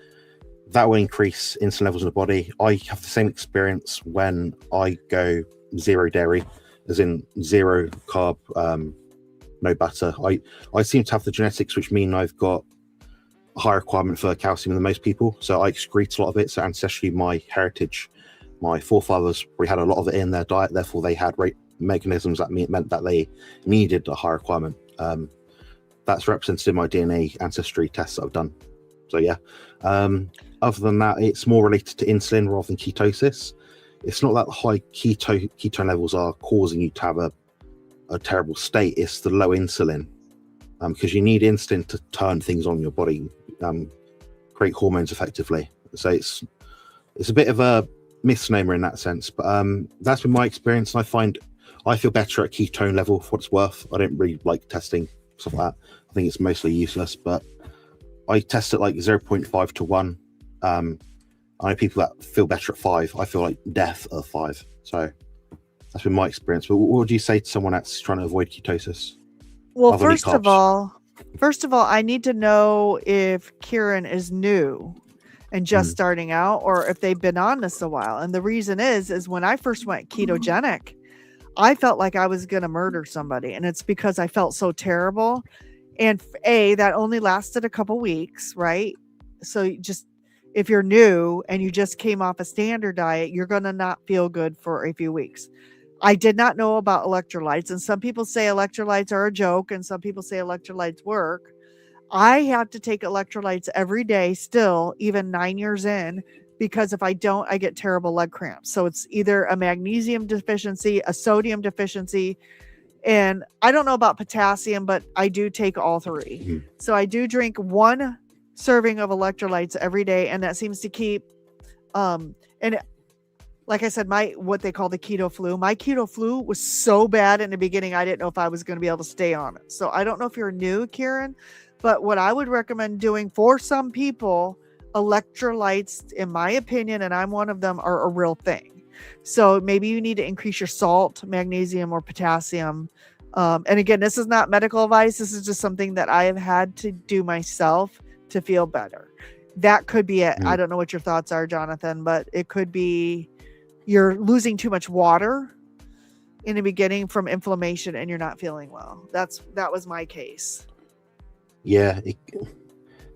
that will increase insulin levels in the body. I have the same experience when I go 0 dairy, as in 0 carb, no butter. I seem to have the genetics which mean I've got a high requirement for calcium than most people, so I excrete a lot of it. So ancestrally, my heritage, my forefathers, we had a lot of it in their diet, therefore they had mechanisms that meant that they needed a high requirement. That's represented in my DNA ancestry tests that I've done. So yeah, other than that, it's more related to insulin rather than ketosis. It's not that high ketone levels are causing you to have a terrible state. It's the low insulin, because you need insulin to turn things on in your body, create hormones effectively. So it's a bit of a misnomer in that sense, but that's been my experience, and I find I feel better at ketone level for what it's worth. I don't really like testing stuff like that. I think it's mostly useless, but I test it like 0.5 to 1. I know people that feel better at 5. I feel like death at 5. So That's been my experience. But what would you say to someone that's trying to avoid ketosis? Well, Other than eat first of all, I need to know if Kieran is new and just starting out, or if they've been on this a while. And the reason is when I first went ketogenic, I felt like I was going to murder somebody. And it's because I felt so terrible. And that only lasted a couple weeks, right? So just, if you're new and you just came off a standard diet, you're going to not feel good for a few weeks. I did not know about electrolytes. And some people say electrolytes are a joke, and some people say electrolytes work. I have to take electrolytes every day still, even 9 years in, because if I don't, I get terrible leg cramps. So it's either a magnesium deficiency, a sodium deficiency, and I don't know about potassium, but I do take all three. So I do drink 1 serving of electrolytes every day, and that seems to keep, and like I said, what they call the keto flu. My keto flu was so bad in the beginning, I didn't know if I was going to be able to stay on it. So I don't know if you're new, Kieran, but what I would recommend doing for some people, electrolytes, in my opinion, and I'm one of them, are a real thing. So maybe you need to increase your salt, magnesium, or potassium. And again, this is not medical advice. This is just something that I have had to do myself to feel better. That could be it. I don't know what your thoughts are, Jonathan, but it could be you're losing too much water in the beginning from inflammation and you're not feeling well. That was my case. Yeah,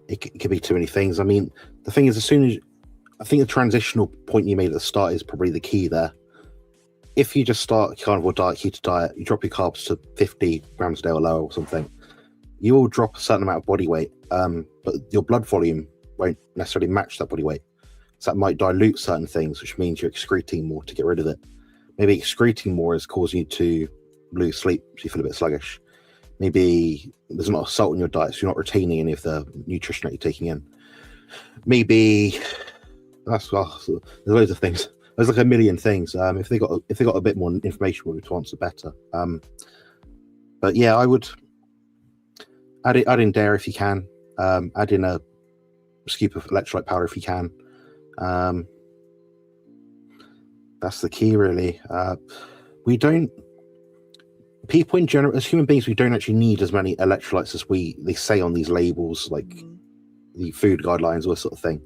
it could be too many things. I mean, the thing is, as soon as I think the transitional point you made at the start is probably the key there. If you just start carnivore diet, keto diet, you drop your carbs to 50 grams a day or lower or something, you will drop a certain amount of body weight, but your blood volume won't necessarily match that body weight. So that might dilute certain things, which means you're excreting more to get rid of it. Maybe excreting more is causing you to lose sleep, so you feel a bit sluggish. Maybe there's not salt in your diet, so you're not retaining any of the nutrition that you're taking in. Maybe there's loads of things. There's like a million things. If they got a bit more information, we'll be able to answer better. But yeah, I would add in dairy if you can. Add in a scoop of electrolyte powder if you can. That's the key, really. People in general, as human beings, we don't actually need as many electrolytes as they say on these labels, like the food guidelines, or sort of thing.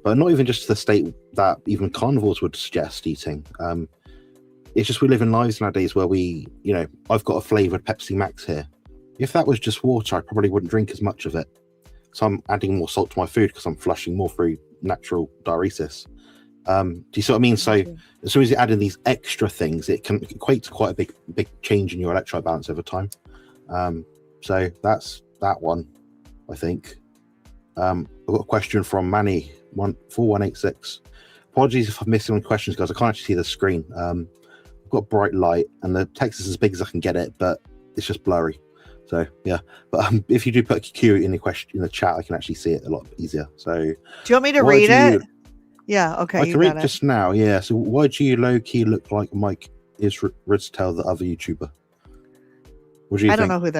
But not even just to the state that even carnivores would suggest eating. It's just we live in lives nowadays where I've got a flavored Pepsi Max here. If that was just water, I probably wouldn't drink as much of it. So I'm adding more salt to my food because I'm flushing more through natural diuresis. Do you see what I mean? So as soon as you add in these extra things, it can equate to quite a big change in your electrolyte balance over time. So that's that one, I think. I've got a question from Manny 4186. Apologies if I'm missing any questions, guys. I can't actually see the screen. I've got bright light and the text is as big as I can get it, but it's just blurry. So yeah, but if you do put a Q in the question in the chat, I can actually see it a lot easier. So do you want me to read it? Yeah, okay. I can read just now. Yeah. So why do you low key look like Mike Ridsdale, the other YouTuber? What do you think? I don't know who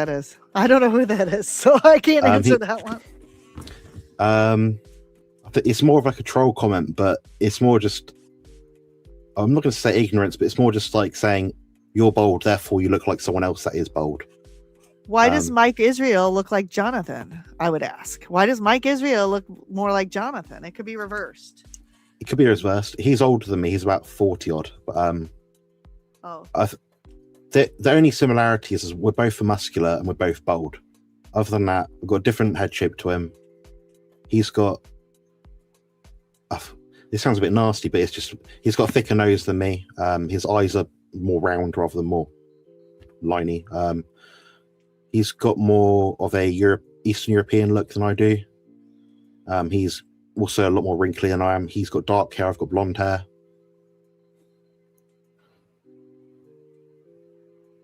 that is. So I can't answer that one. It's more of like a troll comment, but it's more just, I'm not going to say ignorance, but it's more just like saying you're bold, therefore you look like someone else that is bold. Why does Mike Israel look like Jonathan? I would ask. Why does Mike Israel look more like Jonathan? It could be reversed. It could be reversed. He's older than me. He's about 40 odd. But the only similarity is we're both muscular and we're both bold. Other than that, we've got a different head shape to him. He's got, this sounds a bit nasty, but it's just, he's got a thicker nose than me. His eyes are more round rather than more liney. He's got more of a Eastern European look than I do. He's also a lot more wrinkly than I am. He's got dark hair. I've got blonde hair.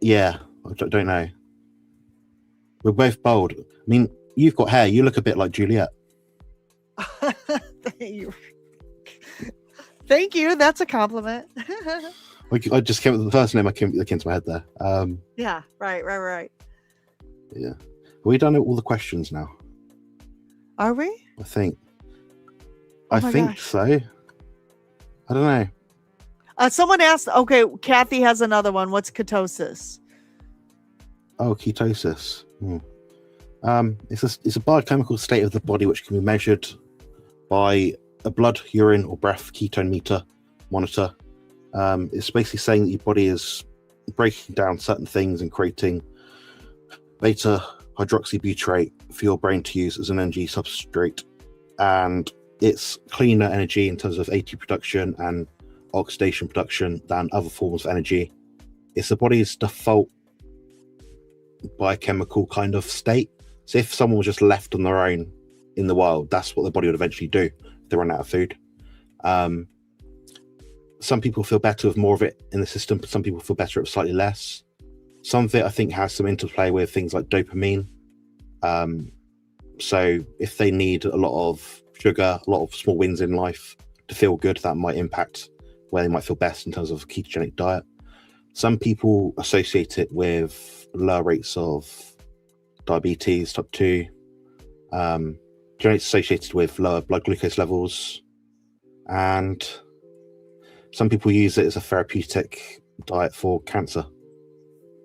Yeah, I don't know. We're both bold. I mean, you've got hair. You look a bit like Juliet. Thank you. That's a compliment. I just came with the first name that came into my head there. Yeah, right. Yeah. Have we done all the questions now? Are we? I think. Oh I think gosh. so. I don't know. Someone asked, okay, Kathy has another one. What's ketosis? Oh, ketosis. It's a biochemical state of the body which can be measured by a blood, urine, or breath ketone monitor. It's basically saying that your body is breaking down certain things and creating beta hydroxybutyrate for your brain to use as an energy substrate, and it's cleaner energy in terms of ATP production and oxidation production than other forms of energy. It's the body's default biochemical kind of state. So if someone was just left on their own in the wild, that's what the body would eventually do if they run out of food. Some people feel better with more of it in the system, but some people feel better with slightly less. Some of it, I think, has some interplay with things like dopamine. So if they need a lot of sugar, a lot of small wins in life to feel good, that might impact where they might feel best in terms of a ketogenic diet. Some people associate it with lower rates of diabetes, type 2. Generally it's associated with lower blood glucose levels. And some people use it as a therapeutic diet for cancer.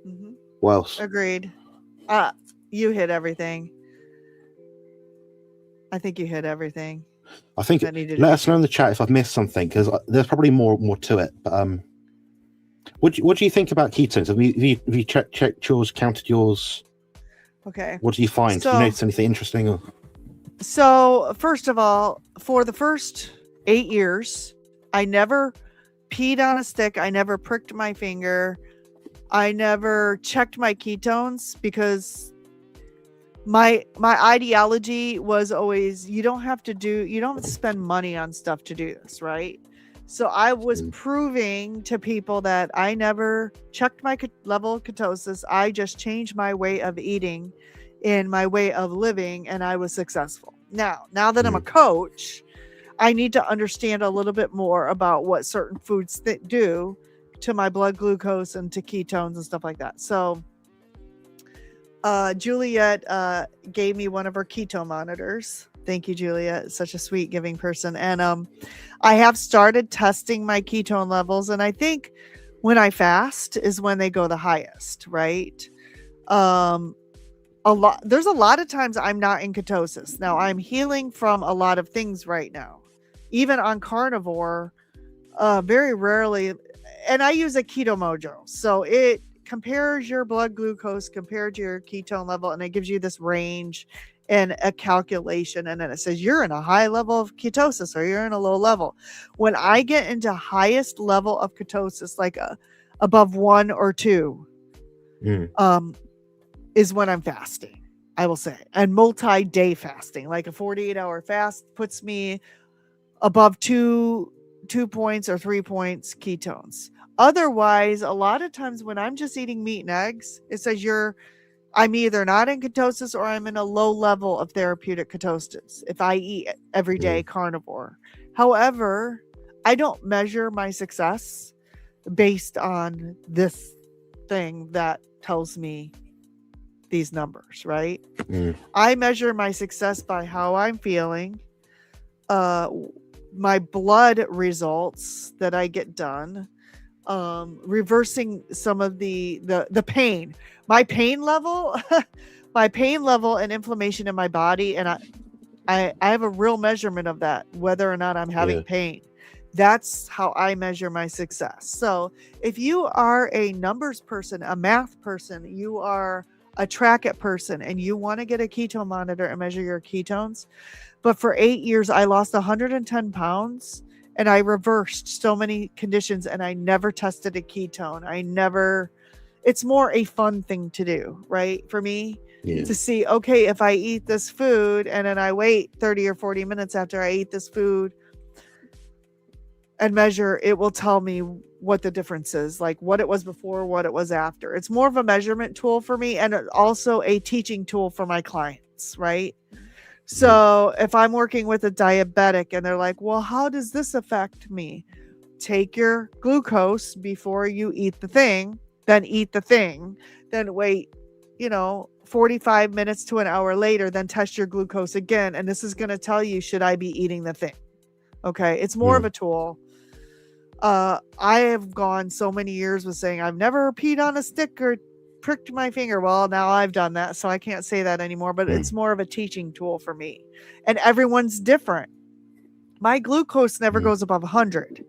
Mm-hmm. What else? Agreed. You hit everything. I think you hit everything. I think let us know in the chat if I've missed something, because there's probably more to it. But what do you think about ketones? Have you checked yours, counted yours? Okay. What do you find? Do you notice anything interesting? Or? So first of all, for the first 8 years, I never peed on a stick. I never pricked my finger. I never checked my ketones, because my ideology was always, you don't have to spend money on stuff to do this, right? So I was proving to people that I never checked my level of ketosis. I just changed my way of eating and my way of living, and I was successful. Now that I'm a coach, I need to understand a little bit more about what certain foods do to my blood glucose and to ketones and stuff like that. So Juliet gave me one of her keto monitors. Thank you, Juliet. Such a sweet, giving person. And I have started testing my ketone levels, and I think when I fast is when they go the highest, right? There's a lot of times I'm not in ketosis. Now I'm healing from a lot of things right now, even on Carnivore, very rarely. And I use a Keto Mojo, so it compares your blood glucose compared to your ketone level, and it gives you this range and a calculation, and then it says you're in a high level of ketosis or you're in a low level. When I get into highest level of ketosis, like above 1 or 2, is when I'm fasting, I will say. And multi-day fasting, like a 48-hour fast, puts me above 2 points or 3 points ketones. Otherwise, a lot of times when I'm just eating meat and eggs, it says I'm either not in ketosis or I'm in a low level of therapeutic ketosis if I eat every day carnivore. However, I don't measure my success based on this thing that tells me these numbers, right? I measure my success by how I'm feeling, my blood results that I get done, reversing some of the pain, my pain level and inflammation in my body. And I have a real measurement of that, whether or not I'm having pain. That's how I measure my success. So if you are a numbers person, a math person, you are a track it person, and you want to get a ketone monitor and measure your ketones. But for 8 years, I lost 110 pounds and I reversed so many conditions, and I never tested a ketone. It's more a fun thing to do, right? For me, to see, okay, if I eat this food and then I wait 30 or 40 minutes after I eat this food and measure, it will tell me what the difference is, like what it was before, what it was after. It's more of a measurement tool for me, and also a teaching tool for my clients, right? So if I'm working with a diabetic and they're like, well, how does this affect me? Take your glucose before you eat the thing, then eat the thing, then wait, 45 minutes to an hour later, then test your glucose again. And this is going to tell you, should I be eating the thing? Okay. It's more of a tool. I have gone so many years with saying I've never peed on a stick or pricked my finger. Well, now I've done that, so I can't say that anymore, but it's more of a teaching tool for me. And everyone's different. My glucose never goes above 100,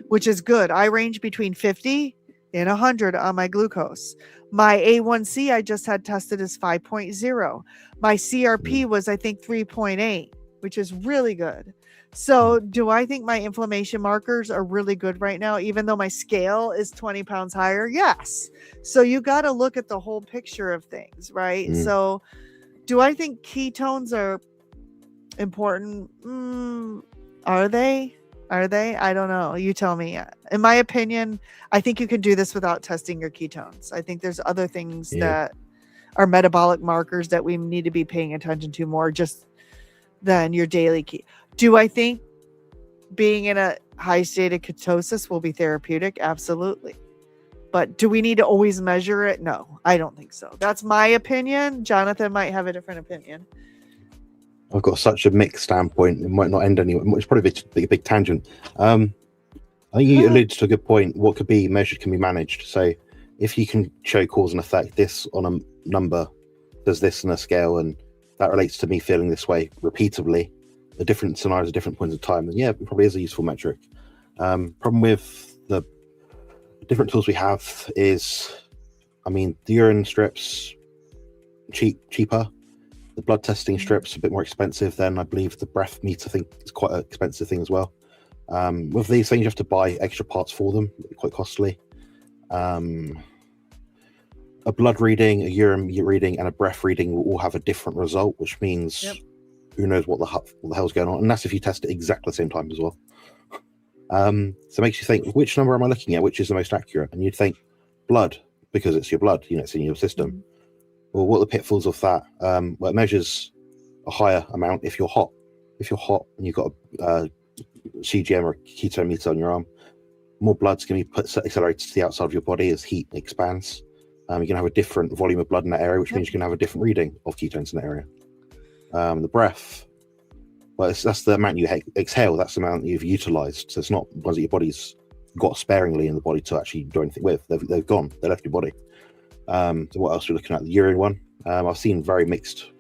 which is good. I range between 50 and 100 on my glucose. My A1C I just had tested is 5.0. My CRP was, I think, 3.8, which is really good. So do I think my inflammation markers are really good right now, even though my scale is 20 pounds higher? Yes. So you got to look at the whole picture of things, right? So do I think ketones are important? Are they? I don't know. You tell me. In my opinion, I think you can do this without testing your ketones. I think there's other things that are metabolic markers that we need to be paying attention to more just than your daily key. Do I think being in a high state of ketosis will be therapeutic? Absolutely. But do we need to always measure it? No, I don't think so. That's my opinion. Jonathan might have a different opinion. I've got such a mixed standpoint. It might not end anywhere. It's probably a big tangent. I think you alluded to a good point. What could be measured can be managed. So if you can show cause and effect, this on a number does this on a scale, and that relates to me feeling this way repeatedly, the different scenarios at different points of time, then yeah, it probably is a useful metric. Problem with the different tools we have is, I mean, the urine strips, cheaper. The blood testing strips a bit more expensive. Then I believe the breath meter, I think, is quite an expensive thing as well. With these things, you have to buy extra parts for them, quite costly. A blood reading, a urine reading, and a breath reading will all have a different result, which means who knows what the hell's going on. And that's if you test at exactly the same time as well. So it makes you think, which number am I looking at? Which is the most accurate? And you'd think blood, because it's your blood, it's in your system. Well, what are the pitfalls of that? Well, it measures a higher amount if you're hot. If you're hot and you've got a CGM or a ketone meter on your arm, more blood's going to be accelerated to the outside of your body as heat expands. You're going to have a different volume of blood in that area, which means you're going to have a different reading of ketones in that area. The breath, well, that's the amount you exhale. That's the amount you've utilized. So it's not ones that your body's got sparingly in the body to actually do anything with. They've gone. They left your body. So what else are we looking at? The urine one. I've seen very mixed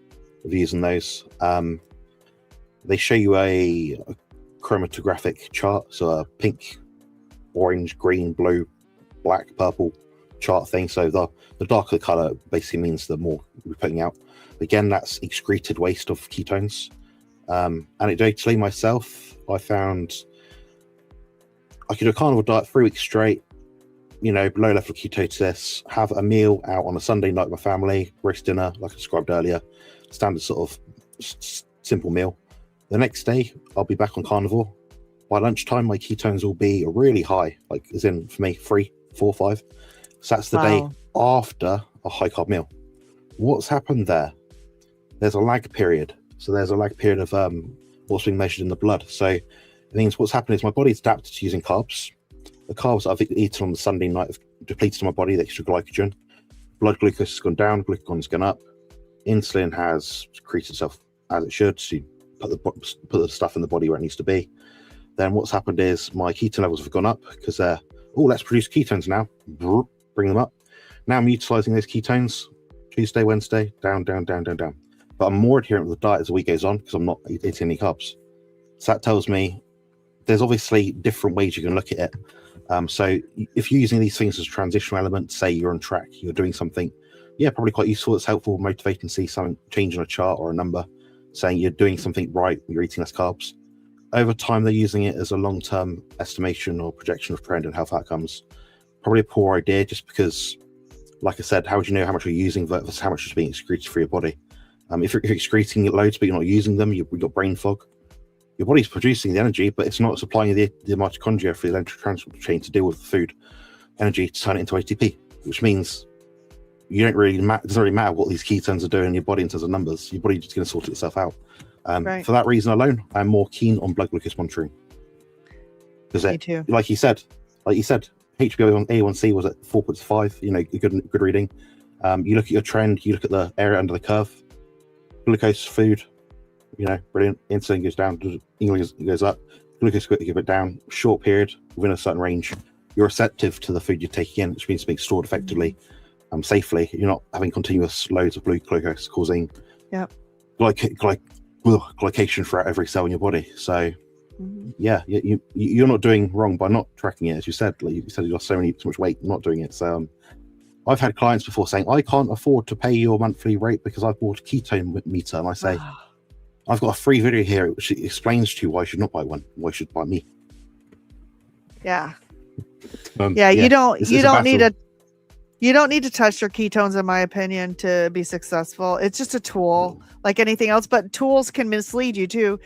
reviews on those. They show you a chromatographic chart, so a pink, orange, green, blue, black, purple chart thing. So the darker the color basically means the more we're putting out. Again, that's excreted waste of ketones. Anecdotally, myself, I found I could do a carnivore diet 3 weeks straight, low level of ketosis, have a meal out on a Sunday night with my family, roast dinner, like I described earlier, standard sort of simple meal. The next day, I'll be back on carnivore. By lunchtime, my ketones will be really high, like as in for me, 3, 4, 5. So that's the day after a high carb meal. What's happened there? There's a lag period. So there's a lag period of what's being measured in the blood. So it means what's happened is my body's adapted to using carbs. The carbs that I've eaten on the Sunday night have depleted my body, the extra glycogen. Blood glucose has gone down, glucagon's gone up. Insulin has secreted itself as it should to put the stuff in the body where it needs to be. Then what's happened is my ketone levels have gone up because they're, let's produce ketones now. Bring them up. Now I'm utilizing those ketones. Tuesday, Wednesday, down. But I'm more adherent with the diet as the week goes on because I'm not eating any carbs. So that tells me there's obviously different ways you can look at it. So if you're using these things as a transitional element, say you're on track, you're doing something, probably quite useful. It's helpful, motivating to see something change on a chart or a number, saying you're doing something right, you're eating less carbs. Over time, they're using it as a long-term estimation or projection of trend and health outcomes. Probably a poor idea just because, like I said, how would you know how much you're using versus how much is being excreted through your body? If you're excreting it loads but you're not using them, you've got brain fog. Your body's producing the energy, but it's not supplying the mitochondria for the electric transport chain to deal with the food energy to turn it into ATP, which means you don't really it doesn't really matter what these ketones are doing in your body in terms of numbers. Your body's just going to sort itself out. Right. For that reason alone, I'm more keen on blood glucose monitoring. Me too. Like you said, HbA1c was at 4.5. A good reading. You look at your trend. You look at the area under the curve. Glucose, food, brilliant. Insulin goes down, insulin goes up. glucose quickly give it down, short period, within a certain range, you're receptive to the food you're taking in, which means it's being stored effectively, safely. You're not having continuous loads of glucose causing glycation throughout every cell in your body. So yeah, you're not doing wrong by not tracking it. As you said, like you said, you lost so much weight not doing it. So I've had clients before saying, I can't afford to pay your monthly rate because I bought a ketone meter. And I say, I've got a free video here which explains to you why you should not buy one, why you should buy me. Yeah. You don't need to test your ketones, in my opinion, to be successful. It's just a tool like anything else, but tools can mislead you too.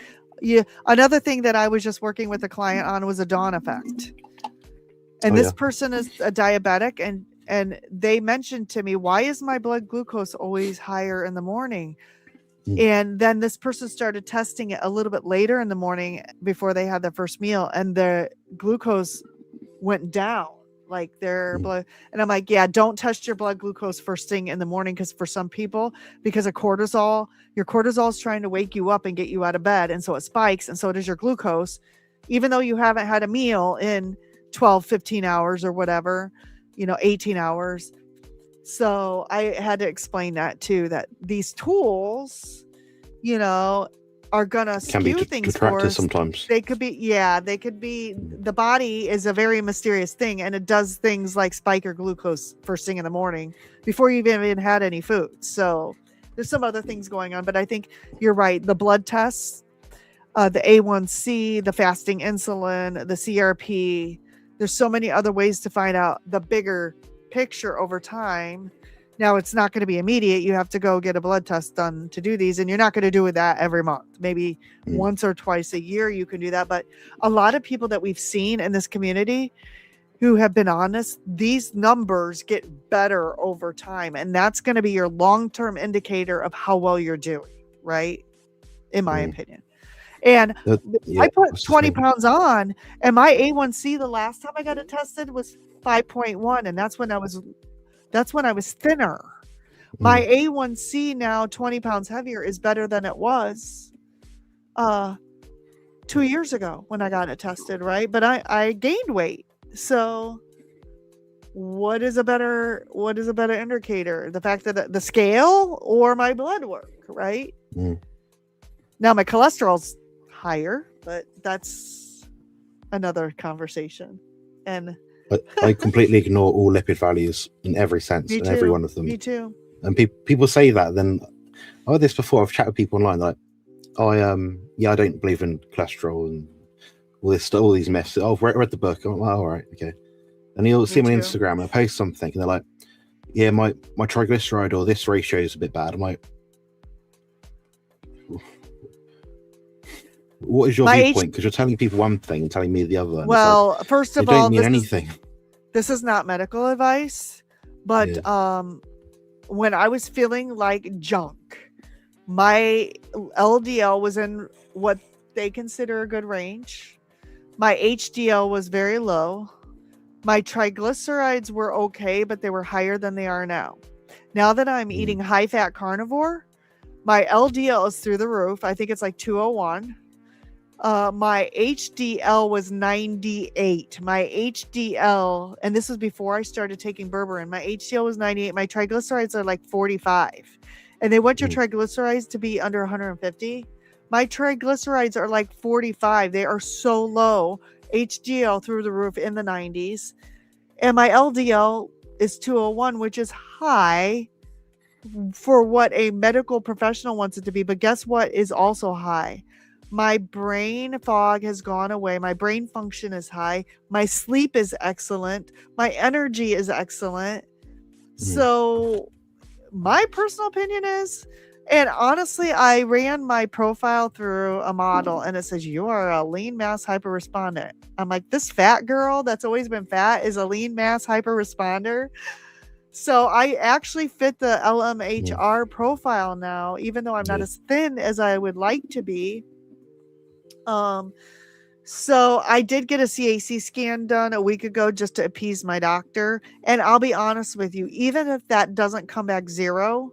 Another thing that I was just working with a client on was a dawn effect. And this person is a diabetic, and they mentioned to me, why is my blood glucose always higher in the morning? And then this person started testing it a little bit later in the morning before they had their first meal, and the glucose went down, like their blood. And I'm like, yeah, don't test your blood glucose first thing in the morning, because for some people, because of cortisol, your cortisol is trying to wake you up and get you out of bed, and so it spikes, and so does your glucose, even though you haven't had a meal in 12, 15 hours or whatever, 18 hours. So I had to explain that too, that these tools, are gonna skew things for us. Sometimes they could be, the body is a very mysterious thing, and it does things like spike your glucose first thing in the morning before you've even had any food. So there's some other things going on, but I think you're right. The blood tests, the A1C, the fasting insulin, the CRP, there's so many other ways to find out the bigger picture over time. Now, it's not going to be immediate. You have to go get a blood test done to do these, and you're not going to do that every month. Maybe once or twice a year you can do that. But a lot of people that we've seen in this community who have been honest, these numbers get better over time, and that's going to be your long-term indicator of how well you're doing, right? In my opinion. And I put 20 pounds on, and my A1C the last time I got it tested was 5.1, and that's when I was thinner. My A1C now, 20 pounds heavier, is better than it was 2 years ago when I got it tested, right? But I gained weight. So what is a better indicator? The fact that the scale or my blood work, right? Now my cholesterol's higher, but that's another conversation. And I completely ignore all lipid values in every sense, in every one of them. Me too. And people say that. Then I heard this before. I've chatted with people online like, I don't believe in cholesterol and all this stuff, all these myths. I've read the book. I'm like, all right, okay. And you'll see them on Instagram, and I post something, and they're like, yeah, my triglyceride or this ratio is a bit bad. I'm like, what is your viewpoint? Because you're telling people one thing and telling me the other. And well, first of all, don't mean anything. This is not medical advice, but when I was feeling like junk, my LDL was in what they consider a good range. My HDL was very low. My triglycerides were okay, but they were higher than they are now. Now that I'm eating high-fat carnivore, my LDL is through the roof. I think it's like 201. My HDL was 98. My HDL, and this was before I started taking berberine, my HDL was 98. My triglycerides are like 45. And they want your triglycerides to be under 150. My triglycerides are like 45. They are so low. HDL through the roof in the 90s. And my LDL is 201, which is high for what a medical professional wants it to be. But guess what is also high? My brain fog has gone away. My brain function is high. My sleep is excellent. My energy is excellent. So my personal opinion is, and honestly, I ran my profile through a model and it says, you are a lean mass hyperrespondent. I'm like, this fat girl that's always been fat is a lean mass hyperresponder. So I actually fit the LMHR profile now, even though I'm not as thin as I would like to be. So I did get a CAC scan done a week ago just to appease my doctor. And I'll be honest with you, even if that doesn't come back zero,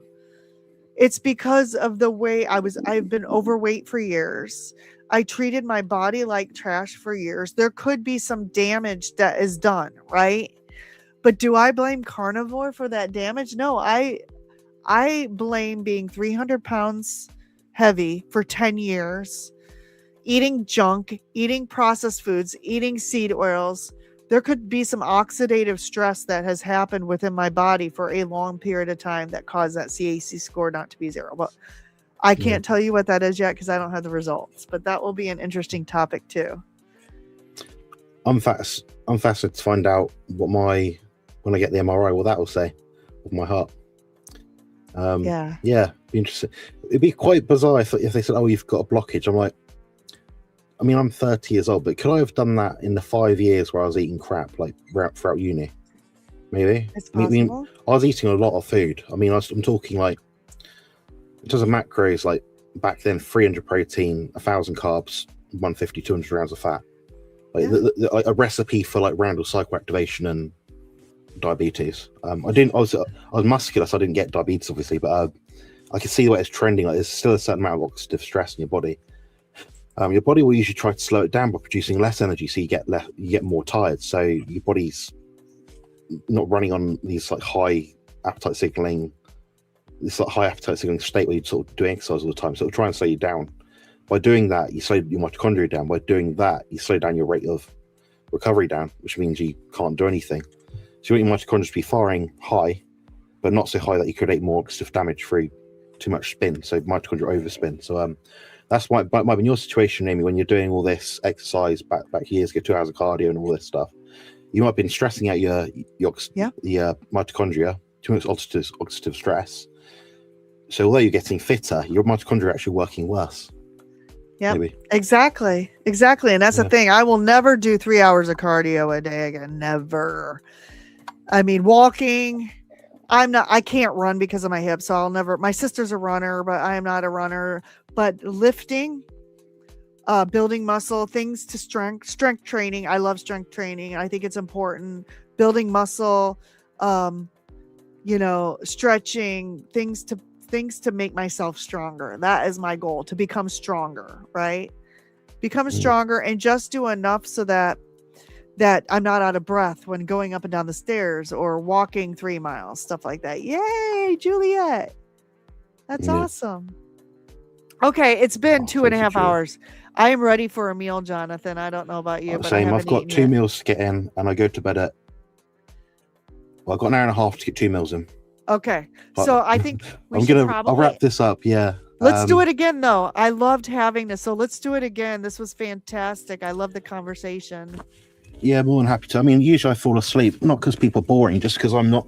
it's because of the way I've been overweight for years. I treated my body like trash for years. There could be some damage that is done, right? But do I blame Carnivore for that damage? No, I blame being 300 pounds heavy for 10 years, eating junk, eating processed foods, eating seed oils. There could be some oxidative stress that has happened within my body for a long period of time that caused that CAC score not to be 0. But I can't tell you what that is yet because I don't have the results. But that will be an interesting topic too. I'm fascinated to find out when I get the MRI, what that will say of my heart. Yeah, be interesting. It'd be quite bizarre if they said, "Oh, you've got a blockage." I'm like, I mean, I'm 30 years old, but could I have done that in the 5 years where I was eating crap, like throughout uni? Maybe. It's possible. I was eating a lot of food. I mean, I'm talking like, in terms of macros, like back then, 300 protein, 1,000 carbs, 150, 200 grams of fat. Like a recipe for like Randall psychoactivation and diabetes. I was muscular, so I didn't get diabetes, obviously, but I could see the way it's trending. Like, there's still a certain amount of oxidative stress in your body. Your body will usually try to slow it down by producing less energy, so you get more tired. So your body's not running on these like high appetite signaling state where you sort of do exercise all the time. So it'll try and slow you down. By doing that, you slow your mitochondria down. By doing that, you slow down your rate of recovery down, which means you can't do anything. So you want your mitochondria to be firing high, but not so high that you create more oxidative damage through too much spin. So mitochondria overspin. So that's why it might be in your situation, Amy, when you're doing all this exercise back years ago, 2 hours of cardio and all this stuff. You might have been stressing out your mitochondria, too much oxidative stress. So although you're getting fitter, your mitochondria are actually working worse. Yeah, exactly. And that's the thing. I will never do 3 hours of cardio a day again. Never. I mean, walking, I can't run because of my hips. So I'll never, my sister's a runner, but I am not a runner. But lifting, building muscle, things to strength training. I love strength training. I think it's important. Building muscle, stretching, things to make myself stronger. That is my goal, to become stronger, right? Become stronger and just do enough so that I'm not out of breath when going up and down the stairs or walking 3 miles, stuff like that. Yay, Juliet. That's awesome. Okay, it's been 2.5 hours. I am ready for a meal, Jonathan. I don't know about you, but same. I've got 2 meals to get in, and I go to bed at. Well, I've got an hour and a half to get 2 meals in. Okay, so I think I'll wrap this up. Yeah. Let's do it again, though. I loved having this, so let's do it again. This was fantastic. I love the conversation. Yeah, more than happy to. I mean, usually I fall asleep, not because people are boring, just because I'm not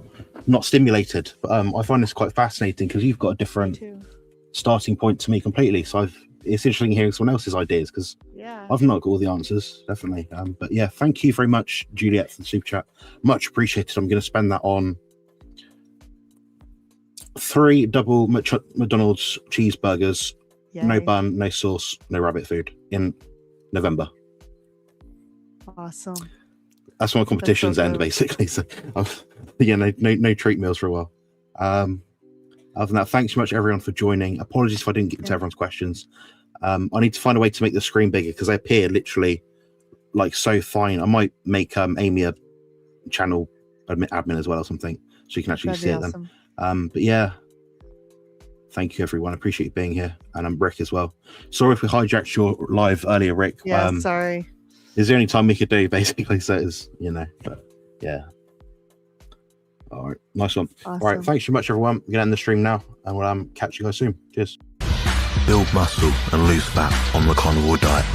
stimulated. But I find this quite fascinating because you've got a different starting point to me completely. So it's interesting hearing someone else's ideas because I've not got all the answers, definitely. But yeah, thank you very much, Juliet, for the super chat. Much appreciated. I'm going to spend that on 3 double McDonald's cheeseburgers, no bun, no sauce, no rabbit food in November. Awesome. That's my competition's end, basically. So, no treat meals for a while. Other than that, thanks so much, everyone, for joining. Apologies if I didn't get to everyone's questions. I need to find a way to make the screen bigger because they appear literally like so fine. I might make Amy a channel admin as well or something, so you can actually see it then. But yeah, thank you, everyone. I appreciate you being here, and I'm Rick as well. Sorry if we hijacked your live earlier, Rick. Yeah, sorry. It's the only time we could do, basically. So it's but yeah. All right, nice one. Awesome. All right, thanks so much, everyone. We're gonna end the stream now, and we'll catch you guys soon. Cheers. Build muscle and lose fat on the carnivore diet.